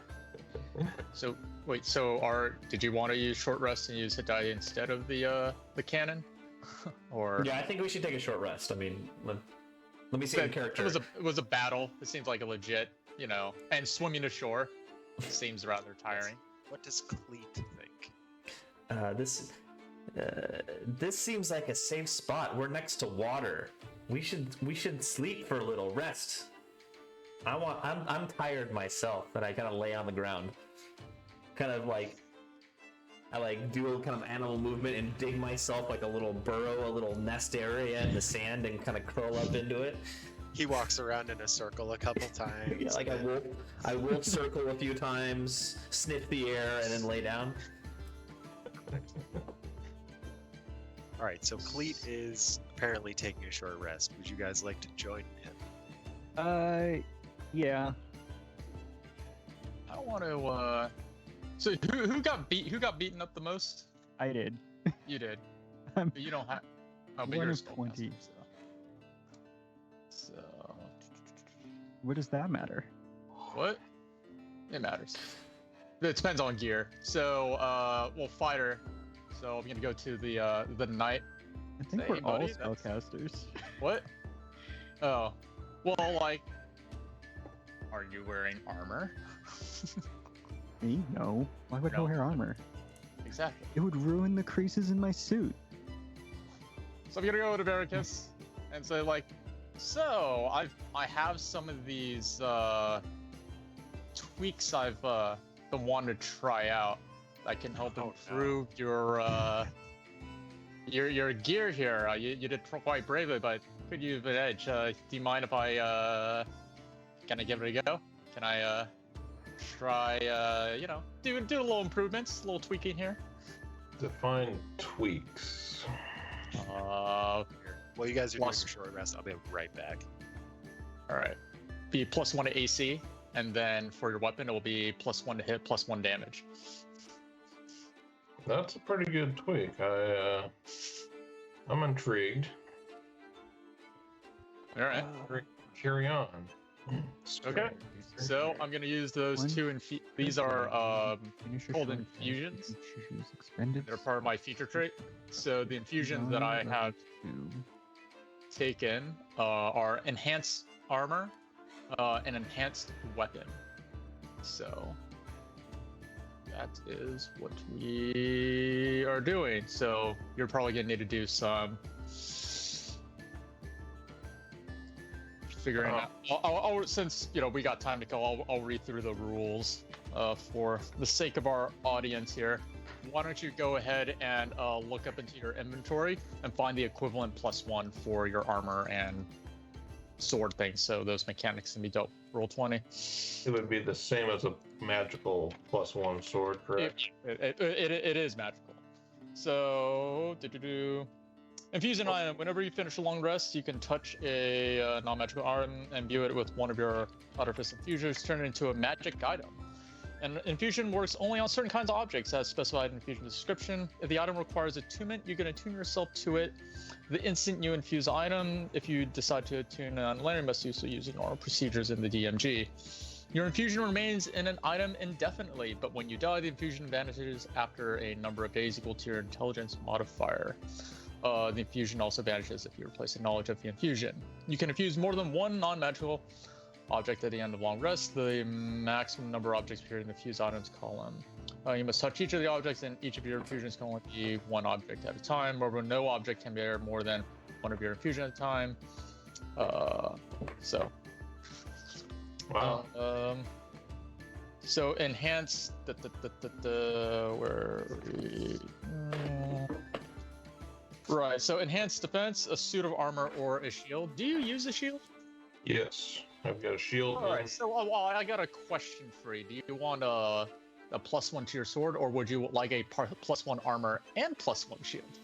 So wait, did you want to use short rest and use hit die instead of the cannon, or Yeah, I think we should take a short rest. I mean, let me see the character. It was a battle. It seems like a legit, and swimming to shore. seems rather tiring. What does Cleet think? This seems like a safe spot. We're next to water. We should sleep for a little rest. I'm tired myself, but I kind of lay on the ground. Kind of like I do a kind of animal movement and dig myself like a little burrow, a little nest area in the sand, and kind of curl up into it. He walks around in a circle a couple times. Yeah, like I will circle a few times, sniff the air, and then lay down. All right, so Cleet is apparently taking a short rest. Would you guys like to join him? Yeah. I want to. So who got beaten up the most? I did. You did. I'm But you don't have. Oh, but one you're of still 20. So. What does that matter? What? It matters. It depends on gear. So, well, fighter. So I'm gonna go to the knight. I think Say, we're all buddy, that's- spellcasters. What? Oh, well, like, are you wearing armor? Me? No. Why would I No. wear armor? Exactly. It would ruin the creases in my suit. So I'm gonna go to Veracruz and say like, so I have some of these tweaks I've been wanting to try out that can help improve your gear here. You did quite bravely, but could use an edge. Do you mind if I can I give it a go? Can I try do a little improvements, a little tweaking here? Define tweaks. Well, you guys are doing Plus- a short rest. I'll be right back. All right. Be +1 to AC, and then for your weapon, it will be +1 to hit, +1 damage. That's a pretty good tweak. I'm intrigued. All right. Carry on. Okay. So I'm gonna use those two these are called infusions. They're part of my feature trait. So the infusions that I have taken are enhanced armor, and enhanced weapon. So that is what we are doing. So you're probably gonna need to do some figuring out. I'll since we got time to go, I'll read through the rules for the sake of our audience here. Why don't you go ahead and look up into your inventory and find the equivalent +1 for your armor and sword things. So those mechanics can be dealt. Roll 20. It would be the same as a magical +1 sword, correct? It is magical. So infuse an item. Whenever you finish a long rest, you can touch a non-magical item and imbue it with one of your artifice infusions, turn it into a magic item. And infusion works only on certain kinds of objects as specified in infusion description. If the item requires attunement, you can attune yourself to it the instant you infuse the item. If you decide to attune an layer, you must also use normal procedures in the DMG. Your infusion remains in an item indefinitely, but when you die, the infusion vanishes after a number of days equal to your intelligence modifier. The infusion also vanishes if you replace the knowledge of the infusion. You can infuse more than one non-magical object at the end of long rest. The maximum number of objects appear in the fuse items column. You must touch each of the objects, and each of your infusions can only be one object at a time. However, no object can bear more than one of your infusions at a time. Wow. So enhance where are we? Right. So enhanced defense, a suit of armor, or a shield. Do you use a shield? Yes. I've got a shield. All right. So I got a question for you. Do you want a +1 to your sword, or would you like a +1 armor and +1 shield?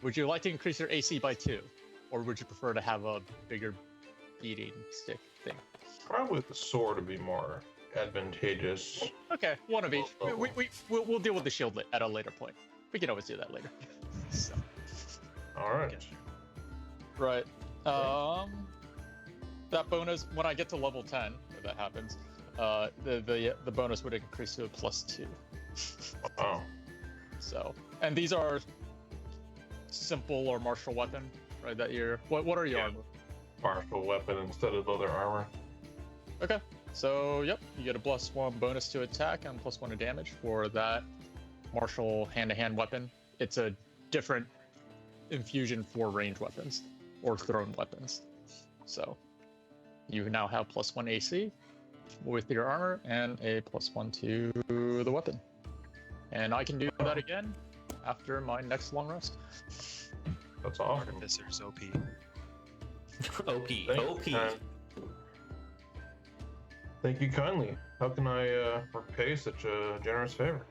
Would you like to increase your AC by 2, or would you prefer to have a bigger beating stick thing? Probably the sword would be more advantageous. Okay, one of each. Well, We'll deal with the shield at a later point. We can always do that later. So. All right. Right. That bonus, when I get to level 10, if that happens, the bonus would increase to a +2. Oh. So, and these are simple or martial weapon, right? That you're. What are you Yeah. armed with? Martial weapon instead of other armor. Okay. So, yep, you get a +1 bonus to attack and +1 to damage for that martial hand-to-hand weapon. It's a different infusion for ranged weapons or thrown weapons. So, you now have +1 AC with your armor and a +1 to the weapon. And I can do that again after my next long rest. That's awesome. Artificer's OP. OP. OP. Thank you kindly. How can I repay such a generous favor?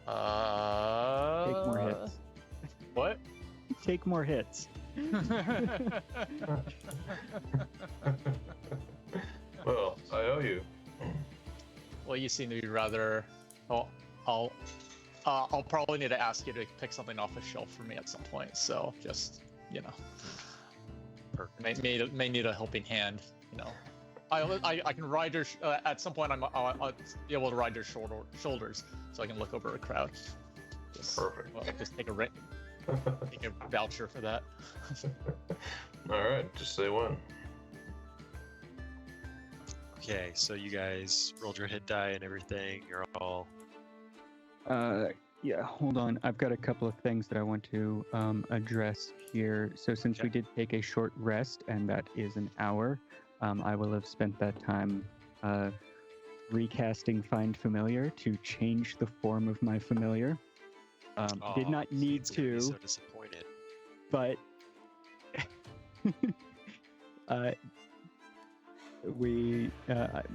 Take more hits. What? Take more hits. Well, I owe you. Well, you seem to be rather. I'll probably need to ask you to pick something off a shelf for me at some point. So just, you know, Perfect. may need a helping hand. You know, I can ride your. At some point, I'll be able to ride your shoulders, so I can look over a crowd. Just, Perfect. Well, just take a voucher for that. All right, just say when. Okay, so you guys rolled your hit die and everything. You're all Yeah, hold on. I've got a couple of things that I want to address here. So since we did take a short rest, and that is an hour, I will have spent that time recasting Find Familiar to change the form of my familiar. Did not need Steve's gonna be to, so disappointed. but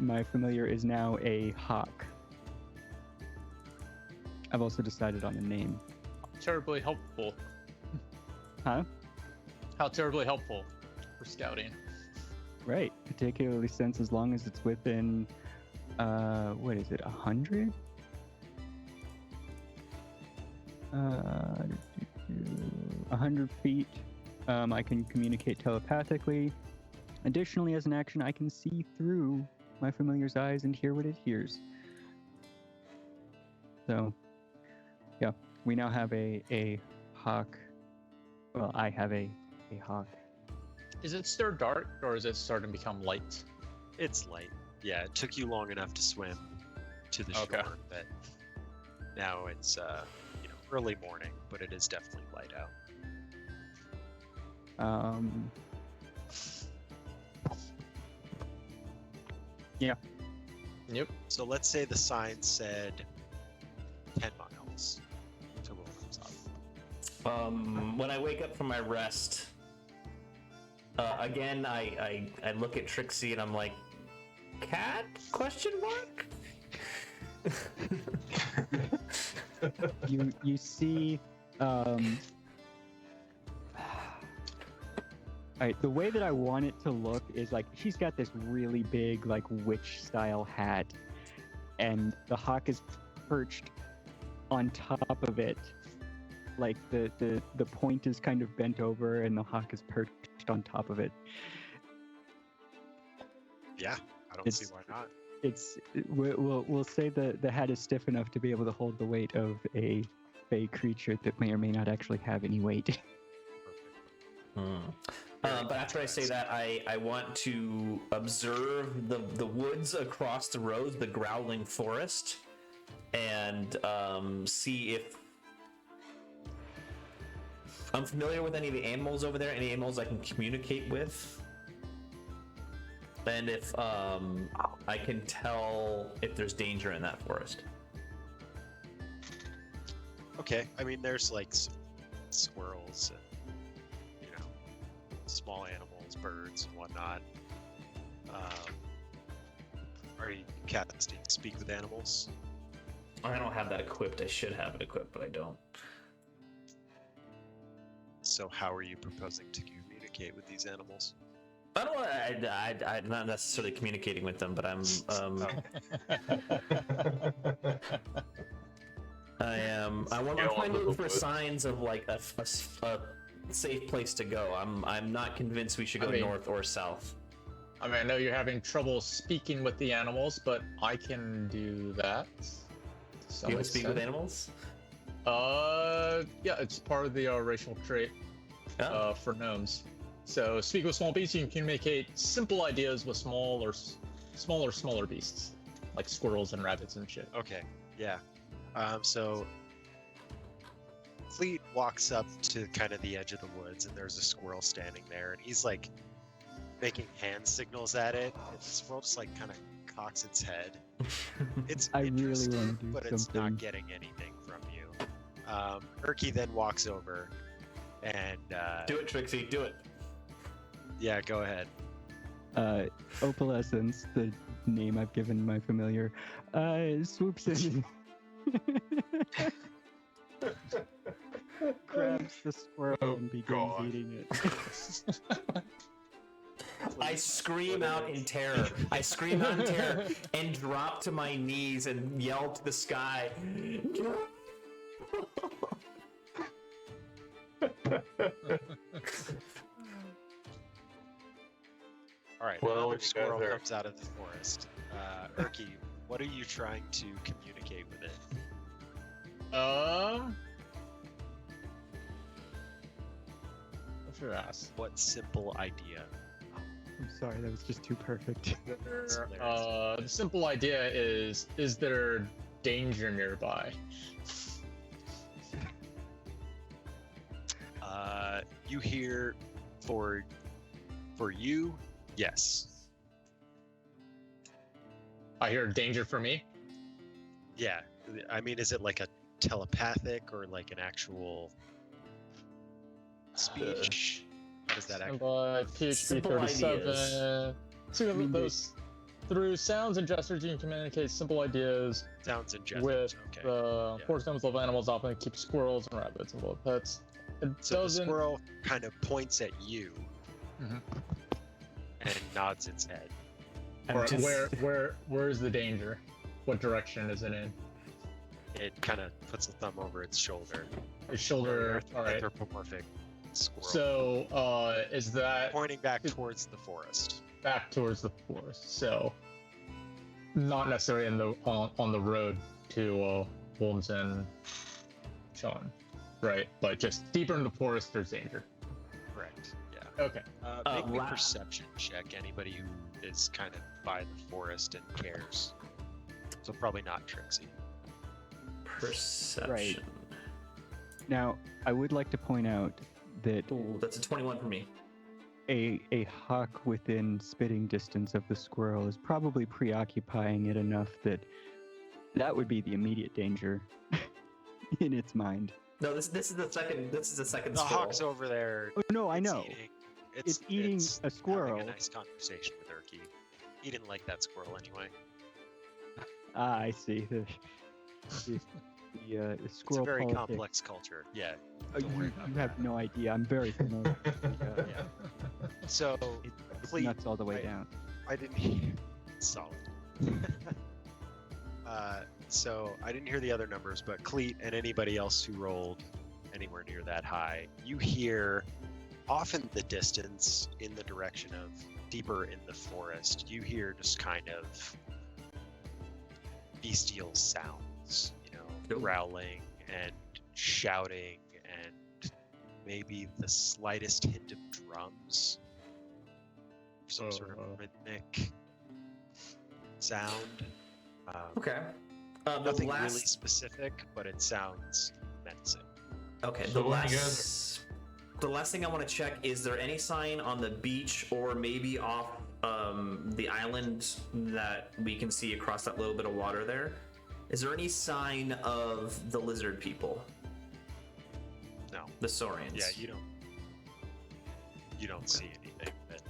my familiar is now a hawk. I've also decided on a name. Terribly helpful. Huh? How terribly helpful for scouting. Right, particularly since as long as it's within, what is it, 100? 100 feet, I can communicate telepathically. Additionally, as an action, I can see through my familiar's eyes and hear what it hears. So, yeah, we now have a hawk. Well, I have a hawk. Is it still dark, or is it starting to become light? It's light. Yeah, it took you long enough to swim to the Okay. shore, but now it's early morning, but it is definitely light out. Yeah. Yep. So let's say the sign said 10 miles to Williams. When I wake up from my rest, again, I look at Trixie and I'm like, cat? Question mark? You see, Alright, the way that I want it to look is like she's got this really big, like, witch-style hat, and the hawk is perched on top of it. Like the point is kind of bent over, and the hawk is perched on top of it. Yeah, I don't see why not. We'll say the hat is stiff enough to be able to hold the weight of a fey creature that may or may not actually have any weight. But after I say that, I want to observe the woods across the road, the growling forest, and see if I'm familiar with any of the animals over there, any animals I can communicate with, and if I can tell if there's danger in that forest. Okay, I mean, there's like some squirrels and small animals, birds, and whatnot. Are you casting Speak with Animals? I don't have that equipped. I should have it equipped, but I don't. So how are you proposing to communicate with these animals? I'm not necessarily communicating with them, but I'm. I want to look for signs of like a safe place to go. I'm not convinced we should go north or south. I mean, I know you're having trouble speaking with the animals, but I can do that. You want to speak with animals? Yeah, it's part of the racial trait for gnomes. So speak with small beasts. You can communicate simple ideas with smaller beasts, like squirrels and rabbits and shit. Okay, yeah. So Fleet walks up to kind of the edge of the woods, and there's a squirrel standing there, and he's like making hand signals at it. And the squirrel just like kind of cocks its head. It's I really interesting, wanna do but it's something. not getting anything from you. Perky then walks over, and Do it, Trixie. Do it. yeah, go ahead. Opalescence, the name I've given my familiar, swoops in and grabs the squirrel Oh, and begins God. eating it. I scream out in terror. I scream out in terror and drop to my knees and yell to the sky. All right, Well, another you guys squirrel are- comes out of the forest. Perky, what are you trying to communicate with it? I should ask. What simple idea? I'm sorry, that was just too perfect. The simple idea is there danger nearby? You hear for you, yes. I hear danger for me. Yeah. I mean, is it like a telepathic or like an actual speech? How does that actually? By PHP Simple 37. ideas. So through sounds and gestures, you can communicate simple ideas Sounds and gestures. with Okay. the yeah. forest animals of animals, often keep squirrels and rabbits and little pets. It So the doesn't. squirrel kind of points at you Mhm. and nods its head. I'm Or just- where is the danger? What direction is it in? It kind of puts a thumb over its shoulder. Its shoulder. All right. Anthropomorphic squirrel. So is that Pointing back towards the forest. back towards the forest? So not necessarily in the on the road to Wolves and Sean, right? But just deeper in the forest, there's danger. Correct. Yeah. Okay. Make me a la- perception check. Anybody who is kind of by the forest and cares. So probably not Trixie. Perception. Now, I would like to point out that Ooh, that's a 21 for me. a hawk within spitting distance of the squirrel is probably preoccupying it enough that would be the immediate danger in its mind. No, this is the second. This is the second The squirrel. hawk's over there. Oh no, I it's know. Eating, It's eating a squirrel. Having a nice conversation with Erky. He didn't like that squirrel anyway. Ah, I see. The It's a squirrel very politics. complex culture. Yeah. Oh, Don't worry you about have that. no idea. I'm very familiar. Yeah. So It's Fleet, nuts all the way right. down. I didn't hear. Solid. So I didn't hear the other numbers, but Cleet and anybody else who rolled anywhere near that high, you hear off in the distance, in the direction of deeper in the forest, you hear just kind of bestial sounds, Ooh. growling and shouting and maybe the slightest hint of drums, some sort of rhythmic sound. Okay. The Nothing last. really specific, but it sounds menacing. Okay. So The when you last thing I want to check is there any sign on the beach or maybe off the island that we can see across that little bit of water there? Is there any sign of the lizard people? No. The Saurians. Yeah, you don't see anything that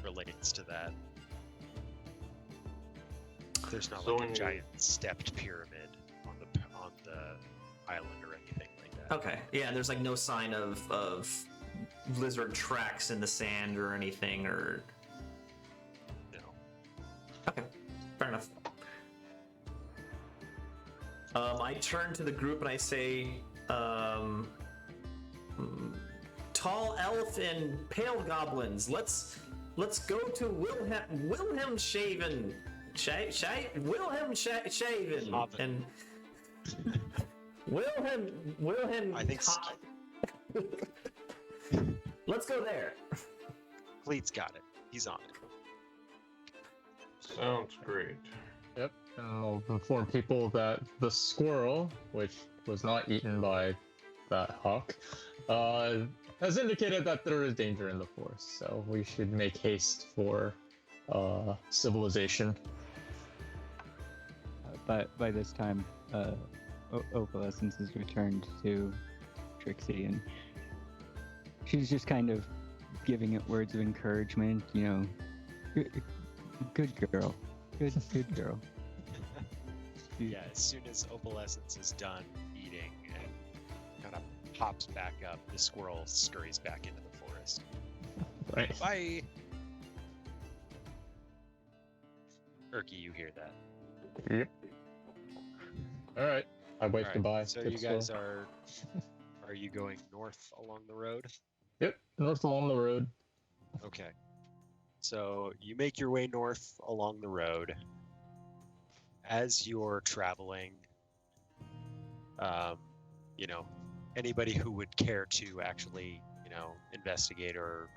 relates to that. There's not So like when a you- giant stepped pyramid on the island or anything like that. Okay. Yeah, and there's like no sign of lizard tracks in the sand or anything or. No. Okay, fair enough. I turn to the group and I say, tall elf and pale goblins. Let's go to Wilhelmshaven. Wilhelmshaven Haven. and Wilhelm. I think Let's go there. Cleet's got it. He's on it. Sounds great. Yep, and I'll inform people that the squirrel, which was not eaten by that hawk, has indicated that there is danger in the forest, so we should make haste for civilization. But by this time, Opalescence has returned to Trixie, and she's just kind of giving it words of encouragement. You know, good girl, good girl. Yeah, as soon as Opalescence is done eating and kind of pops back up, the squirrel scurries back into the forest. Right. Bye! Perky, you hear that. Yep. All right. I wave Alright, goodbye. so to you the guys squirrel. are you going north along the road? Yep, north along the road. Okay. So you make your way north along the road. As you're traveling, you know, anybody who would care to actually, you know, investigate or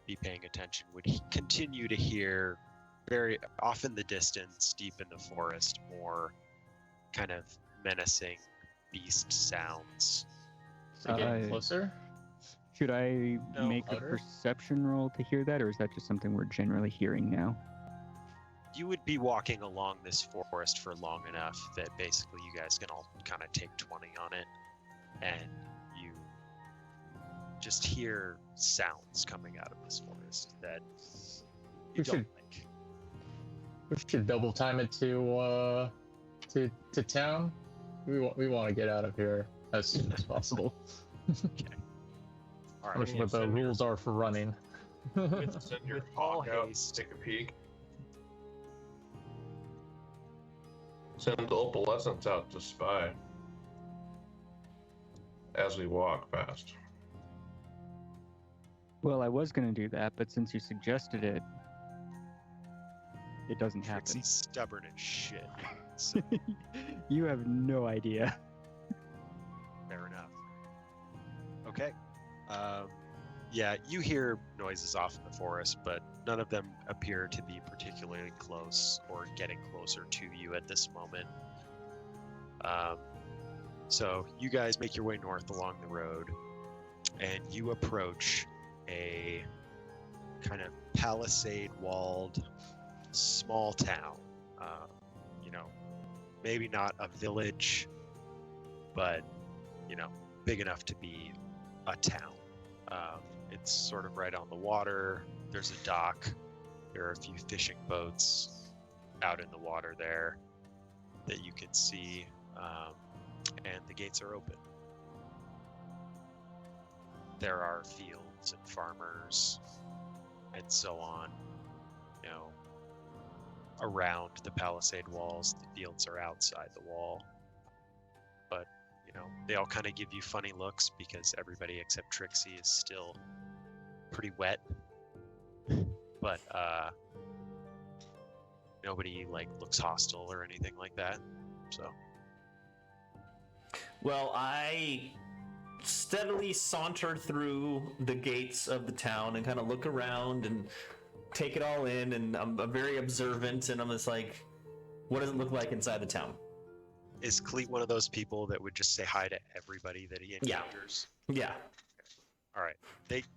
be paying attention would continue to hear very off in the distance, deep in the forest, more kind of menacing beast sounds. So getting closer. Should I No, make a louder? perception roll to hear that, or is that just something we're generally hearing now? You would be walking along this forest for long enough that basically you guys can all kind of take 20 on it, and you just hear sounds coming out of this forest that you We don't should- like. We should double time it to town. We want to get out of here as soon as possible. All I wish right. what the send your- rules are for running. Send your With all hawk out, haste. take a peek. Send Opalescence out to spy as we walk past. Well, I was gonna do that, but since you suggested it, it doesn't happen. Trixie's stubborn as shit. So You have no idea. fair enough. Okay. Yeah, you hear noises off in the forest, but none of them appear to be particularly close or getting closer to you at this moment. So you guys make your way north along the road, and you approach a kind of palisade-walled small town. You know, maybe not a village, but you know, big enough to be a town. It's sort of right on the water. There's a dock. There are a few fishing boats out in the water there that you can see, and the gates are open. There are fields and farmers and so on, you know, around the palisade walls. The fields are outside the wall. But, you know, they all kind of give you funny looks because everybody except Trixie is still pretty wet. But nobody like looks hostile or anything like that. So Well, I steadily saunter through the gates of the town and kind of look around and take it all in, and I'm very observant, and I'm just like, what does it look like inside the town? is Cleet one of those people that would just say hi to everybody that he Yeah. encounters? Yeah. All right.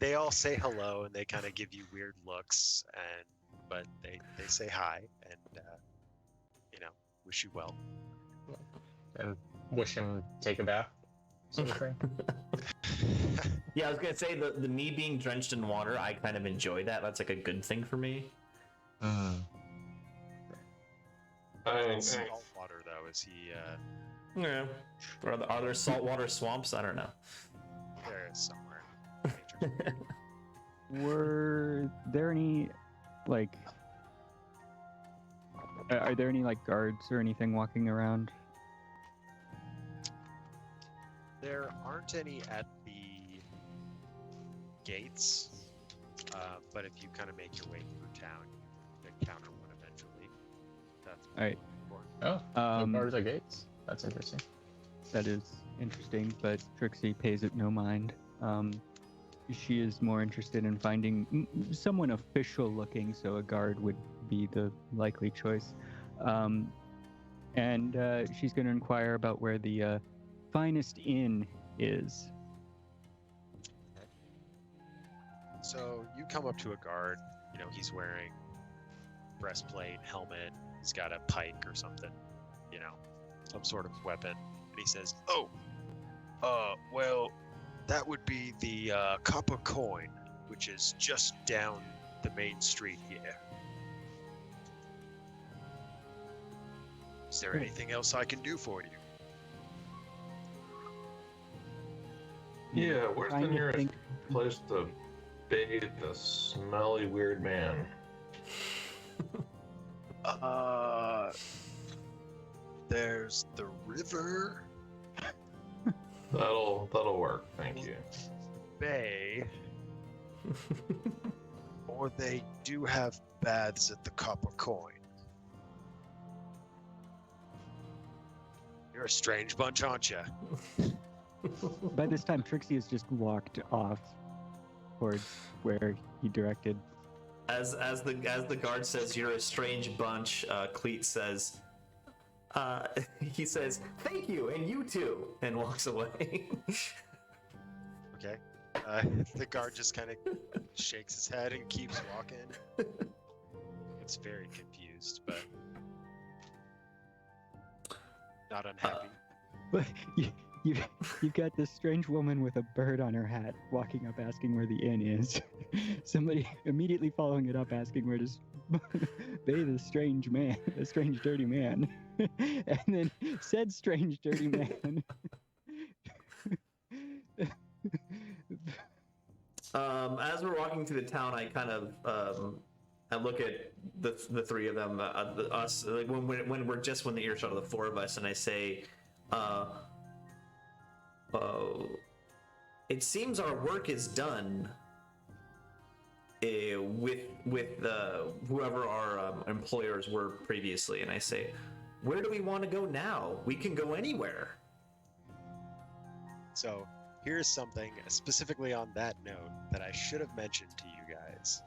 They all say hello and they kind of give you weird looks, but they say hi and you know, wish you well. And wish him take a bath. Sort of thing. Yeah, I was gonna say the me being drenched in water, I kind of enjoy that. That's like a good thing for me. Salt water though, is he Yeah. Are there saltwater swamps? I don't know. there is somewhere. Were there any, like, are there any, like, guards or anything walking around? There aren't any at the gates, but if you kind of make your way through town, you encounter one eventually. That's what Alright. you're looking for. Oh, Um, no guards at gates. That's interesting. That is interesting, but Trixie pays it no mind. she is more interested in finding someone official looking, so a guard would be the likely choice. And she's going to inquire about where the finest inn is. So you come up to a guard. You know, he's wearing breastplate, helmet. He's got a pike or something. You know, some sort of weapon. And he says, "Oh, well, that would be the Copper Coin, which is just down the main street here. Is there anything else I can do for you?" Yeah, where's the Trying to nearest think- place to bathe the smelly weird man? There's the river, That'll work, thank you. bay, or they do have baths at the Copper Coin. You're a strange bunch, aren't you? By this time, Trixie has just walked off towards where he directed. As the guard says, "You're a strange bunch," Cleet says, he says, "Thank you, and you too," and walks away. Okay. The guard just kind of shakes his head and keeps walking. It's very confused, but not unhappy. But you've got this strange woman with a bird on her hat walking up asking where the inn is. Somebody immediately following it up asking where to bathe a strange man, a strange dirty man. And then said strange dirty man. As we're walking through the town, I kind of I look at the three of them, us, like when we're just when the earshot of the four of us, and I say, "It seems our work is done with whoever our employers were previously." And I say, "Where do we want to go now? We can go anywhere." So here's something specifically on that note that I should have mentioned to you guys.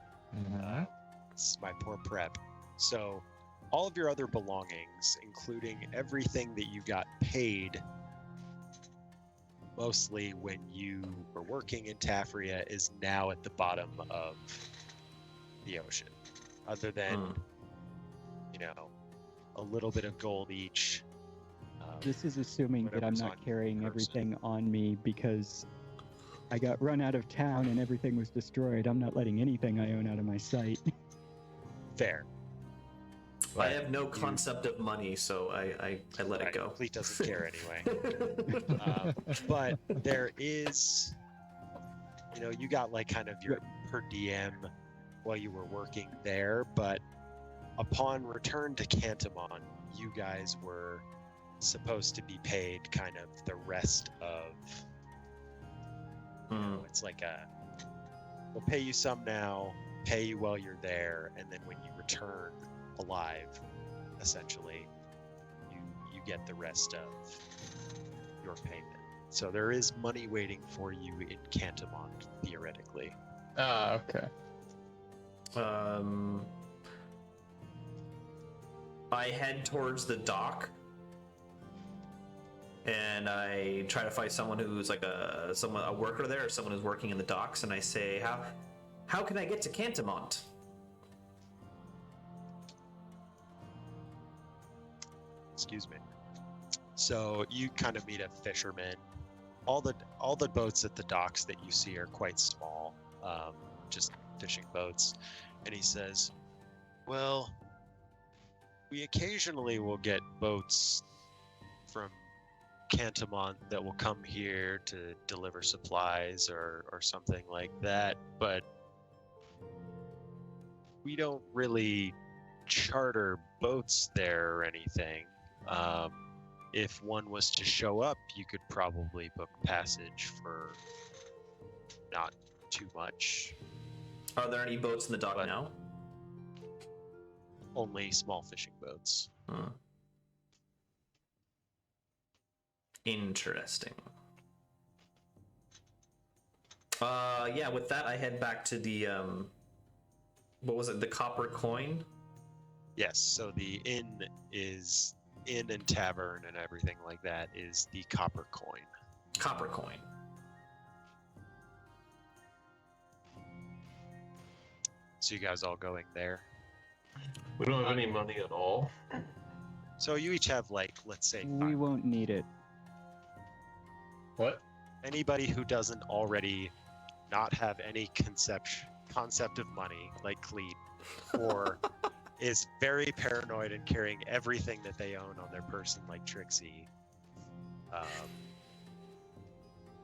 This is my poor prep. So all of your other belongings, including everything that you got paid mostly when you were working in Tafria, is now at the bottom of the ocean. Other than, you know, a little bit of gold each. This is assuming that I'm Whatever's not on carrying person. everything on me because I got run out of town and everything was destroyed. I'm not letting anything I own out of my sight. Fair. I have no concept of money, so I let it go. Fleet doesn't care anyway. But there is, you know, you got like kind of your per diem while you were working there, but upon return to Cantamon, you guys were supposed to be paid kind of the rest of, you know, it's like we'll pay you some now, pay you while you're there, and then when you return alive, essentially, you get the rest of your payment. So there is money waiting for you in Cantamon, theoretically. Ah, okay. I head towards the dock, and I try to find someone who's like a worker there, or someone who's working in the docks, and I say, how can I get to Cantamont? Excuse me. So you kind of meet a fisherman. All the boats at the docks that you see are quite small, just fishing boats. And he says, "Well, we occasionally will get boats from Cantamont that will come here to deliver supplies or something like that, but we don't really charter boats there or anything. If one was to show up, you could probably book passage for not too much. Are there any boats in the dock now? Only small fishing boats." Interesting. Yeah, with that, I head back to the, what was it, the copper coin? Yes, so the inn and tavern and everything like that is the copper coin. Copper coin. So you guys all going there? We don't have any money at all. So you each have, like, let's say We won't need it. What? anybody who doesn't already not have any concept of money, like Cleet, or is very paranoid and carrying everything that they own on their person, like Trixie.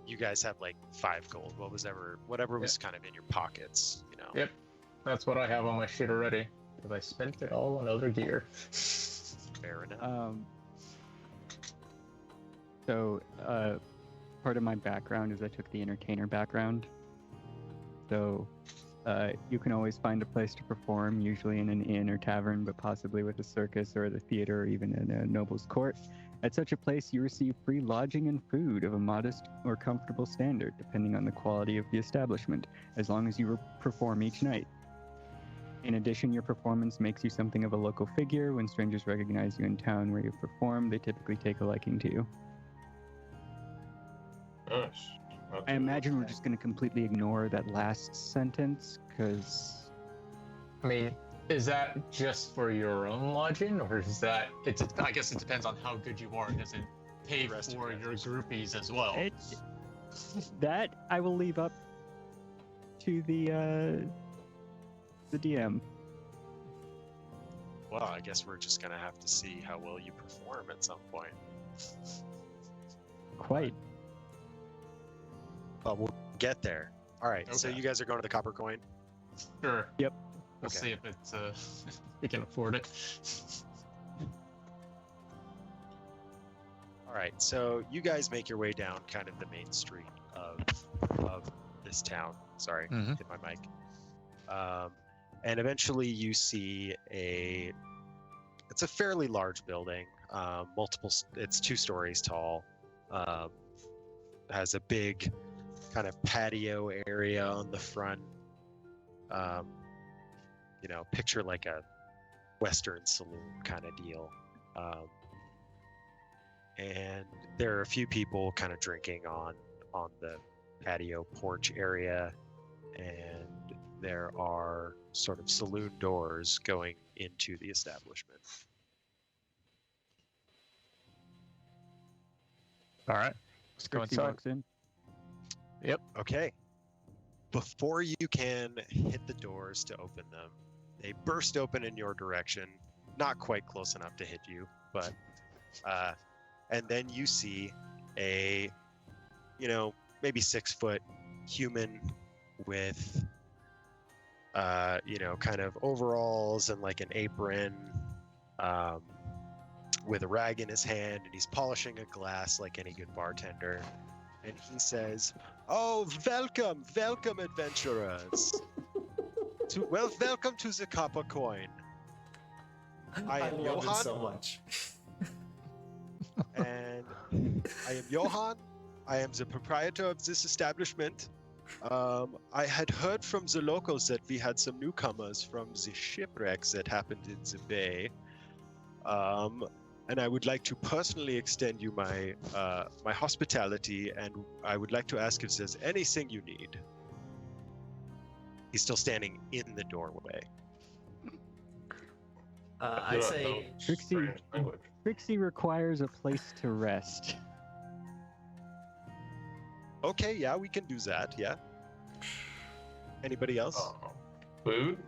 You guys have like 5 gold. Whatever was kind of in your pockets, you know. Yep, that's what I have on my shit already. Because I spent it all on other gear. Fair enough. So, part of my background is I took the entertainer background. So, you can always find a place to perform, usually in an inn or tavern, but possibly with a circus or the theater or even in a noble's court. At such a place, you receive free lodging and food of a modest or comfortable standard, depending on the quality of the establishment, as long as you perform each night. In addition, your performance makes you something of a local figure. When strangers recognize you in town where you've performed, they typically take a liking to you. Nice. I imagine we're just going to completely ignore that last sentence, because... I mean, is that just for your own lodging, or is that... I guess it depends on how good you are. Does it pay Rest of for it. your groupies as well? That I will leave up to the DM. Well, I guess we're just gonna have to see how well you perform at some point. Quite. But we'll get there. All right. So Okay. you guys are going to the copper coin. Sure. Yep. We'll Okay. see if it's we can afford it. All right. So you guys make your way down kind of the main street of this town. Sorry, Mhm. hit my mic. And eventually you see it's a fairly large building. It's 2 stories tall. Has a big kind of patio area on the front. Picture like a Western saloon kind of deal. And there are a few people kind of drinking on the patio porch area, and there are sort of saloon doors going into the establishment. All right. Let's go Trixie inside. walks in. Okay. Before you can hit the doors to open them, they burst open in your direction, not quite close enough to hit you, but and then you see a maybe 6-foot human with kind of overalls and like an apron, with a rag in his hand, and he's polishing a glass like any good bartender. And he says, "Oh, welcome, adventurers! Welcome to the Copper Coin. I am love Johan, it so much. and I am Johan. I am the proprietor of this establishment. I had heard from the locals that we had some newcomers from the shipwrecks that happened in the bay. And I would like to personally extend you my hospitality, and I would like to ask if there's anything you need." He's still standing in the doorway. I'd say Trixie- Language. Trixie requires a place to rest. Okay, yeah, we can do that, yeah. Anybody else? Food,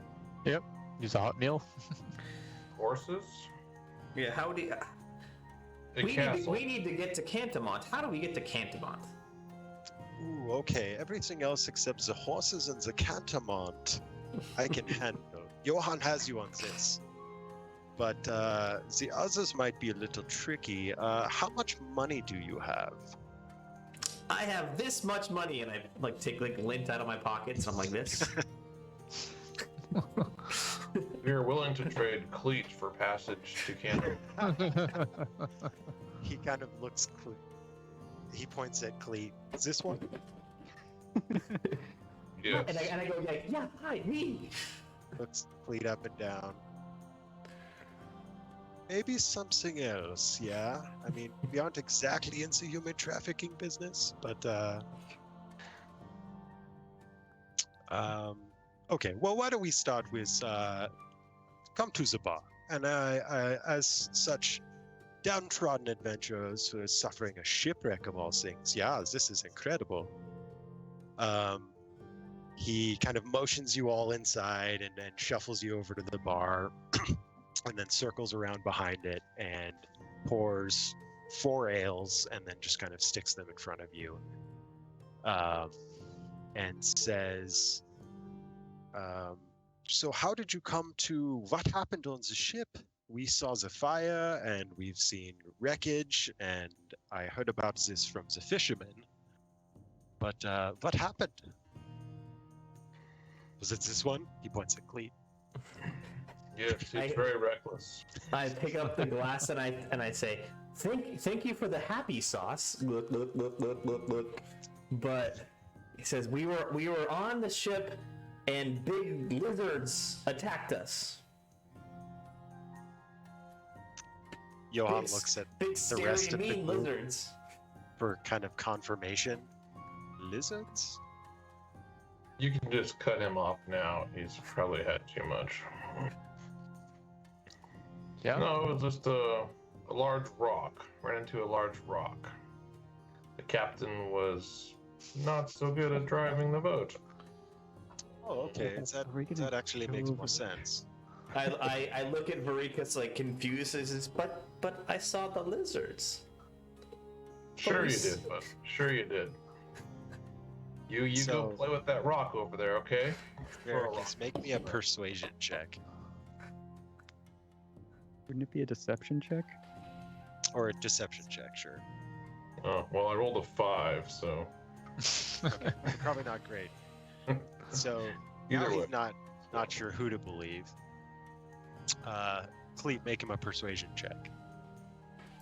Use a hot meal. horses, yeah. How do you? a We castle. need to get to Cantamont. How do we get to Cantamont? Ooh, okay. Everything else except the horses and the Cantamont I can handle. Johan has you on this. But the others might be a little tricky. How much money do you have? I have this much money, and I take lint out of my pockets. And I'm like this. We are willing to trade cleats for passage to Canada. He kind of looks. He points at Cleet. Is this one? Yes. And I go like, yeah, hi, me. Looks Cleat up and down. Maybe something else, yeah? I mean, we aren't exactly into human trafficking business, but, okay, well, why don't we start with, come to the bar. And I as such downtrodden adventurers who are suffering a shipwreck of all things, yeah, this is incredible. He kind of motions you all inside and then shuffles you over to the bar and then circles around behind it and pours 4 ales and then just kind of sticks them in front of you and says, so how did you come to what happened on the ship? We saw the fire and we've seen wreckage and I heard about this from the fishermen. But what happened? Was it this one? He points at Cleat. Yes, he's very reckless. I pick up the glass and I say, thank you for the happy sauce. Look. But he says we were on the ship and big lizards attacked us. Johan looks at big, the scary, rest of the mean group lizards. for kind of confirmation. Lizards? You can just cut him off now. He's probably had too much. Yeah. No, it was just a large rock. Ran into a large rock. The captain was not so good at driving the boat. Oh, okay. That actually makes more sense. I look at Varikas like confused. He says, but I saw the lizards. Sure you did, bud. Sure you did. You go play with that rock over there, okay? Just make me a persuasion check. Wouldn't it be a deception check? Or a deception check, sure. Oh, well, I rolled a 5, so. Okay, probably not great. So Either now way. he's not sure who to believe. Cleat, make him a persuasion check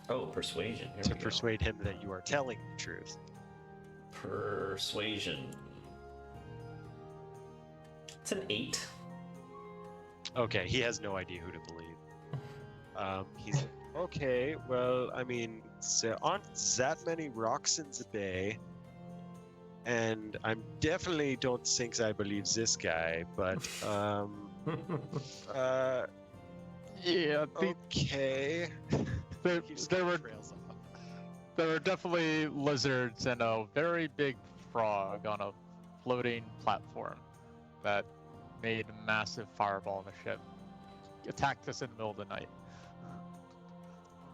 Oh, persuasion. Here to we go. persuade him that you are telling the truth. Persuasion. It's an 8. Okay, he has no idea who to believe. He's like, okay, well, I mean, there aren't that many rocks in the bay, and I definitely don't think I believe this guy, but, Yeah, okay. there, Keeps there were trails off. there were definitely lizards and a very big frog on a floating platform that made a massive fireball in the ship. Attacked us in the middle of the night.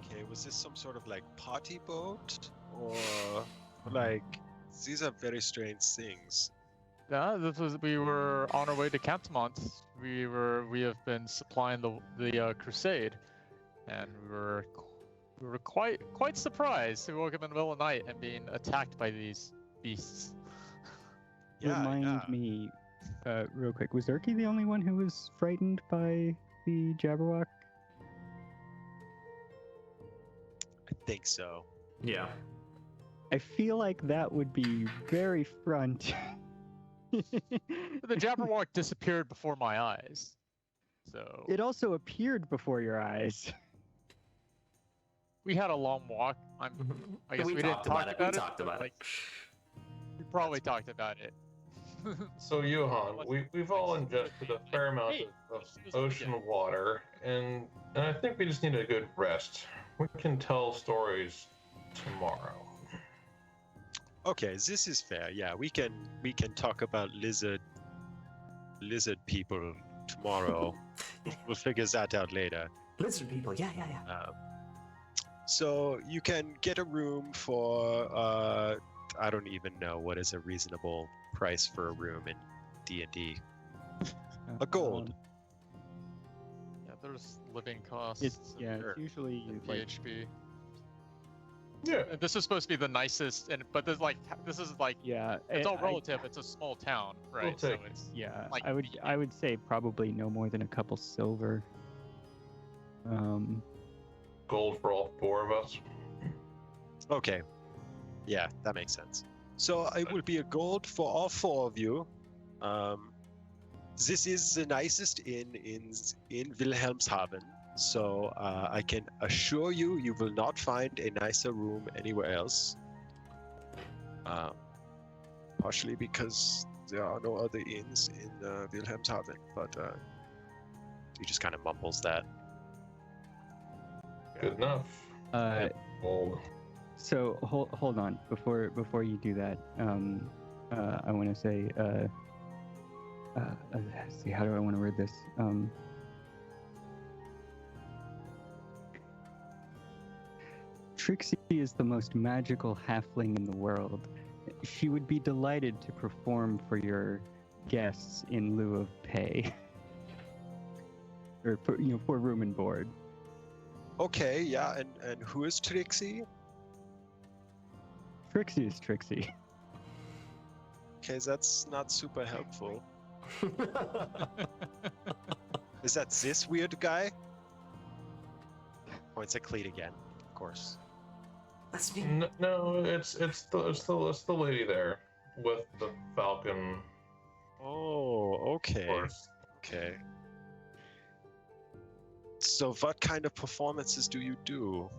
Okay, was this some sort of like party boat? Or like, these are very strange things. Yeah, we were on our way to Cantamont. We have been supplying the crusade, and we were quite surprised. We woke up in the middle of the night and being attacked by these beasts. Remind me, real quick, was Erky the only one who was frightened by the Jabberwock? I think so. Yeah. I feel like that would be very front. The Jabberwock disappeared before my eyes. So It also appeared before your eyes. we had a long walk. I guess we didn't talk about it. We talked about it. We probably talked about it. So, Johan, we've all ingested a fair amount of ocean water, and I think we just need a good rest. We can tell stories tomorrow. Okay, this is fair. Yeah, we can talk about lizard people tomorrow. We'll figure that out later. Lizard people, yeah. So you can get a room for I don't even know what is a reasonable price for a room in D&D. A gold. Yeah, there's living costs. It's Sure. usually and like PHP. Yeah. And this is supposed to be the nicest, but this is like it's all relative. It's a small town, right? So take it's Yeah, like I would say probably no more than a couple silver. Gold for all 4 of us. Okay. Yeah, that makes sense. So it will be a gold for all 4 of you. This is the nicest inn in Wilhelmshaven. So I can assure you, you will not find a nicer room anywhere else. Partially because there are no other inns in Wilhelmshaven, but he just kind of mumbles that. Good enough. Old. So hold on before you do that. I want to say. Let's see, how do I want to word this? Trixie is the most magical halfling in the world. She would be delighted to perform for your guests in lieu of pay, or for room and board. Okay, yeah, and who is Trixie? Trixie is Trixie. Okay, that's not super helpful. Is that this weird guy? Points at Cleet again, of course. That's me. No, it's the lady there with the falcon. Oh, okay. Horse. Okay. So what kind of performances do you do?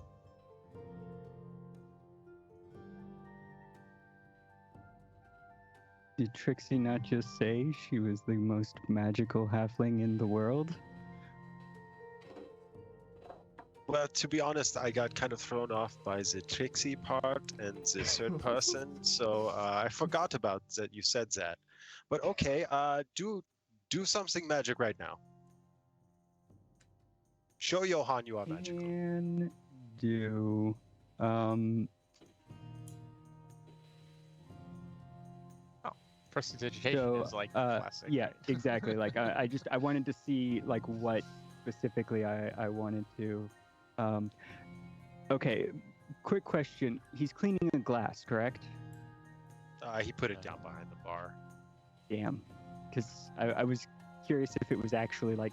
Did Trixie not just say she was the most magical halfling in the world? Well, to be honest, I got kind of thrown off by the Trixie part and the third person, so I forgot about that you said that. But okay, do something magic right now. Show Johan you are magical. Can do. Prestidigitation So, is like classic. yeah, right? exactly. Like I wanted to see like what specifically I wanted to. Okay, quick question. He's cleaning a glass, correct? He put it down behind the bar. Damn, because I was curious if it was actually like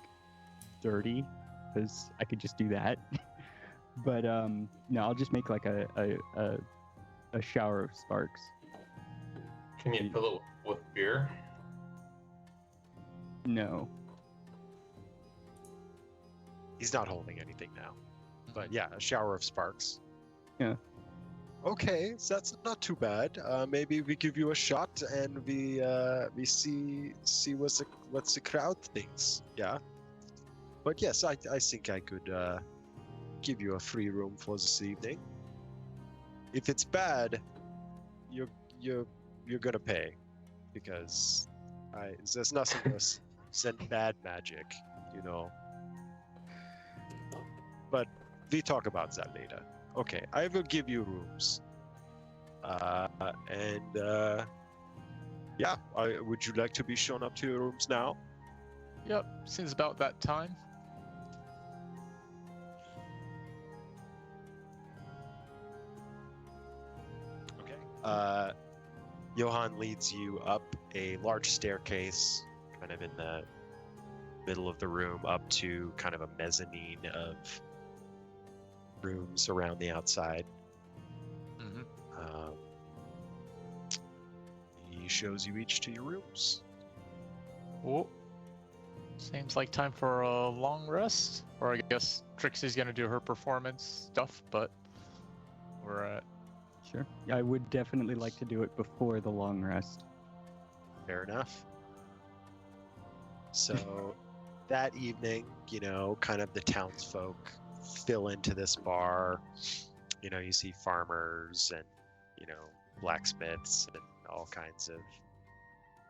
dirty, because I could just do that. But no, I'll just make like a shower of sparks. Can you fill it with beer? No. He's not holding anything now. But yeah, a shower of sparks. Yeah. Okay, so that's not too bad. Maybe we give you a shot and we see what the crowd thinks. Yeah. But yes, I think I could give you a free room for this evening. If it's bad, you're gonna pay, because there's nothing worse than bad magic, you know. But we talk about that later. Okay, I will give you rooms. Yeah, would you like to be shown up to your rooms now? Yep, seems about that time. Okay. Johan leads you up a large staircase, kind of in the middle of the room, up to kind of a mezzanine of rooms around the outside. Mm-hmm. He shows you each to your rooms. Oh, seems like time for a long rest. Or I guess Trixie's gonna do her performance stuff, but we're at. Sure. I would definitely like to do it before the long rest. Fair enough. So that evening, you know, kind of the townsfolk fill into this bar. You know, you see farmers and, you know, blacksmiths and all kinds of,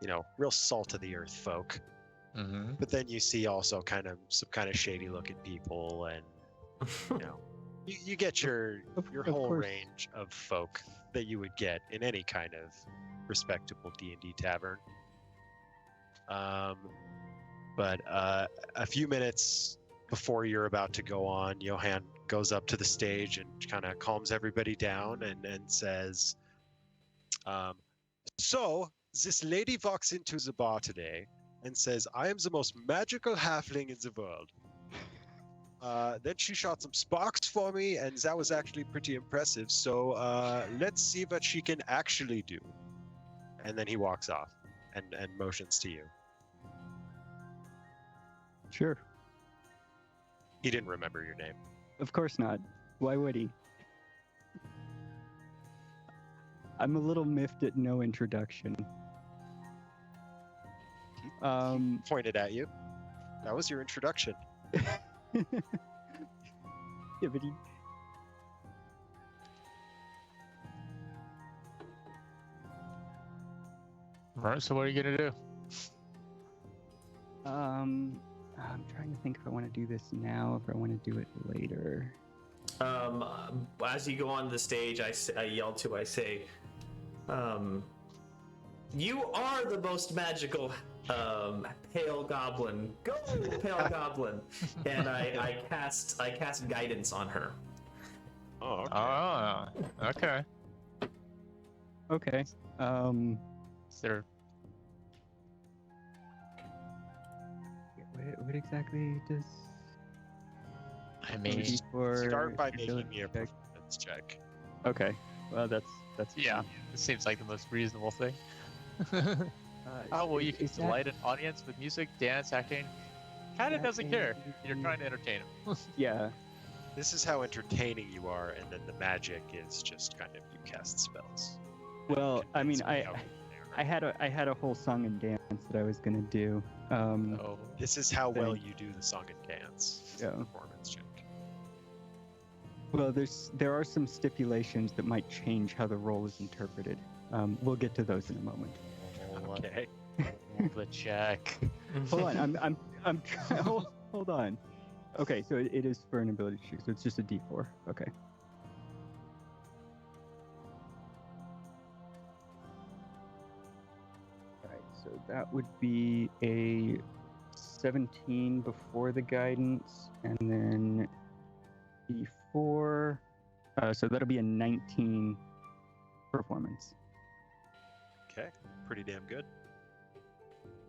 you know, real salt of the earth folk. Mm-hmm. But then you see also kind of some kind of shady looking people, and you know, you get your Of whole course. range of folk that you would get in any kind of respectable D&D tavern. But a few minutes before you're about to go on, Johan goes up to the stage and kind of calms everybody down and says, so this lady walks into the bar today and says, I am the most magical halfling in the world. Then she shot some sparks for me, and that was actually pretty impressive. So let's see what she can actually do. and then he walks off and motions to you. Sure. He didn't remember your name. Of course not. Why would he? I'm a little miffed at no introduction. Pointed at you. That was your introduction. Yeah, but he... Right, so what are you gonna do? I'm trying to think if I want to do this now, if I want to do it later. As you go on the stage, I yell to, I say, you are the most magical pale goblin. Go, pale goblin! And I cast guidance on her. Oh, okay. Ah, okay. Okay. Is there What exactly does... I mean, Start by making ability me a check? performance check. Okay. Well, that's yeah, it seems like the most reasonable thing. Oh, well, you can delight an audience with music, dance, acting. Kind of doesn't care. You're trying to entertain him. Yeah. This is how entertaining you are, and then the magic is just kind of you cast spells. Well, I mean, Convince me how I had a whole song and dance that I was gonna do. Oh, This is how well Thank- you do the song and dance. Yeah. Performance check. Well, there are some stipulations that might change how the role is interpreted. We'll get to those in a moment. Okay. the check. Hold on, I'm trying. Hold on. Okay, so it is for an ability check, so it's just a D4. Okay. All right, so that would be a 17 before the guidance, and then D4. So that'll be a 19 performance. Okay. Pretty damn good.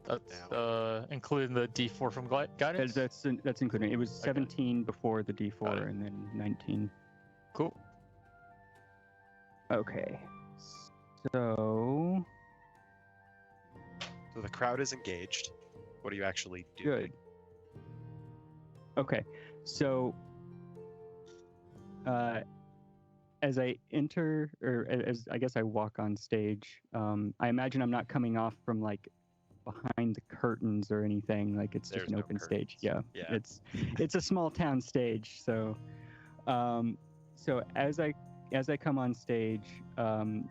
That's including the D4 from guidance. That's including. It was Okay. 17 before the Got it. D4, and then 19. Cool. Okay. So So the crowd is engaged. What do you actually do? good. Okay. So as I enter, or as I guess I walk on stage, I imagine I'm not coming off from like behind the curtains or anything. Like it's There's just an no open stage. curtains. Yeah. Yeah. It's a small town stage. So so as I come on stage, I'm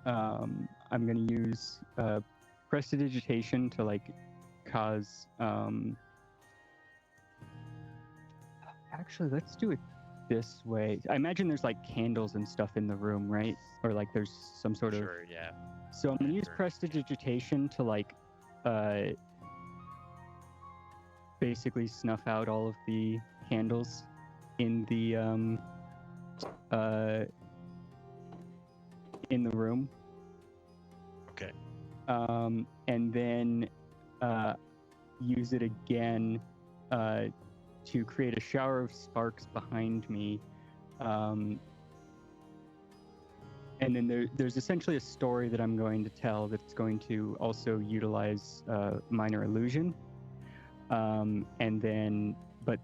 going to use prestidigitation to like cause. Actually, let's do it this way. I imagine there's like candles and stuff in the room, right? Or like there's some sort of. Sure, yeah. So I'm going to use Sure. prestidigitation to like basically snuff out all of the candles in the room. Okay. And then use it again to create a shower of sparks behind me. And then there's essentially a story that I'm going to tell that's going to also utilize minor illusion. And then, but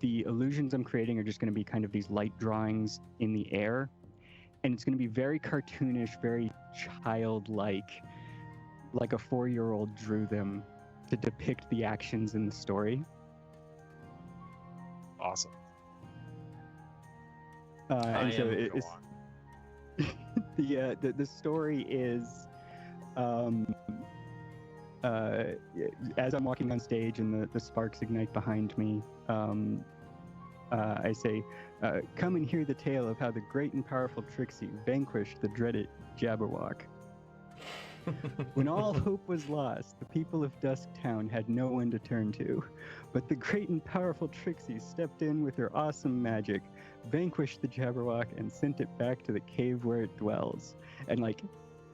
the illusions I'm creating are just going to be kind of these light drawings in the air. And it's going to be very cartoonish, very childlike, like a 4-year-old drew them to depict the actions in the story. Awesome. And so am- Go it's, on. the story is as I'm walking on stage and the sparks ignite behind me, I say, come and hear the tale of how the great and powerful Trixie vanquished the dreaded Jabberwock. When all hope was lost, the people of Dusktown had no one to turn to. But the great and powerful Trixie stepped in with her awesome magic, vanquished the Jabberwock, and sent it back to the cave where it dwells. And like,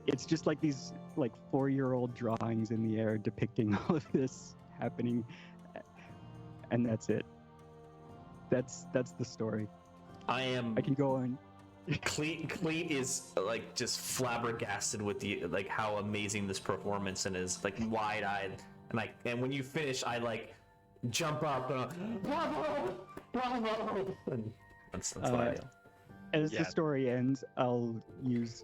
it's just like these like 4-year-old drawings in the air depicting all of this happening, and that's it. That's the story. I am I can go on. Cleet is like just flabbergasted with the like how amazing this performance and is like wide-eyed, and when you finish, I like jump up and bravo, bravo, and that's what I do. As the story ends, I'll use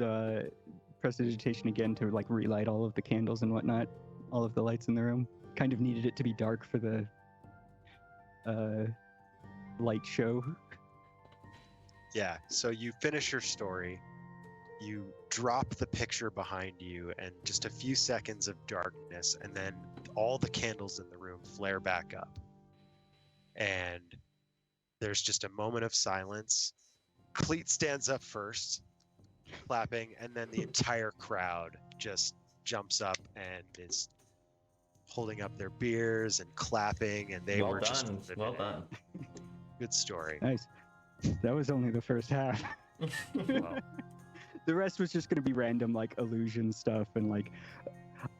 prestidigitation again to like relight all of the candles and whatnot, all of the lights in the room. Kind of needed it to be dark for the light show. Yeah, so you finish your story, you drop the picture behind you, and just a few seconds of darkness, and then all the candles in the room flare back up. And there's just a moment of silence. Cleet stands up first, clapping, and then the entire crowd just jumps up and is holding up their beers and clapping, and they were just well done. Good story. Nice. That was only the first half. Well, The rest was just going to be random, like, illusion stuff. And, like,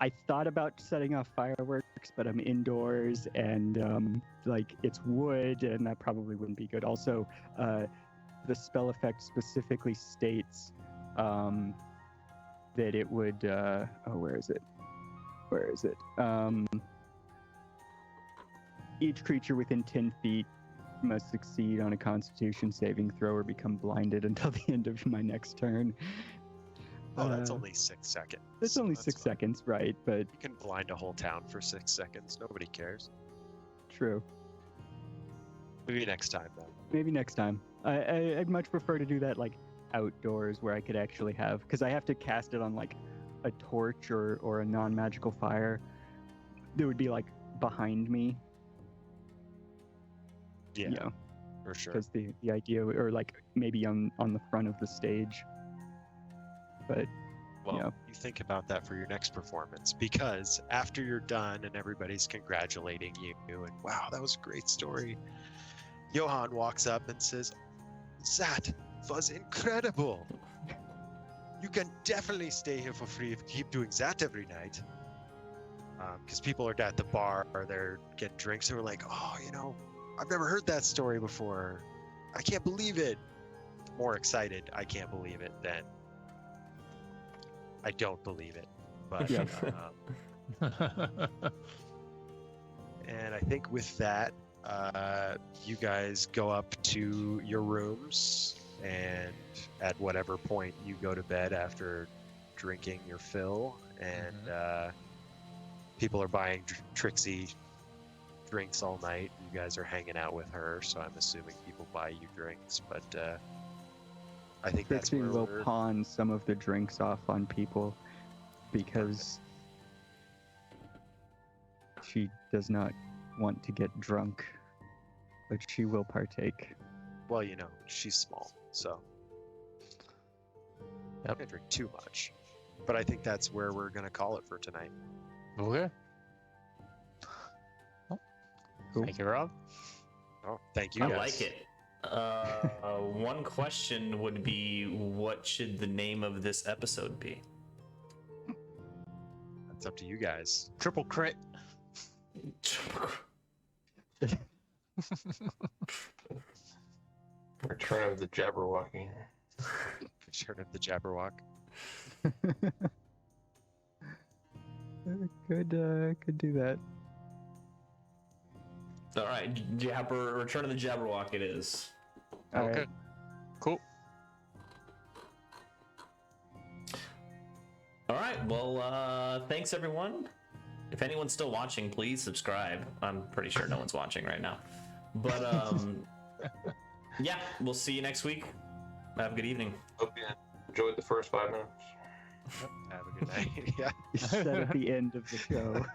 I thought about setting off fireworks, but I'm indoors and, like, it's wood, and that probably wouldn't be good. Also, the spell effect specifically states that it would, where is it? Each creature within 10 feet must succeed on a Constitution saving throw or become blinded until the end of my next turn. oh, that's only 6 seconds. It's only That's 6 fine. seconds, right? But You can blind a whole town for 6 seconds. Nobody cares. true. Maybe next time, then. Maybe next time. I'd much prefer to do that like outdoors where I could actually have, because I have to cast it on like a torch or a non-magical fire that would be like behind me. Yeah, You know, for sure. because the idea, or like maybe on the front of the stage. But Well, yeah. you think about that for your next performance, because after you're done and everybody's congratulating you and wow, that was a great story, Johan walks up and says, "That was incredible. You can definitely stay here for free if you keep doing that every night." Because people are at the bar, or they're getting drinks, and we're like, "Oh, I've never heard that story before. I can't believe it." More excited, I can't believe it, than I don't believe it. But Yeah. and I think with that, you guys go up to your rooms, and at whatever point you go to bed after drinking your fill, and people are buying Trixie drinks all night. You guys are hanging out with her, so I'm assuming people buy you drinks. But I think that's Trixie where will we're... pawn some of the drinks off on people because she does not want to get drunk, but she will partake. Well, she's small, so Yep. I can't drink too much. But I think that's where we're gonna call it for tonight. Okay. Cool. Thank you, Rob. Oh, thank you I guys. like it. One question would be, what should the name of this episode be? It's up to you guys. Triple crit. Return of the Jabberwocky. Return of the Jabberwock. Could do that. All right, Return of the Jabberwock it is. All Okay. right. Cool. All right, well, thanks everyone. If anyone's still watching, please subscribe. I'm pretty sure no one's watching right now. But, yeah, we'll see you next week. Have a good evening. Hope you enjoyed the first 5 minutes. Have a good night. Yeah. You said at the end of the show.